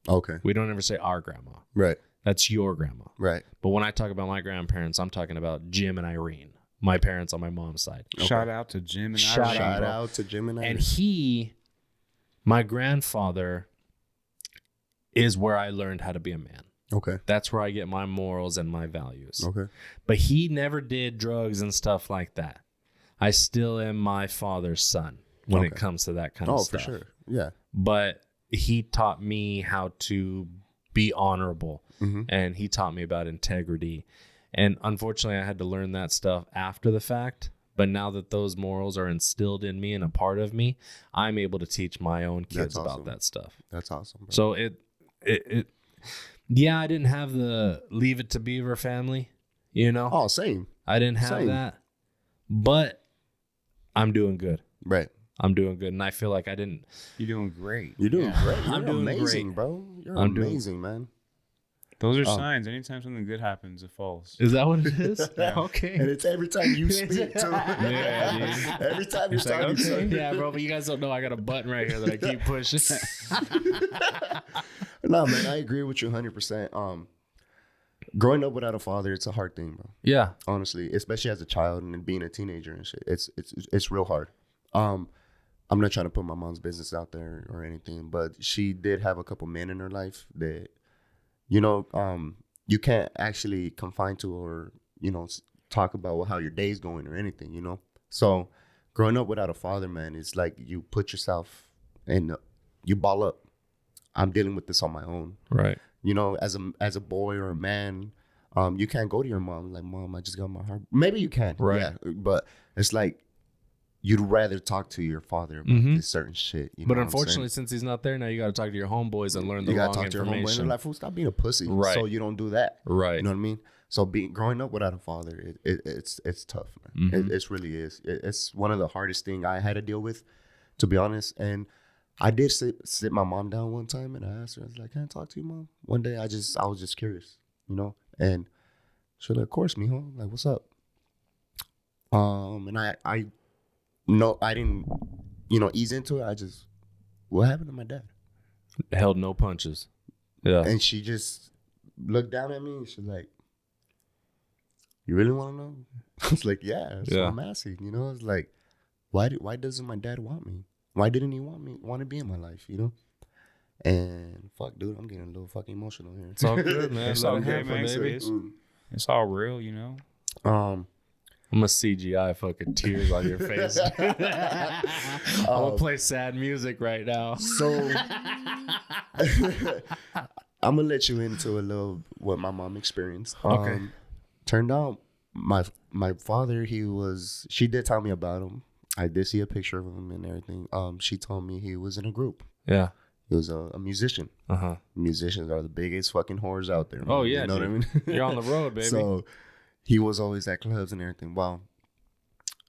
Okay. We don't ever say our grandma. Right. That's your grandma. Right. But when I talk about my grandparents, I'm talking about Jim and Irene, my parents on my mom's side. shout out to Jim and Shout Irene. Shout bro. out to Jim and I. And my grandfather is where I learned how to be a man. Okay. That's where I get my morals and my values. Okay. But he never did drugs and stuff like that. I still am my father's son when it Okay. comes to that kind of Oh, stuff. for sure. Yeah. But he taught me how to be honorable, Mm-hmm. and he taught me about integrity. And unfortunately, I had to learn that stuff after the fact. But now that those morals are instilled in me and a part of me, I'm able to teach my own kids That's awesome. about that stuff. That's awesome. Bro. So yeah, I didn't have the Leave It to Beaver family, you know? Oh, same. I didn't have same. that. But I'm doing good. Right. I'm doing good. And I feel like I didn't. You're doing great. You're doing great. You're I'm doing amazing, great. bro. You're I'm doing- amazing, man. Those are Oh. signs. Anytime something good happens, it falls. Is that what it is? Yeah. Okay. And it's every time you speak too. Yeah, dude. Every time you're It's like, talking. okay. Yeah, bro, but you guys don't know I got a button right here that I keep pushing. No, man, I agree with you 100%. Growing up without a father, it's a hard thing, bro. Yeah. Honestly, especially as a child and being a teenager and shit, it's real hard. I'm not trying to put my mom's business out there or anything, but she did have a couple men in her life that, you can't actually confine to or talk about how your day's going or anything, So, growing up without a father, man, it's like you put yourself and you ball up. I'm dealing with this on my own. Right. As a boy or a man, you can't go to your mom like, Mom, I just got my heart. Maybe you can, Right. yeah, but it's like you'd rather talk to your father about Mhm. this certain shit. But unfortunately, since he's not there now, you got to talk to your homeboys and learn the you gotta wrong talk to your homeboy and information. they're like, fool, stop being a pussy, Right. so you don't do that. Right. You know what I mean? So growing up without a father, it's tough, man. Mhm. It really is. It's one of the hardest thing I had to deal with, to be honest. And I did sit my mom down one time and I asked her, I was like, can I talk to you, Mom? One day I was just curious, and she was like, of course, mijo. I'm like, what's up? And I didn't, ease into it. What happened to my dad? Held no punches. Yeah. And she just looked down at me and she's like, you really want to know? I was like, yeah. That's what I'm asking, It's like, why doesn't my dad want me? Why didn't he want to be in my life, And fuck, dude, I'm getting a little fucking emotional here. It's all good, man. It's Let all it good, happen, man. baby. It's all real, I'm gonna CGI fucking tears on your face. I'm gonna play sad music right now. So I'm gonna let you into a little what my mom experienced. Okay. Turned out my father, she did tell me about him. I did see a picture of him and everything. She told me he was in a group. Yeah. He was a musician. Uh-huh. Musicians are the biggest fucking whores out there. Oh, man. yeah, You know what I dude. mean? You're on the road, baby. So he was always at clubs and everything. Wow.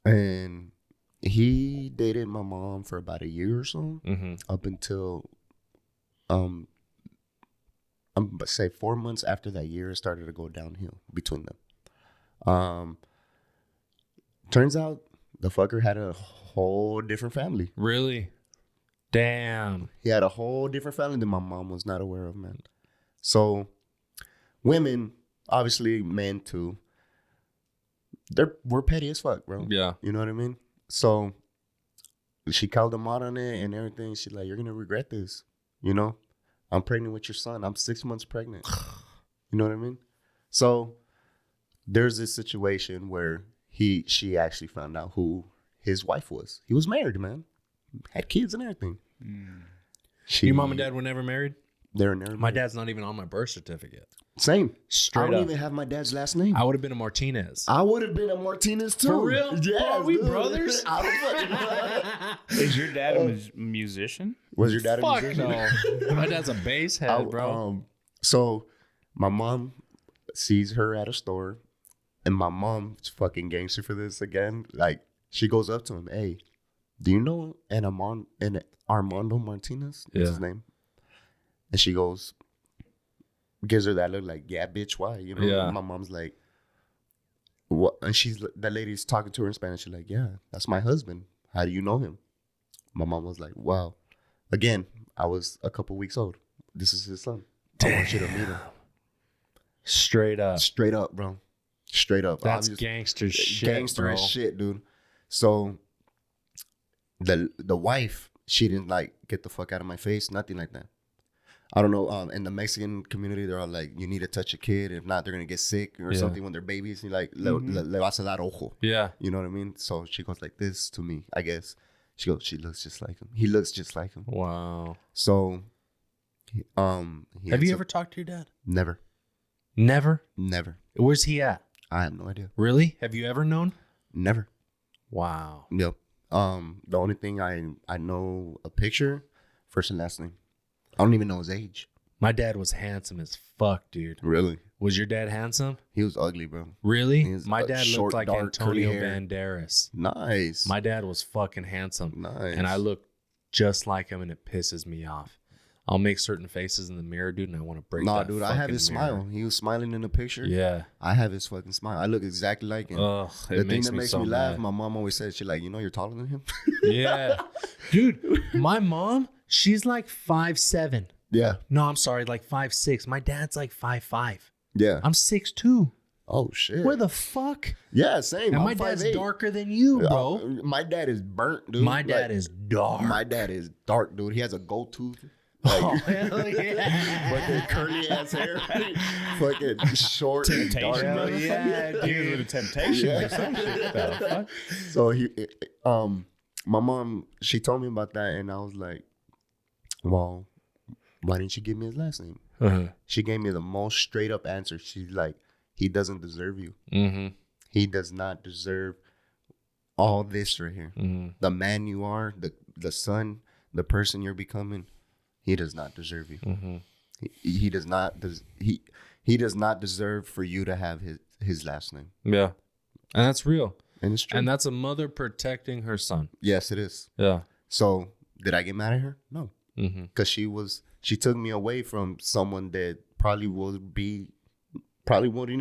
And he dated my mom for about a year or so, Mm-hmm. up until I'm gonna say 4 months after that year, it started to go downhill between them. Turns out the fucker had a whole different family. Really? Damn. He had a whole different family that my mom was not aware of, man. So women, obviously men too, we're petty as fuck, bro. Yeah. You know what I mean? So she called him out on it and everything. She's like, you're gonna regret this. I'm pregnant with your son. I'm 6 months pregnant. You know what I mean? So there's this situation where she actually found out who his wife was. He was married, man. Had kids and everything. Your mom and dad were never married? They were never My married. dad's not even on my birth certificate. Same. Straight I don't up. even have my dad's last name. I would have been a Martinez. I would have been a Martinez too. For real? Yeah, Are we brothers? I was Is your dad a musician? Was your dad a Fuck musician? no. My dad's a bass head, bro. So my mom sees her at a store, and my mom's fucking gangster for this again. Like, she goes up to him, "Hey, do you know an Armando Martinez?" That's his name. And she goes, gives her that look like, "Yeah, bitch, why?" You know. Yeah. My mom's like, "What?" And that lady's talking to her in Spanish. She's like, "Yeah, that's my husband. How do you know him?" My mom was like, "Wow." Again, I was a couple weeks old. This is his son. I want you to meet him. Straight up. Straight up, bro. Straight up. That's gangster shit, Gangster bro. as shit, dude. So the wife, she didn't like get the fuck out of my face, nothing like that. I don't know. In the Mexican community, they're all like, you need to touch a kid. If not, they're gonna get sick or something when they're babies. And you're like, le vas a dar ojo. Yeah. You know what I mean? So she goes like this to me, I guess. She goes, she looks just like him. He looks just like him. Wow. So, have you ever talked to your dad? Never. Never? Never. Where's he at? I have no idea. Really? Have you ever known? Never. Wow. Yep. The only thing I know a picture, first and last name. I don't even know his age. My dad was handsome as fuck, dude. Really? Was your dad handsome? He was ugly, bro. Really? He was, My dad short, looked like dark, curly Antonio hair. Banderas. Nice. My dad was fucking handsome. Nice. And I look just like him, and it pisses me off. I'll make certain faces in the mirror, dude, and I want to break that dude, I have his fucking mirror. smile. He was smiling in the picture. Yeah. I have his fucking smile. I look exactly like him. Ugh, The thing that makes so me laugh, mad. my mom always says, she's like, you know, you're taller than him. Yeah. Dude, my mom, she's like 5'7". Yeah. No, I'm sorry, like 5'6". My dad's like 5'5". Yeah. I'm 6'2". Oh, shit. Where the fuck? Yeah, same. And I'm my dad's 5'8". darker than you, bro. My dad is burnt, dude. My dad is dark. My dad is dark, dude. He has a gold tooth. Oh, hell yeah. Fucking curly ass hair. Fucking short and dark. Temptation, Hell yeah, Dude, with a temptation Yeah. or some shit. The fuck? So my mom, she told me about that, and I was like, well, why didn't you give me his last name? Uh-huh. She gave me the most straight up answer. She's like, he doesn't deserve you. Mm-hmm. He does not deserve all this right here. Mm-hmm. The man you are, the son, the person you're becoming, he does not deserve you. Mm-hmm. He does not he does not deserve for you to have his last name. Yeah. And that's real. And it's true. And that's a mother protecting her son. Yes, it is. Yeah. So did I get mad at her? No. Mm-hmm. Because she took me away from someone that probably wouldn't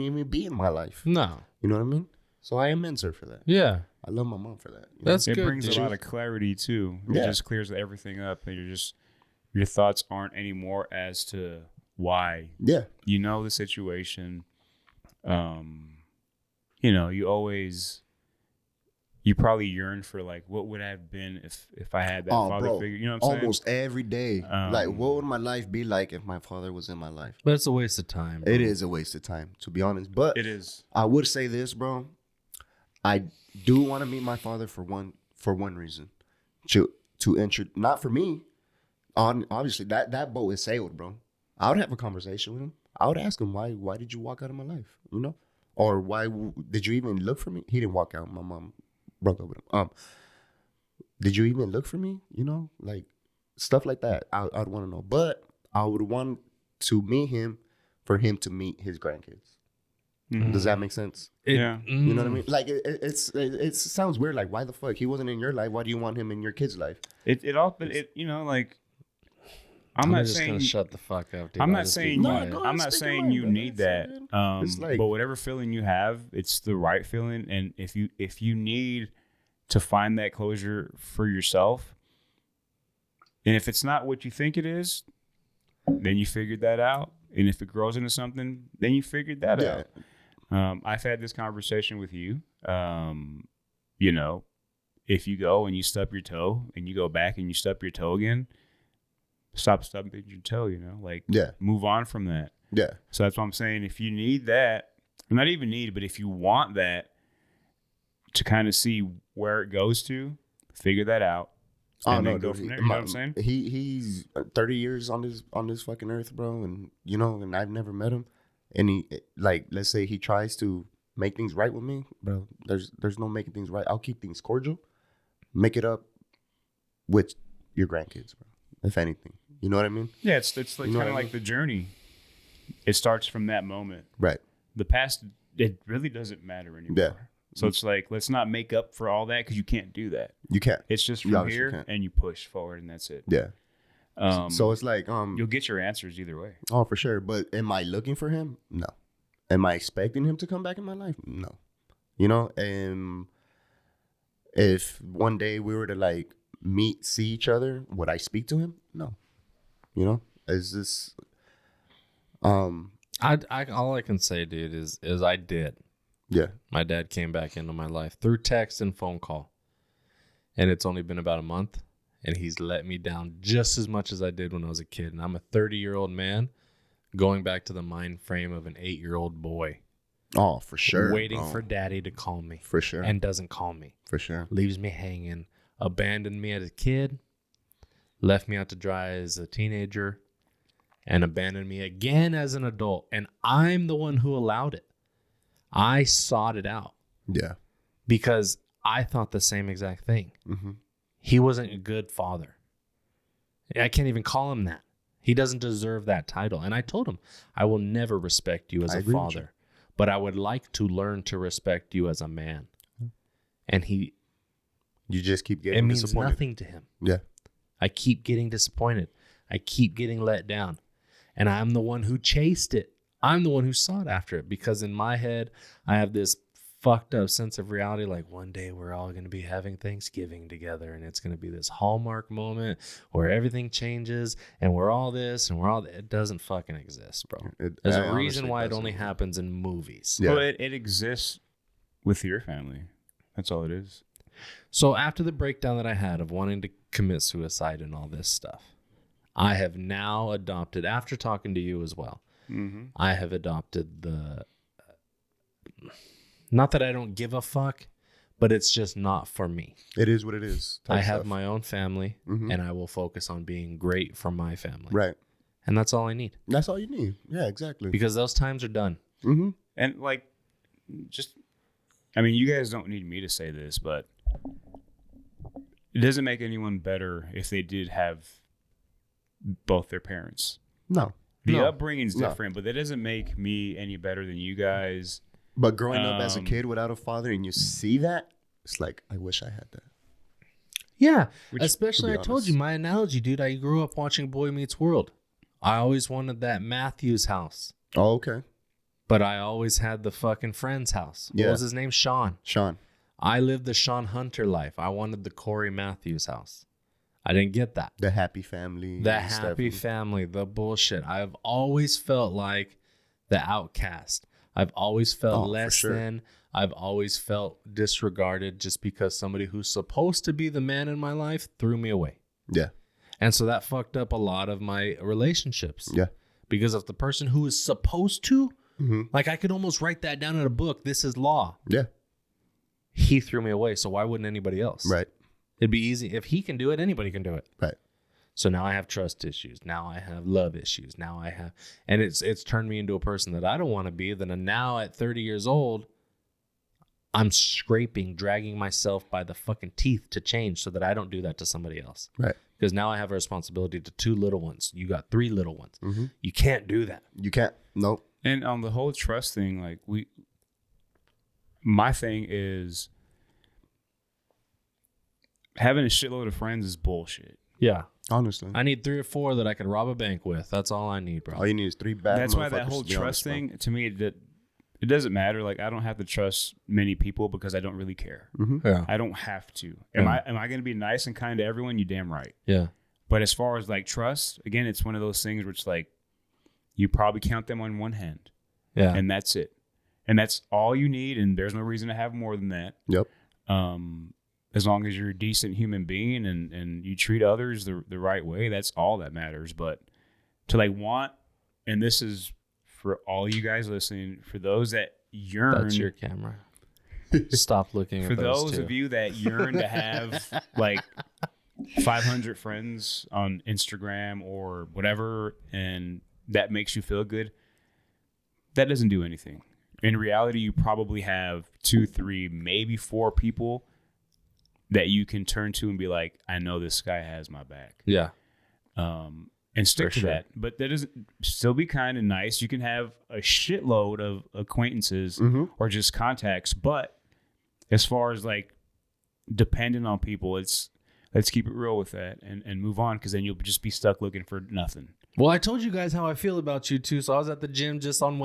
even be in my life. No. You know what I mean? So I amends her for that. Yeah. I love my mom for that. You know? That's It good. brings dude. a lot of clarity too. It Yeah. just clears everything up, and your thoughts aren't anymore as to why. Yeah. You know the situation. You know, you probably yearn for like what would I have been if I had that father bro, figure. You know what I'm saying? almost every day. Like, what would my life be like if my father was in my life? But it's a waste of time. Bro. It is a waste of time, to be honest. But It is. I would say this, bro. I do want to meet my father for one reason. To enter, not for me. Obviously, that boat is sailed, bro. I would have a conversation with him. I would ask him, why did you walk out of my life? You know? Or why did you even look for me? He didn't walk out. My mom broke up with him. Did you even look for me? You know? Like, stuff like that. I'd want to know. But I would want to meet him for him to meet his grandkids. Mhm. Does that make sense? Yeah. You know what I mean? Like, it sounds weird. Like, why the fuck? He wasn't in your life. Why do you want him in your kid's life? It all, but it, you know, like, I'm I'm not just saying gonna shut the fuck up, dude. I'm I'll not just be saying quiet. go I'm not speak saying your you mind, need man. that. It's like- But whatever feeling you have, it's the right feeling. And if you need to find that closure for yourself, and if it's not what you think it is, then you figured that out. And if it grows into something, then you figured that out. I've had this conversation with you. You know, if you go and you stub your toe and you go back and you stub your toe again, stop stubbing your toe, you know, like move on from that. Yeah. So that's what I'm saying. If you need that, not even need, but if you want that to kind of see where it goes to, figure that out. and then go from there. You know what I'm saying? He's 30 years on this fucking earth, bro, and and I've never met him. And he, like, let's say he tries to make things right with me, bro. There's no making things right. I'll keep things cordial, make it up with your grandkids, bro. If anything, you know what I mean? Yeah, it's like kind of like the journey. It starts from that moment. Right. The past, it really doesn't matter anymore. Yeah. So it's like, let's not make up for all that because you can't do that. You can't. It's just from here and you push forward and that's it. Yeah. So it's like you'll get your answers either way. Oh, for sure. But am I looking for him? No. Am I expecting him to come back in my life? No. And if one day we were to like see each other, would I speak to him? No. Is this all I can say, dude, is I did. Yeah. My dad came back into my life through text and phone call. And it's only been about a month. And he's let me down just as much as I did when I was a kid. And I'm a 30-year-old man going back to the mind frame of an 8-year-old boy. Oh, for sure. Waiting for daddy to call me. For sure. And doesn't call me. For sure. Leaves me hanging. Abandoned me as a kid. Left me out to dry as a teenager. And abandoned me again as an adult. And I'm the one who allowed it. I sought it out. Yeah. Because I thought the same exact thing. Mm-hmm. He wasn't a good father. I can't even call him that. He doesn't deserve that title. And I told him, I will never respect you as a father, but I would like to learn to respect you as a man. And you just keep getting disappointed. It means nothing to him. Yeah. I keep getting disappointed. I keep getting let down. And I'm the one who chased it. I'm the one who sought after it because in my head, I have this fucked up sense of reality. Like one day we're all going to be having Thanksgiving together and it's going to be this hallmark moment where everything changes and we're all this and we're all that. It doesn't fucking exist, bro. There's a reason why it only happens in movies. Yeah. Well, it exists with your family. That's all it is. So after the breakdown that I had of wanting to commit suicide and all this stuff, I have now adopted, after talking to you as well, I have adopted the, not that I don't give a fuck, but it's just not for me. It is what it is. I have my own family, and I will focus on being great for my family. Right. And that's all I need. That's all you need. Yeah, exactly. Because those times are done. Mm-hmm. And like, you guys don't need me to say this, but it doesn't make anyone better if they did have both their parents. No. The upbringing's different, but that doesn't make me any better than you guys. But growing up as a kid without a father and you see that, it's like, I wish I had that. Yeah. Especially, I told you my analogy, dude. I grew up watching Boy Meets World. I always wanted that Matthews house. Oh, okay. But I always had the fucking friend's house. What was his name? Sean. I lived the Sean Hunter life. I wanted the Corey Matthews house. I didn't get that. The happy family. The bullshit. I've always felt like the outcast. I've always felt less than. I've always felt disregarded just because somebody who's supposed to be the man in my life threw me away. Yeah. And so that fucked up a lot of my relationships. Yeah. Because of the person who is supposed to, like I could almost write that down in a book. This is law. Yeah. He threw me away. So why wouldn't anybody else? Right. It'd be easy. If he can do it, anybody can do it. Right. So now I have trust issues. Now I have love issues. Now I have, and it's turned me into a person that I don't want to be. Then now at 30 years old, I'm dragging myself by the fucking teeth to change so that I don't do that to somebody else. Right. Because now I have a responsibility to 2 little ones. You got 3 little ones. You can't do that. You can't. Nope. And on the whole trust thing, like my thing is having a shitload of friends is bullshit. Yeah. Honestly. I need 3 or 4 that I can rob a bank with. That's all I need, bro. All you need is 3 bad. That's why that whole trust thing, to me, it doesn't matter. Like, I don't have to trust many people because I don't really care. Yeah. I don't have to. Am I going to be nice and kind to everyone? You damn right. Yeah. But as far as like trust, again, it's one of those things where it's like you probably count them on one hand. Yeah. And that's it. And that's all you need. And there's no reason to have more than that. Yep. As long as you're a decent human being and you treat others the right way, that's all that matters. But to like want, and this is for all you guys listening, for those that yearn. That's your camera. Stop looking for at those two. of you that yearn to have like 500 friends on Instagram or whatever, and that makes you feel good, that doesn't do anything. In reality, you probably have 2, 3, maybe 4 people that you can turn to and be like, I know this guy has my back. Yeah. And stick to that. But that doesn't still be kind of nice. You can have a shitload of acquaintances or just contacts. But as far as like depending on people, let's keep it real with that and move on, because then you'll just be stuck looking for nothing. Well, I told you guys how I feel about you too. So I was at the gym just on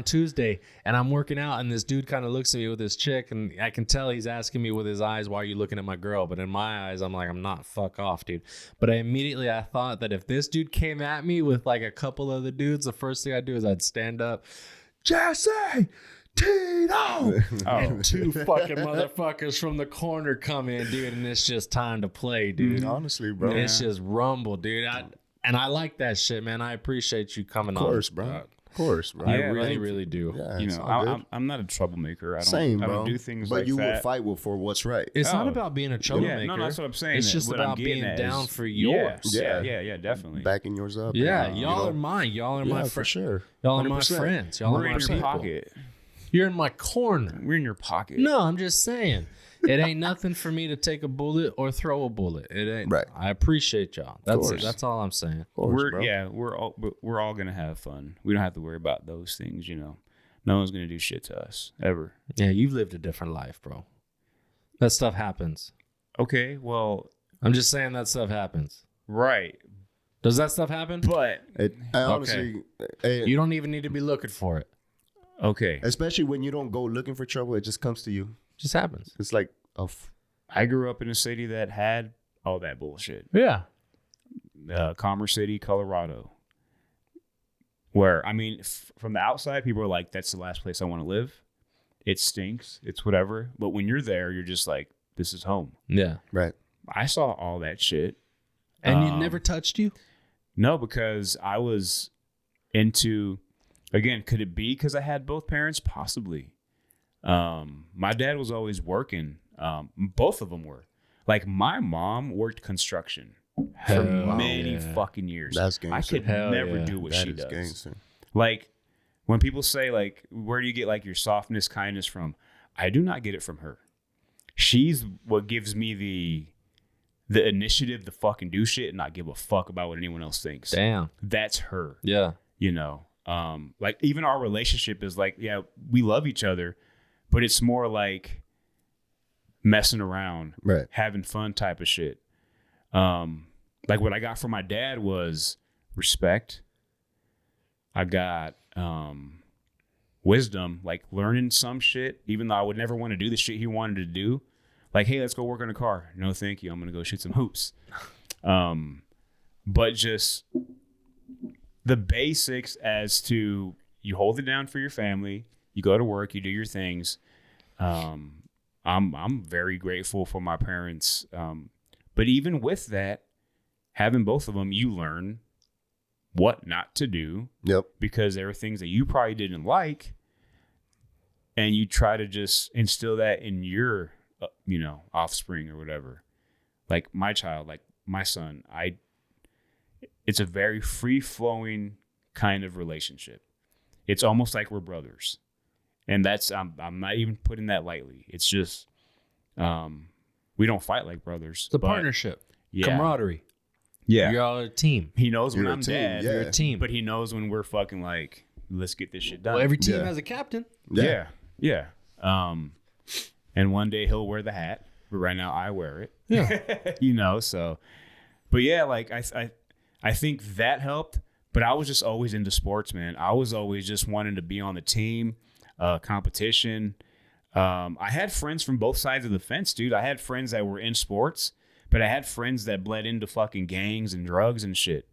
Tuesday, and I'm working out, and this dude kind of looks at me with his chick, and I can tell he's asking me with his eyes, why are you looking at my girl? But in my eyes, I'm like, I'm not, fuck off, dude. But I thought that if this dude came at me with like a couple other dudes, the first thing I'd do is I'd stand up, Jesse, Tito, and 2 fucking motherfuckers from the corner come in, dude, and it's just time to play, dude. Honestly, bro. It's just rumble, dude. I like that shit, man. I appreciate you coming on. Of course, bro. Of course, bro. I really do. Yeah, I'm not a troublemaker. I don't do things but like you that. will fight for what's right. It's not about being a troublemaker. Yeah, no, that's what I'm saying. It's just about being down for yours. Yeah, definitely. Backing yours up. Yeah, y'all are mine. Y'all are my friends. For sure. Y'all are 100%. my friends. Y'all We're are my in your people. pocket. You're in my corner. We're in your pocket. No, I'm just saying. It ain't nothing for me to take a bullet or throw a bullet. It ain't. Right. I appreciate y'all. That's all I'm saying. Of course, bro. We're all gonna have fun. We don't have to worry about those things, No one's gonna do shit to us ever. Yeah, you've lived a different life, bro. That stuff happens. Okay, well, I'm just saying that stuff happens. right. Does that stuff happen? But Honestly, You don't even need to be looking for it. okay, especially when you don't go looking for trouble, it just comes to you. It just happens. It's like I grew up in a city that had all that bullshit. Yeah. Commerce City, Colorado. Where, I mean, from the outside, people are like, that's the last place I want to live. It stinks. It's whatever. But when you're there, you're just like, this is home. Yeah. right. I saw all that shit. And it never touched you? No, because I was into, again, could it be because I had both parents? Possibly. My dad was always working. Both of them were. Like, my mom worked construction for many fucking years. That's I gangster. could never do what That she is does. gangster. Like, when people say, like, where do you get, like, your softness, kindness from? I do not get it from her. She's what gives me the initiative to fucking do shit and not give a fuck about what anyone else thinks. Damn. That's her. Yeah. Like, even our relationship is like, yeah, we love each other, but it's more like messing around, Right. having fun type of shit. Like, what I got from my dad was respect. I got wisdom, like learning some shit, even though I would never want to do the shit he wanted to do. Like, hey, let's go work on a car. No, thank you. I'm going to go shoot some hoops. But just the basics as to you hold it down for your family, you go to work, you do your things. I'm very grateful for my parents. But even with that, having both of them, you learn what not to do. Yep. Because there were things that you probably didn't like, and you try to just instill that in your, offspring or whatever. Like my child, like my son, it's a very free-flowing kind of relationship. It's almost like we're brothers. And that's, I'm not even putting that lightly. It's just, we don't fight like brothers. It's a partnership. Yeah. Camaraderie. Yeah. You're all a team. He knows when You're a I'm team, dad. yeah. You're a team. But he knows when we're fucking like, let's get this shit done. Well, every team Yeah. has a captain. Yeah. And one day he'll wear the hat, but right now I wear it. Yeah. So. But yeah, like I think that helped. But I was just always into sports, man. I was always just wanting to be on the team, competition. I had friends from both sides of the fence, dude. I had friends that were in sports, but I had friends that bled into fucking gangs and drugs and shit.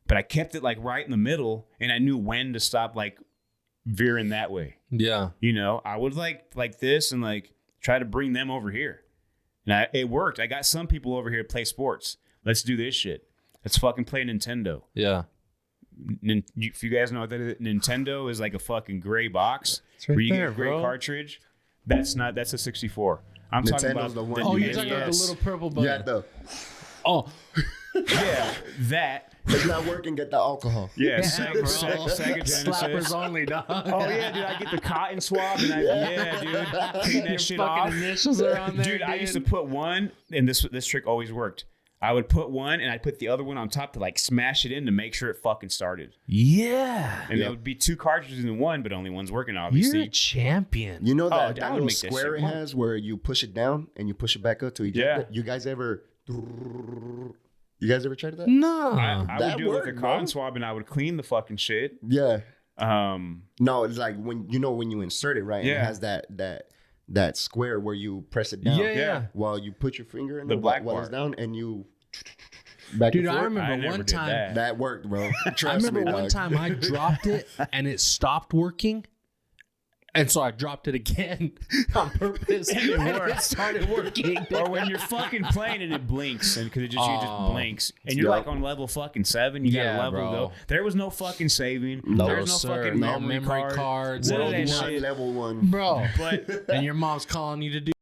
But I kept it like right in the middle, and I knew when to stop like veering that way. Yeah. I would like this and like try to bring them over here. And it worked. I got some people over here to play sports. Let's do this shit. Let's fucking play Nintendo. Yeah. If you guys know what that is, Nintendo is like a fucking gray box It's right where you there, get a gray bro. cartridge. That's a 64. I'm talking Nintendo's about the one. Oh, you you're get talking about the the- little purple button. Yeah, the Oh, yeah, that. it's not working. Get the alcohol. Yeah, yeah, Sega, bro. Sega Slappers Genesis. only, dog. Oh yeah, dude, I get the cotton swab and dude, clean Your that shit fucking off. initials are on there, Dude, I used to put one, and this trick always worked. I would put one, and I'd put the other one on top to like smash it in to make sure it fucking started. Yeah. And there would be 2 cartridges in one, but only one's working, obviously. You're a champion. You know that, I that would little make that square shit it work. has where you push it down and you push it back up to eject Yeah. it? You guys ever tried that? No. I would That do it with a worked, cotton bro. swab, and I would clean the fucking shit. Yeah. Um, No, it's like when you insert it, right? And Yeah. it has that square where you press it down. Yeah. While you put your finger in The it, black while it's bar. down, and you back Dude, and I forth. remember I never one did time. that. That worked, bro. Trust I remember me, one dog. time I dropped it and it stopped working. And so I dropped it again on purpose. And it worked. It started working. or when you're fucking playing and it blinks, and because it just blinks, and you're Yup. like on level fucking 7, you Yeah, got a level bro. go. There was no fucking saving. No, there was no sir. fucking No memory memory card. cards. None of World that War shit. level 1. Bro. But And your mom's calling you to do